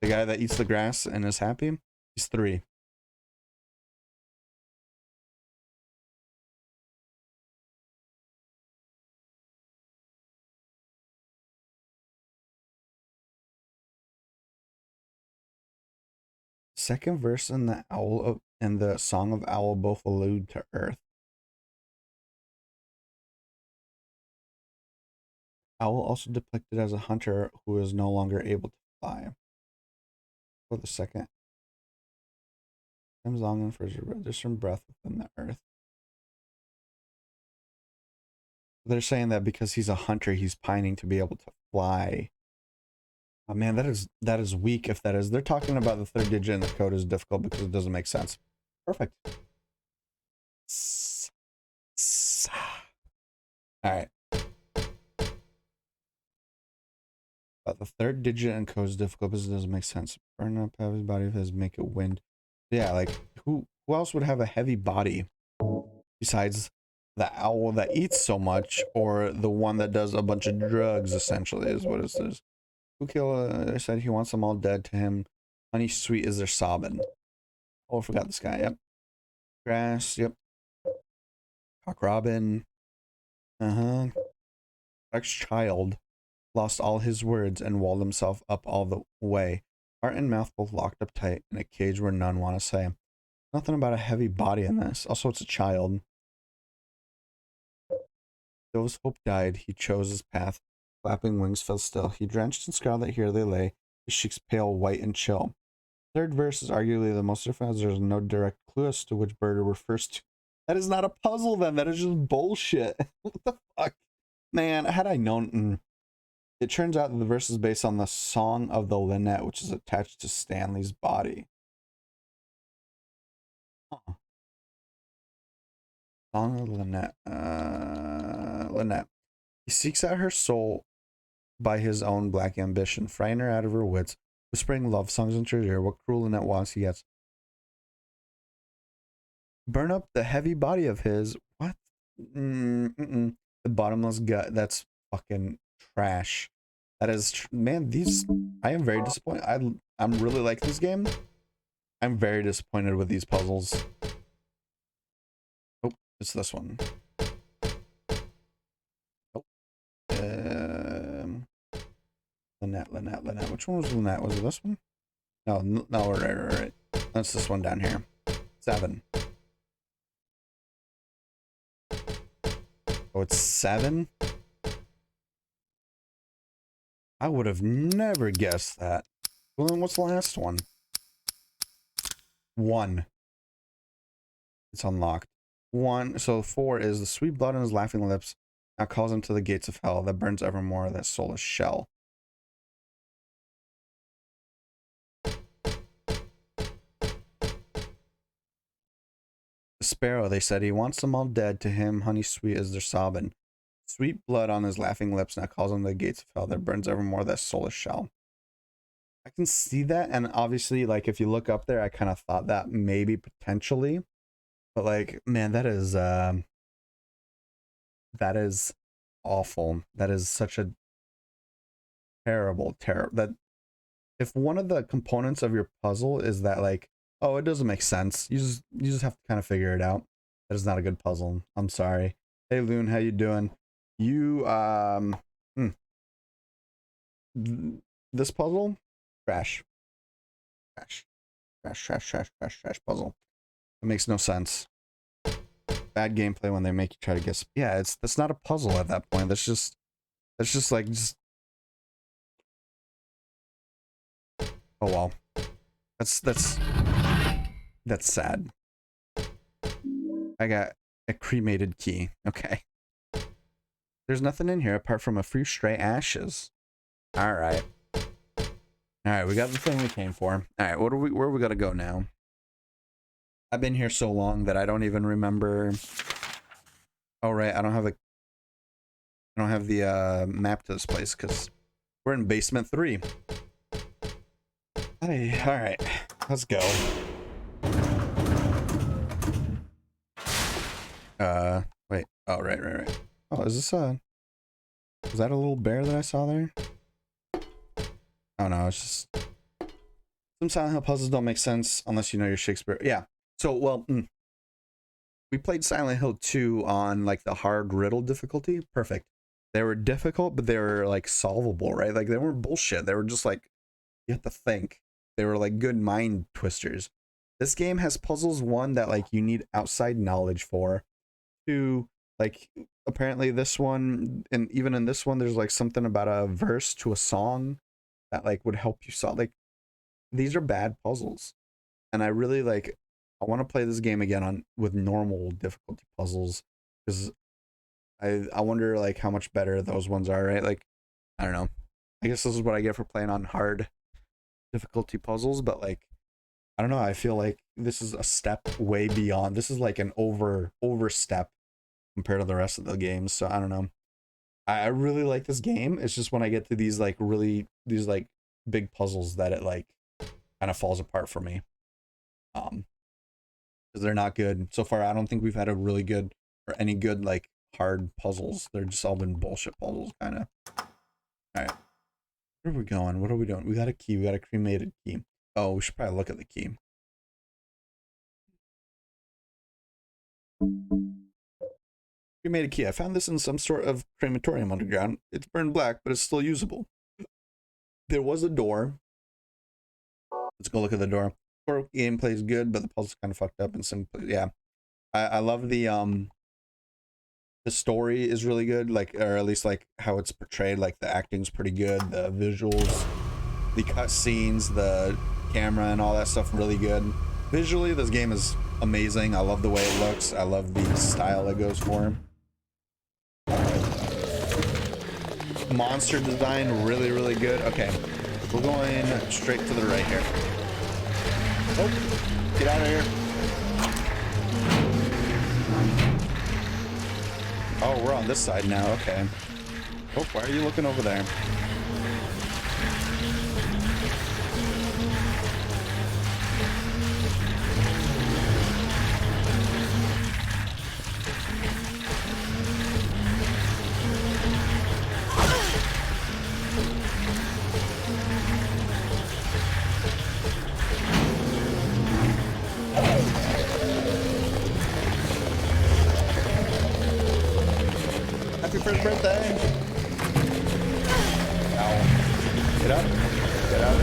Speaker 1: The guy that eats the grass and is happy? He's 3. Second verse in the Song of Owl both allude to Earth. Owl also depicted as a hunter who is no longer able to fly. For the second, I'm longing for distant breath within the earth. They're saying that because he's a hunter, he's pining to be able to fly. Oh man, that is weak. If that is, they're talking about the 3rd digit in the code is difficult because it doesn't make sense. Perfect. All right. But the 3rd digit in code is difficult because it doesn't make sense. Burn up heavy body of his, make it wind. Yeah, like who else would have a heavy body besides the owl that eats so much, or the one that does a bunch of drugs? Essentially, is what it says. Who killed? I said he wants them all dead. To him, honey sweet is their sobbing. Oh, I forgot this guy. Yep. Grass. Yep. Cock Robin. Ex-child lost all his words and walled himself up all the way. Heart and mouth both locked up tight in a cage where none want to say. Nothing about a heavy body in this. Also, it's a child. Though his hope died, he chose his path. Flapping wings fell still. He drenched in scarlet, here they lay, his cheeks pale, white, and chill. Third verse is arguably the most different, as there is no direct clue as to which bird it refers to. That is not a puzzle, then. That is just bullshit. What the fuck? Man, had I known... It turns out that the verse is based on the Song of the Linnet, which is attached to Stanley's body. Huh. Song of Linnet. Linnet. He seeks out her soul by his own black ambition, frighten her out of her wits, whispering love songs into her ear. What cruel Linnet wants, he gets. Burn up the heavy body of his. What? The bottomless gut. That's fucking trash. That is, man, these, I am very disappointed. I'm really like this game. I'm very disappointed with these puzzles. Oh, it's this one. Oh. Lynette. Which one was Lynette? Was it this one? No, no, right. That's this one down here. 7. Oh, it's 7? I would have never guessed that. Well, then what's the last one? 1. It's unlocked. 1. So 4 is the sweet blood on his laughing lips. Now calls him to the gates of hell that burns evermore that soulless shell. The sparrow, they said, he wants them all dead. To him, honey sweet is their sobbing. Sweet blood on his laughing lips. Now calls him to the gates of hell that burns evermore that soulless shell. I can see that, and obviously, like, if you look up there, I kind of thought that maybe potentially, but like, man, that is awful. That is such a terrible that if one of the components of your puzzle is that, like, oh, it doesn't make sense, you just have to kind of figure it out. That is not a good puzzle. I'm sorry. Hey Loon, how you doing? You this puzzle, trash puzzle. It makes no sense. Bad gameplay when they make you try to guess. Yeah, that's not a puzzle at that point. That's just oh well. That's sad. I got a cremated key. Okay. There's nothing in here apart from a few stray ashes. Alright. Alright, we got the thing we came for. Alright, where are we gonna go now? I've been here so long that I don't even remember. Oh right, I don't have the map to this place because we're in basement 3. Hey, alright, let's go. Wait, oh right. Oh, is this was that a little bear that I saw there? Oh no, it's just some Silent Hill puzzles don't make sense unless you know your Shakespeare. Yeah. So, well, we played Silent Hill 2 on like the hard riddle difficulty. Perfect. They were difficult, but they were like solvable, right? Like they weren't bullshit. They were just like, you have to think. They were like good mind twisters. This game has puzzles, 1, that like you need outside knowledge for. 2, like apparently this one, and even in this one, there's like something about a verse to a song that like would help you solve. Like these are bad puzzles, and I really like. I want to play this game again with normal difficulty puzzles because I wonder like how much better those ones are, right? Like I don't know. I guess this is what I get for playing on hard difficulty puzzles, but like I don't know. I feel like this is a step way beyond. This is like an overstep compared to the rest of the games. So I don't know. I really like this game. It's just when I get to these like big puzzles that it like kind of falls apart for me. Because they're not good so far. I don't think we've had a really good or any good like hard puzzles. They're just all been bullshit puzzles, kind of. All right, where are we going? What are we doing? We got a key. We got a cremated key. Oh, we should probably look at the key. Cremated key. I found this in some sort of crematorium underground. It's burned black, but it's still usable. There was a door. Let's go look at the door. Gameplay is good, but the puzzle's kind of fucked up and simple. Yeah, I love the story is really good, like, or at least like how it's portrayed. Like the acting's pretty good, the visuals, the cut scenes, the camera, and all that stuff really good. Visually, this game is amazing. I love the way it looks. I love the style it goes for. Monster design, really good. Okay, we're going straight to the right here. Oh, get out of here. Oh, we're on this side now. Okay. Oh, why are you looking over there? Happy first birthday! Ow. up. Get up.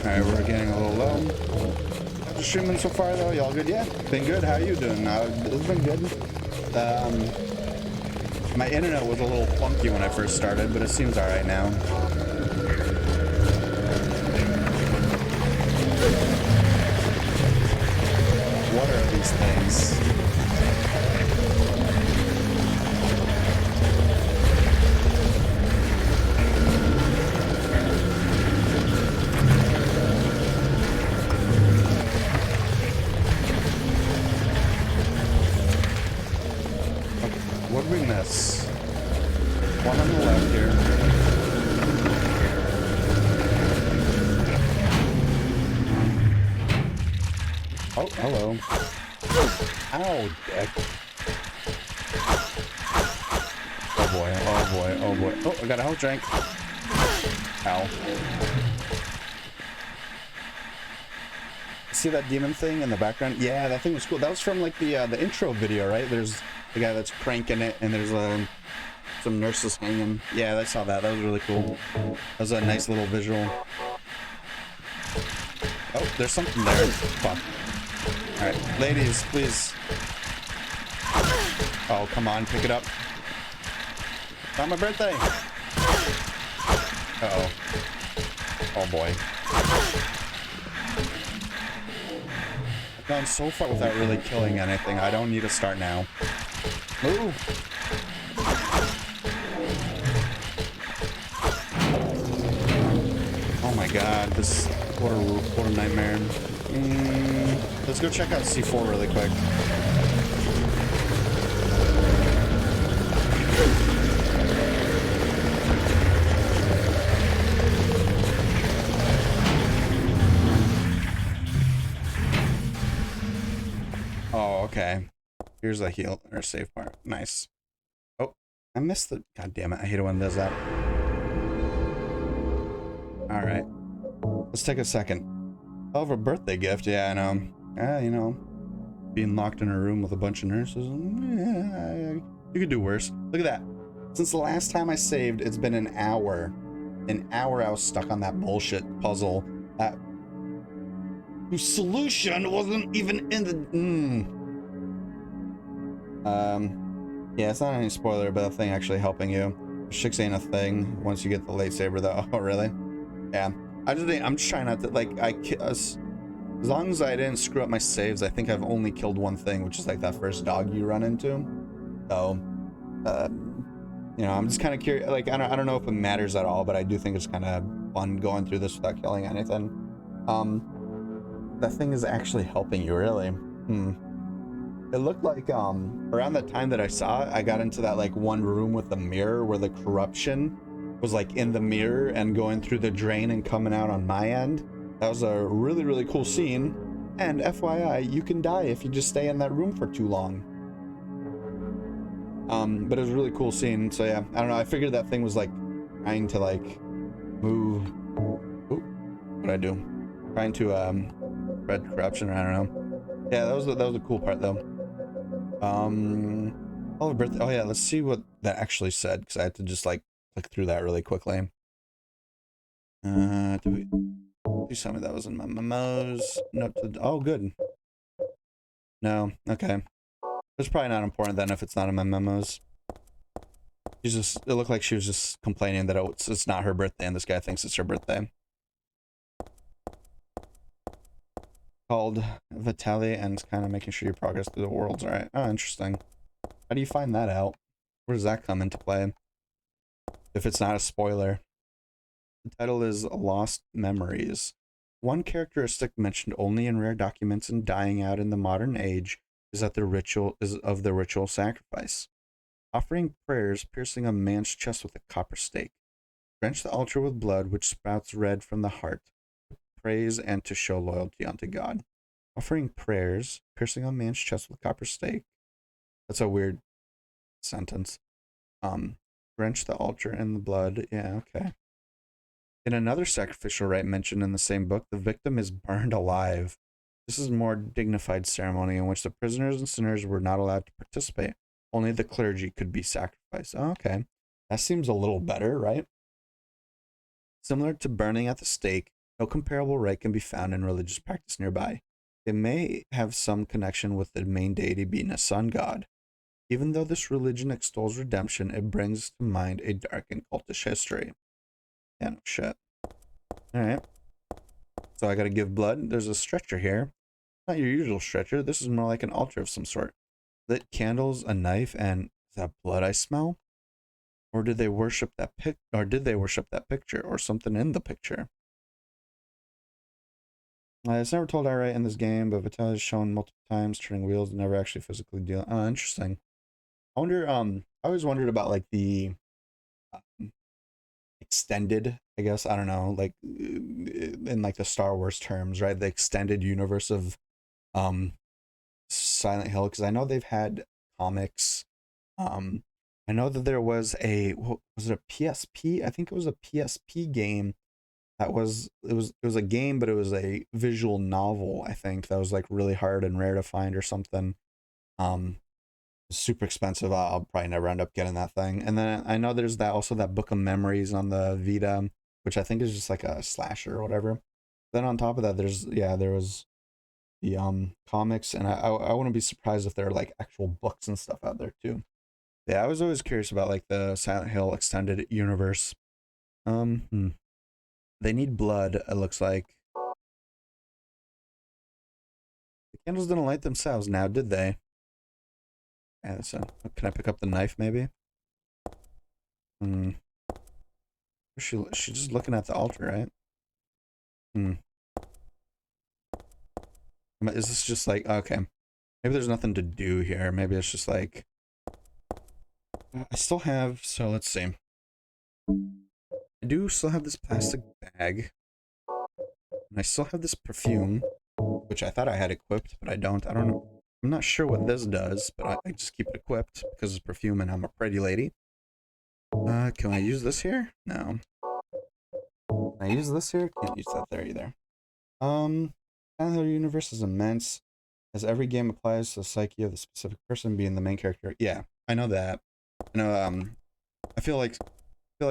Speaker 1: Alright, we're getting a little low. How's the streaming so far though? Y'all good? Yeah, been good. How you doing? It's been good. My internet was a little funky when I first started, but it seems alright now. What are these things? What did we miss? One on the left here. Oh, hello. Ow, dick. Oh boy, oh boy, oh boy. Oh, I got a health drink. Ow. See that demon thing in the background? Yeah, that thing was cool. That was from like the intro video, right? There's the guy that's cranking it, and there's some nurses hanging. Yeah, I saw that. That was really cool. That was a nice little visual. Oh, there's something there. Fuck. All right, ladies, please. Oh, come on, pick it up. It's not my birthday. Uh-oh. Oh boy. I've gone so far without really killing anything. I don't need to start now. Move! Oh my god, this what a nightmare. Let's go check out C4 really quick. Oh, okay. Here's a heal or save part. Nice. Oh, I missed the. God damn it! I hate it when it does that. All right, let's take a second. Hell of a birthday gift, yeah, I know. You know, being locked in a room with a bunch of nurses. You could do worse. Look at that. Since the last time I saved, it's been an hour. An hour I was stuck on that bullshit puzzle. That whose solution wasn't even in the. Yeah, it's not any spoiler, but a thing actually helping you. Chicks ain't a thing once you get the lightsaber, though. Oh, really? Yeah. I'm just trying not to, like, as long as I didn't screw up my saves, I think I've only killed one thing, which is like that first dog you run into. So, you know, I'm just kind of curious. Like, I don't know if it matters at all, but I do think it's kind of fun going through this without killing anything. That thing is actually helping you, really. It looked like around the time that I saw it, I got into that like one room with the mirror where the corruption was like in the mirror and going through the drain and coming out on my end. That was a really, really cool scene. And FYI, you can die if you just stay in that room for too long. But it was a really cool scene. So yeah, I don't know. I figured that thing was like trying to like move. Ooh, what'd I do? Trying to spread corruption. I don't know. Yeah, that was a cool part though. Oh, birthday. Oh yeah, let's see what that actually said because I had to just like click through that really quickly. Do something that was in my memos. Note to, oh, good. No, okay. It's probably not important then if it's not in my memos. It looked like she was just complaining that it's not her birthday and this guy thinks it's her birthday. Called Vitaly and it's kind of making sure you progress through the worlds. All right. Oh, interesting. How do you find that out? Where does that come into play? If it's not a spoiler. The title is Lost Memories. One characteristic mentioned only in rare documents and dying out in the modern age is that the ritual sacrifice. Offering prayers, piercing a man's chest with a copper stake. Drench the altar with blood which spouts red from the heart. Praise and to show loyalty unto God. Offering prayers, piercing a man's chest with a copper stake. That's a weird sentence. Drench the altar in the blood. Yeah, okay. In another sacrificial rite mentioned in the same book, the victim is burned alive. This is a more dignified ceremony in which the prisoners and sinners were not allowed to participate. Only the clergy could be sacrificed. Oh, okay. That seems a little better, right? Similar to burning at the stake, no comparable rite can be found in religious practice nearby. It may have some connection with the main deity being a sun god. Even though this religion extols redemption, it brings to mind a dark and cultish history. Yeah, no shit. Alright. So I gotta give blood. There's a stretcher here. Not your usual stretcher. This is more like an altar of some sort. Lit candles, a knife, and is that blood I smell? Or did they worship that picture or something in the picture? It's never told outright in this game, but Vitaly is shown multiple times turning wheels and never actually physically dealing. Oh, interesting. I wonder, I always wondered about like the extended, I guess, I don't know, like in like the Star Wars terms, right? The extended universe of Silent Hill, because I know they've had comics. I know that there was what was it, a PSP? I think it was a PSP game that it was a game, but it was a visual novel, I think, that was like really hard and rare to find or something. Super expensive. I'll probably never end up getting that thing. And then I know there's that Book of Memories on the Vita, which I think is just like a slasher or whatever. Then on top of that, there was the comics, and I wouldn't be surprised if there are like actual books and stuff out there too. Yeah, I was always curious about like the Silent Hill extended universe. They need blood, it looks like. The candles didn't light themselves now, did they? Yeah, so can I pick up the knife maybe? She's just looking at the altar, right? Is this just like, okay, maybe there's nothing to do here. Maybe it's just like, I still have, so let's see. I do still have this plastic bag. And I still have this perfume, which I thought I had equipped, but I don't. I don't know. I'm not sure what this does, but I just keep it equipped because it's perfume and I'm a pretty lady. Can I use this here? No. Can I use this here? Can't use that there either. Silent Hill universe is immense, as every game applies to the psyche of the specific person being the main character. Yeah, I know that. I know. I feel like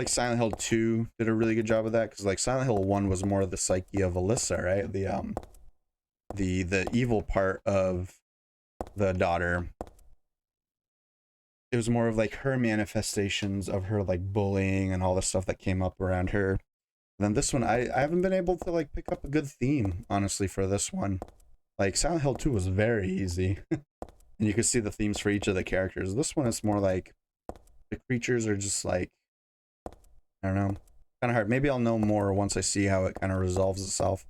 Speaker 1: Silent Hill 2 did a really good job of that, because like Silent Hill 1 was more of the psyche of Alyssa, right? The evil part of the daughter. It was more of like her manifestations of her like bullying and all the stuff that came up around her. And then this one, I haven't been able to like pick up a good theme, honestly, for this one. Like Silent Hill 2 was very easy. And you could see the themes for each of the characters. This one is more like the creatures are just like, I don't know, kind of hard. Maybe I'll know more once I see how it kind of resolves itself.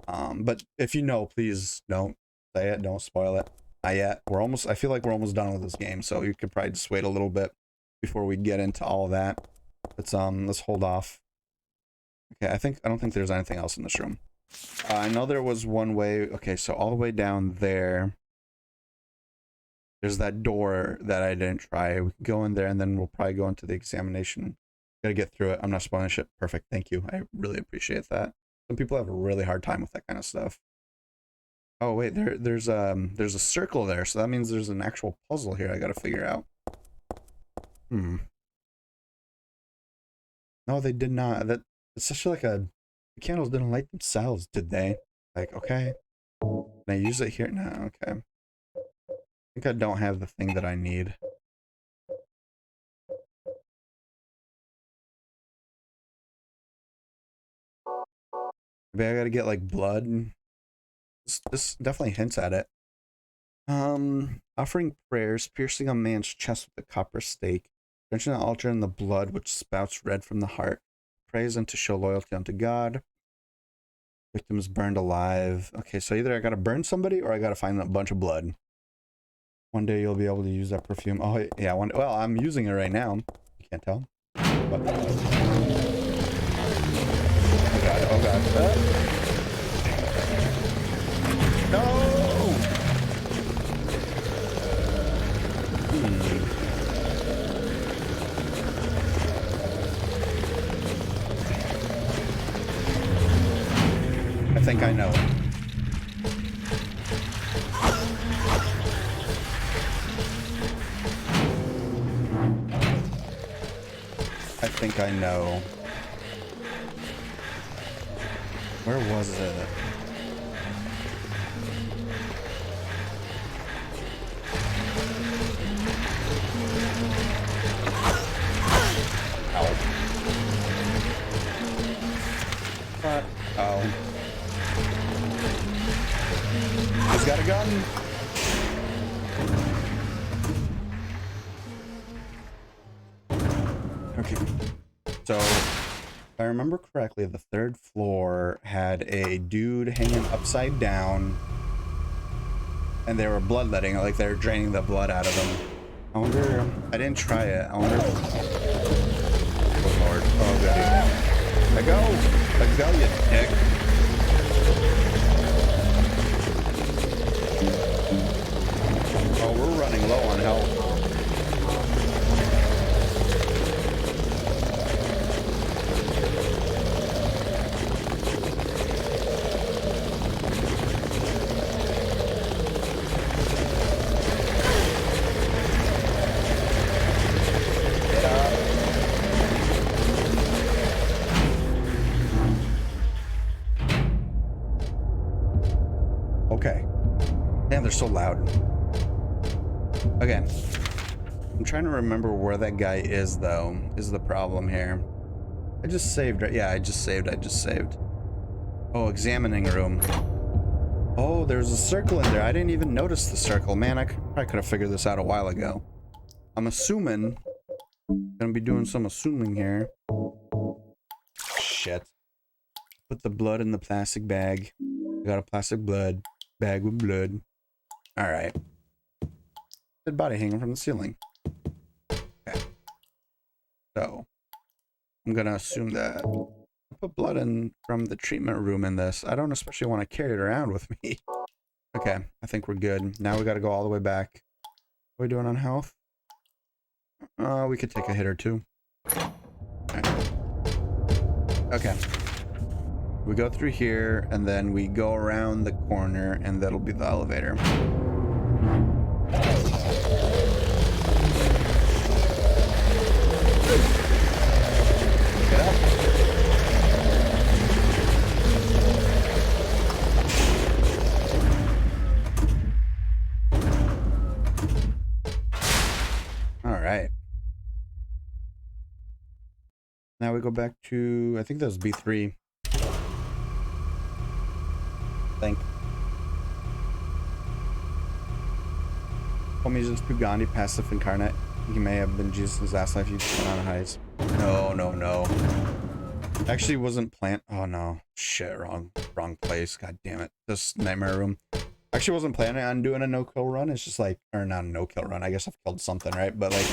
Speaker 1: But if you know, please don't say it, don't spoil it. Not yet. I feel like we're almost done with this game, so you could probably just wait a little bit before we get into all of that. Let's hold off. Okay, I don't think there's anything else in this room. I know there was one way. Okay, so all the way down there, there's that door that I didn't try. We can go in there and then we'll probably go into the examination. Gotta get through it. I'm not spoiling shit. Perfect. Thank you. I really appreciate that. Some people have a really hard time with that kind of stuff. Oh wait, there's a circle there, so that means there's an actual puzzle here I gotta figure out. No, they did not. It's such like the candles didn't light themselves, did they? Like, okay. Can I use it here? No, okay. I think I don't have the thing that I need. Maybe I gotta get like blood. This definitely hints at it. Offering prayers, piercing a man's chest with a copper stake, drenching the altar in the blood which spouts red from the heart, prays and to show loyalty unto God. Victims burned alive. Okay, so either I gotta burn somebody or I gotta find a bunch of blood. One day you'll be able to use that perfume. Oh yeah, well, I'm using it right now. You can't tell. But, oh god. No! I think I know. think I know. Where was it? Ow. What? Oh. He's got a gun. Okay. So, if I remember correctly, the third floor had a dude hanging upside down, and they were bloodletting, like they were draining the blood out of him. I wonder, I didn't try it. I wonder. Oh lord. Oh goody. Let go! Let go, you dick. Oh, we're running low on health. Okay. Man, they're so loud. Again, I'm trying to remember where that guy is, though, is the problem here. I just saved, right? Yeah, I just saved. Oh, examining room. Oh, there's a circle in there. I didn't even notice the circle. Man, I probably could have figured this out a while ago. I'm assuming. Gonna be doing some assuming here. Shit. Put the blood in the plastic bag. I got a plastic bag with blood. Alright. Dead body hanging from the ceiling. Okay. So, I'm gonna assume that I put blood in from the treatment room in this. I don't especially want to carry it around with me. Okay, I think we're good. Now we gotta go all the way back. What are we doing on health? We could take a hit or two. Right. Okay. We go through here, and then we go around the corner, and that'll be the elevator. Get up. All right. Now we go back to, I think that was B3. Think. Homie's just too Gandhi, passive incarnate. He may have been Jesus in his last life. You just went on heights. No. Actually, wasn't planned. Oh no, shit, wrong place. God damn it. This nightmare room. Actually, wasn't planning on doing a no-kill run. It's just like, or not a no-kill run. I guess I've killed something, right? But like,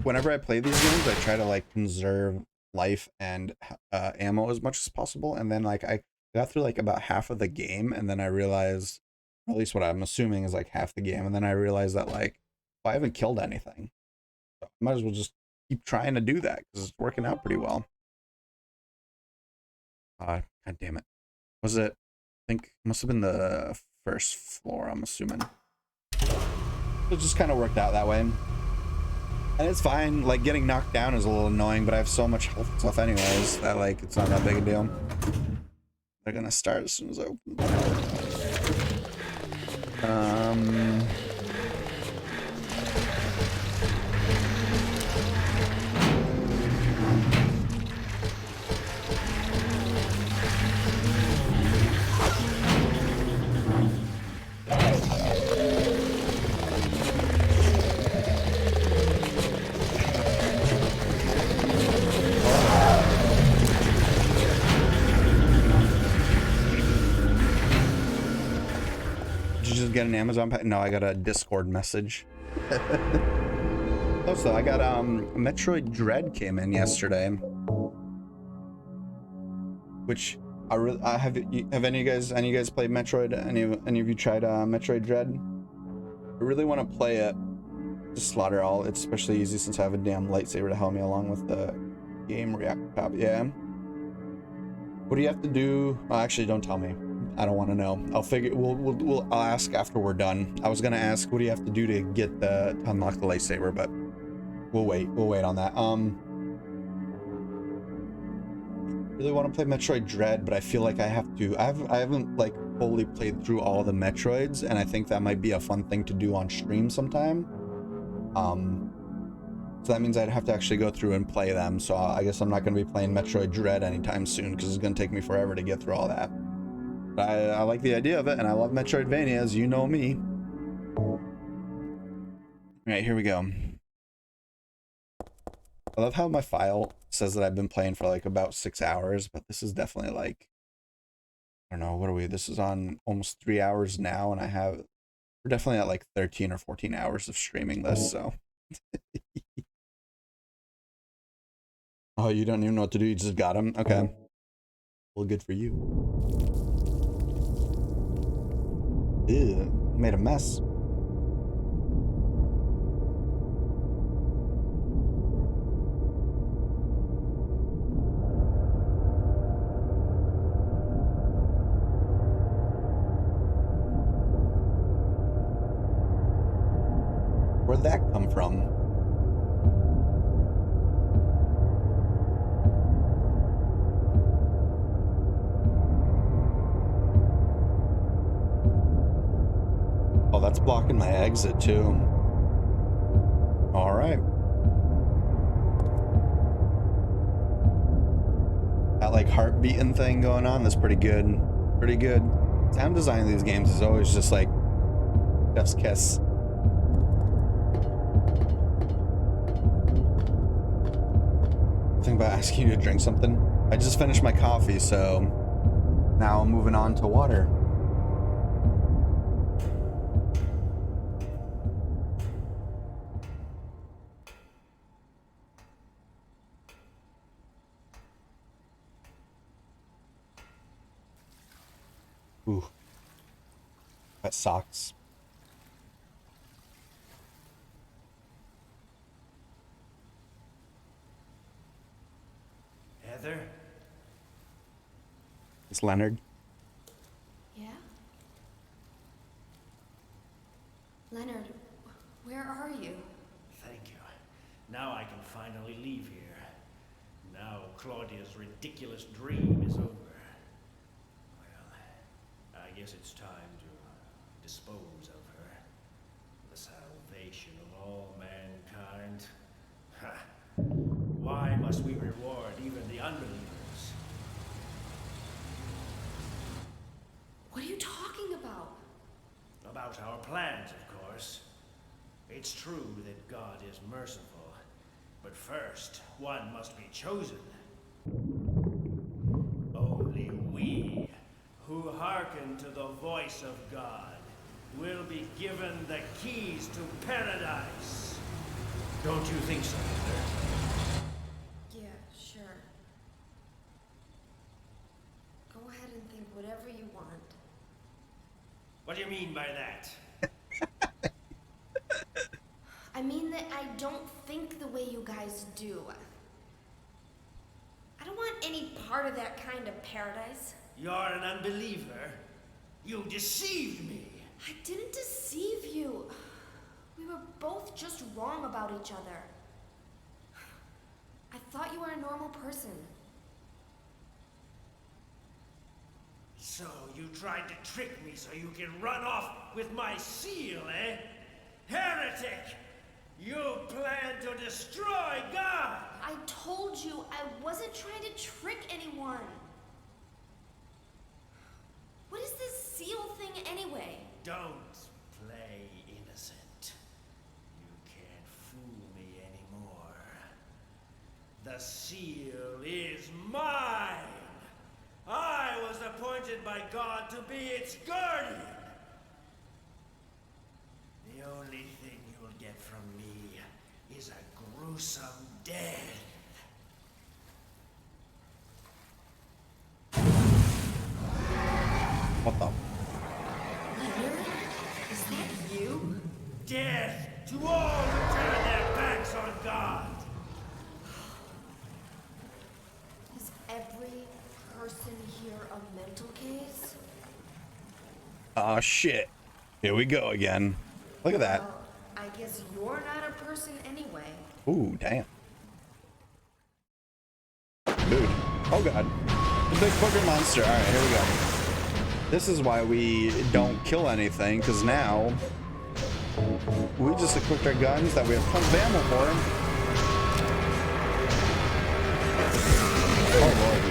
Speaker 1: whenever I play these games, I try to like conserve life and ammo as much as possible, and then like I got through like about half of the game, and then I realized, or at least what I'm assuming is like half the game, and then I realized that like, well, I haven't killed anything, so I might as well just keep trying to do that because it's working out pretty well. God damn it. Was it, I think it must have been the first floor, I'm assuming. It just kind of worked out that way. And it's fine, like getting knocked down is a little annoying, but I have so much health and stuff anyways that like it's not that big a deal. They're gonna start as soon as I open the door. Get an Amazon pack? No, I got a Discord message. Also, I got Metroid Dread came in yesterday, which I have any of you guys played Metroid? Any of you tried Metroid Dread? I really want to play it. Just slaughter all. It's especially easy since I have a damn lightsaber to help me along with the game react copy. Yeah. What do you have to do? Oh, actually, don't tell me. I don't want to know. I'll figure. I'll ask after we're done. I was gonna ask, what do you have to do to get to unlock the lightsaber, but We'll wait on that. Really want to play Metroid Dread, but I feel like I have to. I haven't like fully played through all the Metroids, and I think that might be a fun thing to do on stream sometime. So that means I'd have to actually go through and play them. So I guess I'm not going to be playing Metroid Dread anytime soon because it's going to take me forever to get through all that. But I like the idea of it, and I love Metroidvanias. You know me. All right, here we go. I love how my file says that I've been playing for like about 6 hours, but this is definitely like, I don't know, what are we? This is on almost 3 hours now, and we're definitely at like 13 or 14 hours of streaming this, so. Oh, you don't even know what to do, you just got him? Okay. Well, good for you. Ew, made a mess. Where'd that come from? Oh, that's blocking my exit too. All right. That like heart beating thing going on, that's pretty good. Pretty good. Sound design of these games is always just like chef's kiss. Think about asking you to drink something. I just finished my coffee, so now I'm moving on to water. Ooh. Wet socks.
Speaker 3: Heather?
Speaker 1: It's Leonard.
Speaker 2: Yeah? Leonard, where are you?
Speaker 3: Thank you. Now I can finally leave here. Now Claudia's ridiculous dream is over. Well, I guess it's time to dispose of her. The salvation of all mankind. Ha! Why must we reward even the unbelievers?
Speaker 2: What are you talking about?
Speaker 3: About our plans, of course. It's true that God is merciful, but first, one must be chosen. Only we, who hearken to the voice of God, will be given the keys to paradise. Don't you think so, Heather?
Speaker 2: Yeah, sure. Go ahead and think whatever you want.
Speaker 3: What do you mean by that?
Speaker 2: I mean that I don't think the way you guys do. I don't want any part of that kind of paradise.
Speaker 3: You're an unbeliever. You deceived me.
Speaker 2: I didn't deceive you. We were both just wrong about each other. I thought you were a normal person.
Speaker 3: So you tried to trick me so you can run off with my seal, eh? Heretic! You plan to destroy God!
Speaker 2: I told you I wasn't trying to trick anyone. What is this seal thing anyway?
Speaker 3: Don't play innocent. You can't fool me anymore. The seal is mine! I was appointed by God to be its guardian! The only thing you'll get from me is a gruesome death.
Speaker 1: What the?
Speaker 2: Leonard? Is that you?
Speaker 3: Death to all who turn their backs on God!
Speaker 2: Is every person here a mental case?
Speaker 1: Oh shit. Here we go again. Look at that.
Speaker 2: I guess you're not a person anyway.
Speaker 1: Ooh, damn. Dude. Oh god. The big booger monster. Alright, here we go. This is why we don't kill anything, because now we just equipped our guns that we have tons of ammo for him. Oh lord.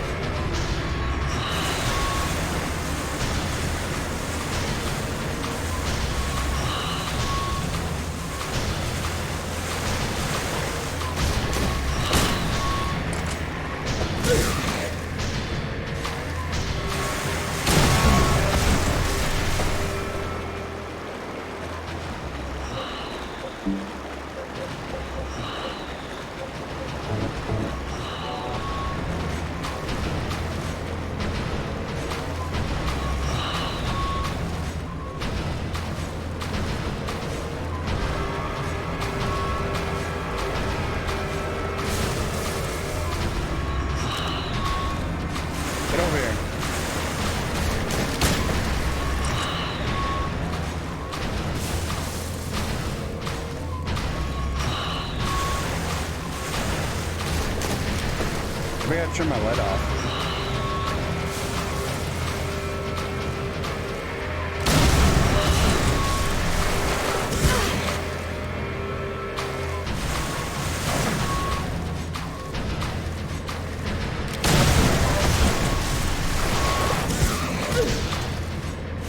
Speaker 1: Get over here. Maybe I gotta turn my light off.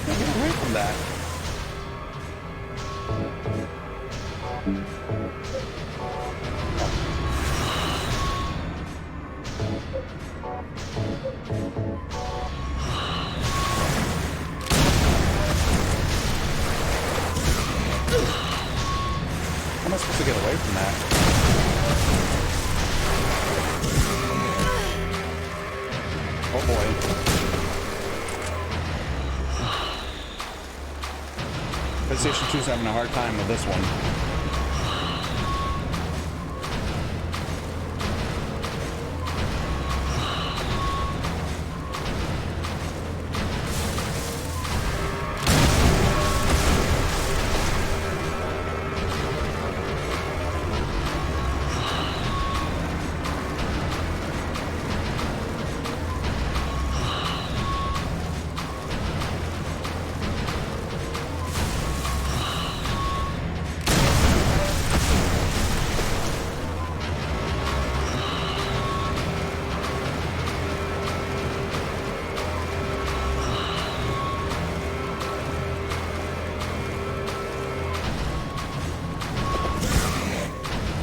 Speaker 1: Get away from that. How am I supposed to get away from that? Oh boy. PlayStation 2's having a hard time with this one.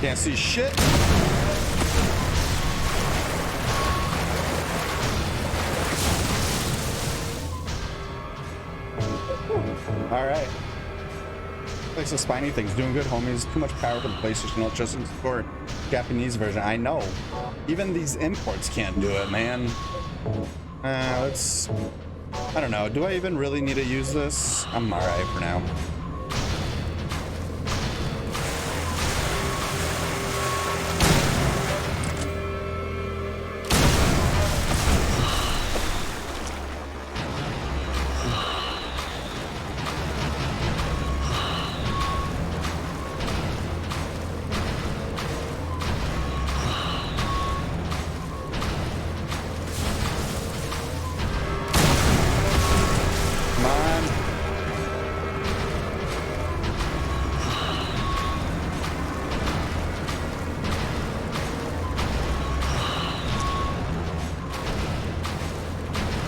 Speaker 1: Can't see shit. All right. Place of spiny things. Doing good, homies. Too much power for the PlayStation Ultra or Japanese version. I know. Even these imports can't do it, man. Let's... I don't know. Do I even really need to use this? I'm all right for now.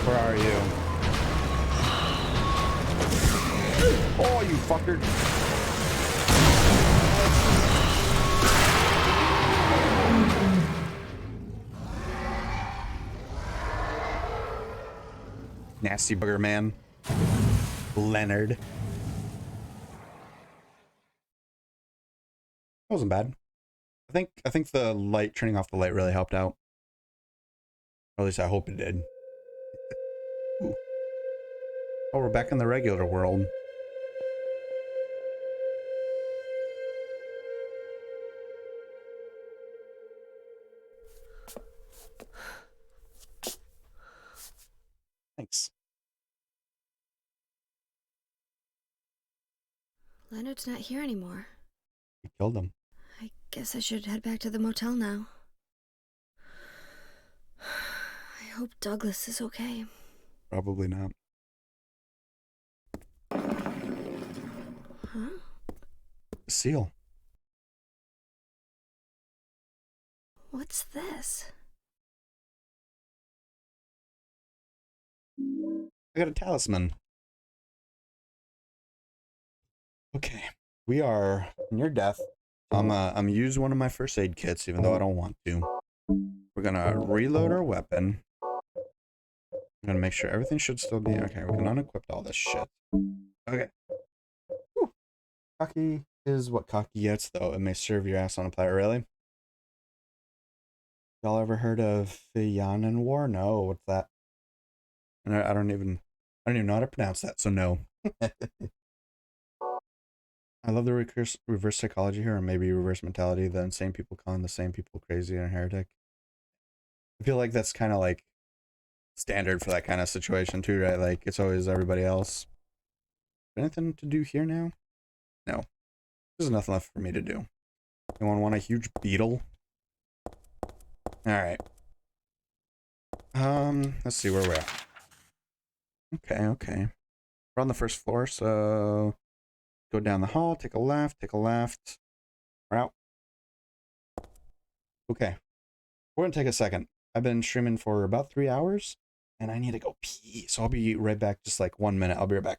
Speaker 1: Where are you? Oh, you fucker. Nasty booger man. Leonard. Wasn't bad. I think the light, turning off the light really helped out. Or at least I hope it did. Ooh. Oh, we're back in the regular world. Thanks.
Speaker 2: Leonard's not here anymore.
Speaker 1: You killed him.
Speaker 2: I guess I should head back to the motel now. I hope Douglas is okay.
Speaker 1: Probably not.
Speaker 2: Huh?
Speaker 1: Seal.
Speaker 2: What's this?
Speaker 1: I got a talisman. Okay. We are near death. I'm use one of my first aid kits, even though I don't want to. We're gonna reload our weapon. I'm gonna make sure everything should still be okay. We can unequip all this shit. Okay. Whew. Cocky is what cocky gets, though. It may serve your ass on a platter. Really? Y'all ever heard of Fianan War? No. What's that? And I don't even know how to pronounce that. So no. I love the reverse psychology here, or maybe reverse mentality. The insane people calling the same people crazy and a heretic. I feel like that's kind of like standard for that kind of situation too, right? Like it's always everybody else. Anything to do here now? No. There's nothing left for me to do. Anyone want a huge beetle? Alright. Let's see where we're at. Okay. We're on the first floor, so go down the hall, take a left. We're out. Okay. We're gonna take a second. I've been streaming for about 3 hours, and I need to go pee, so I'll be right back. Just like 1 minute. I'll be right back.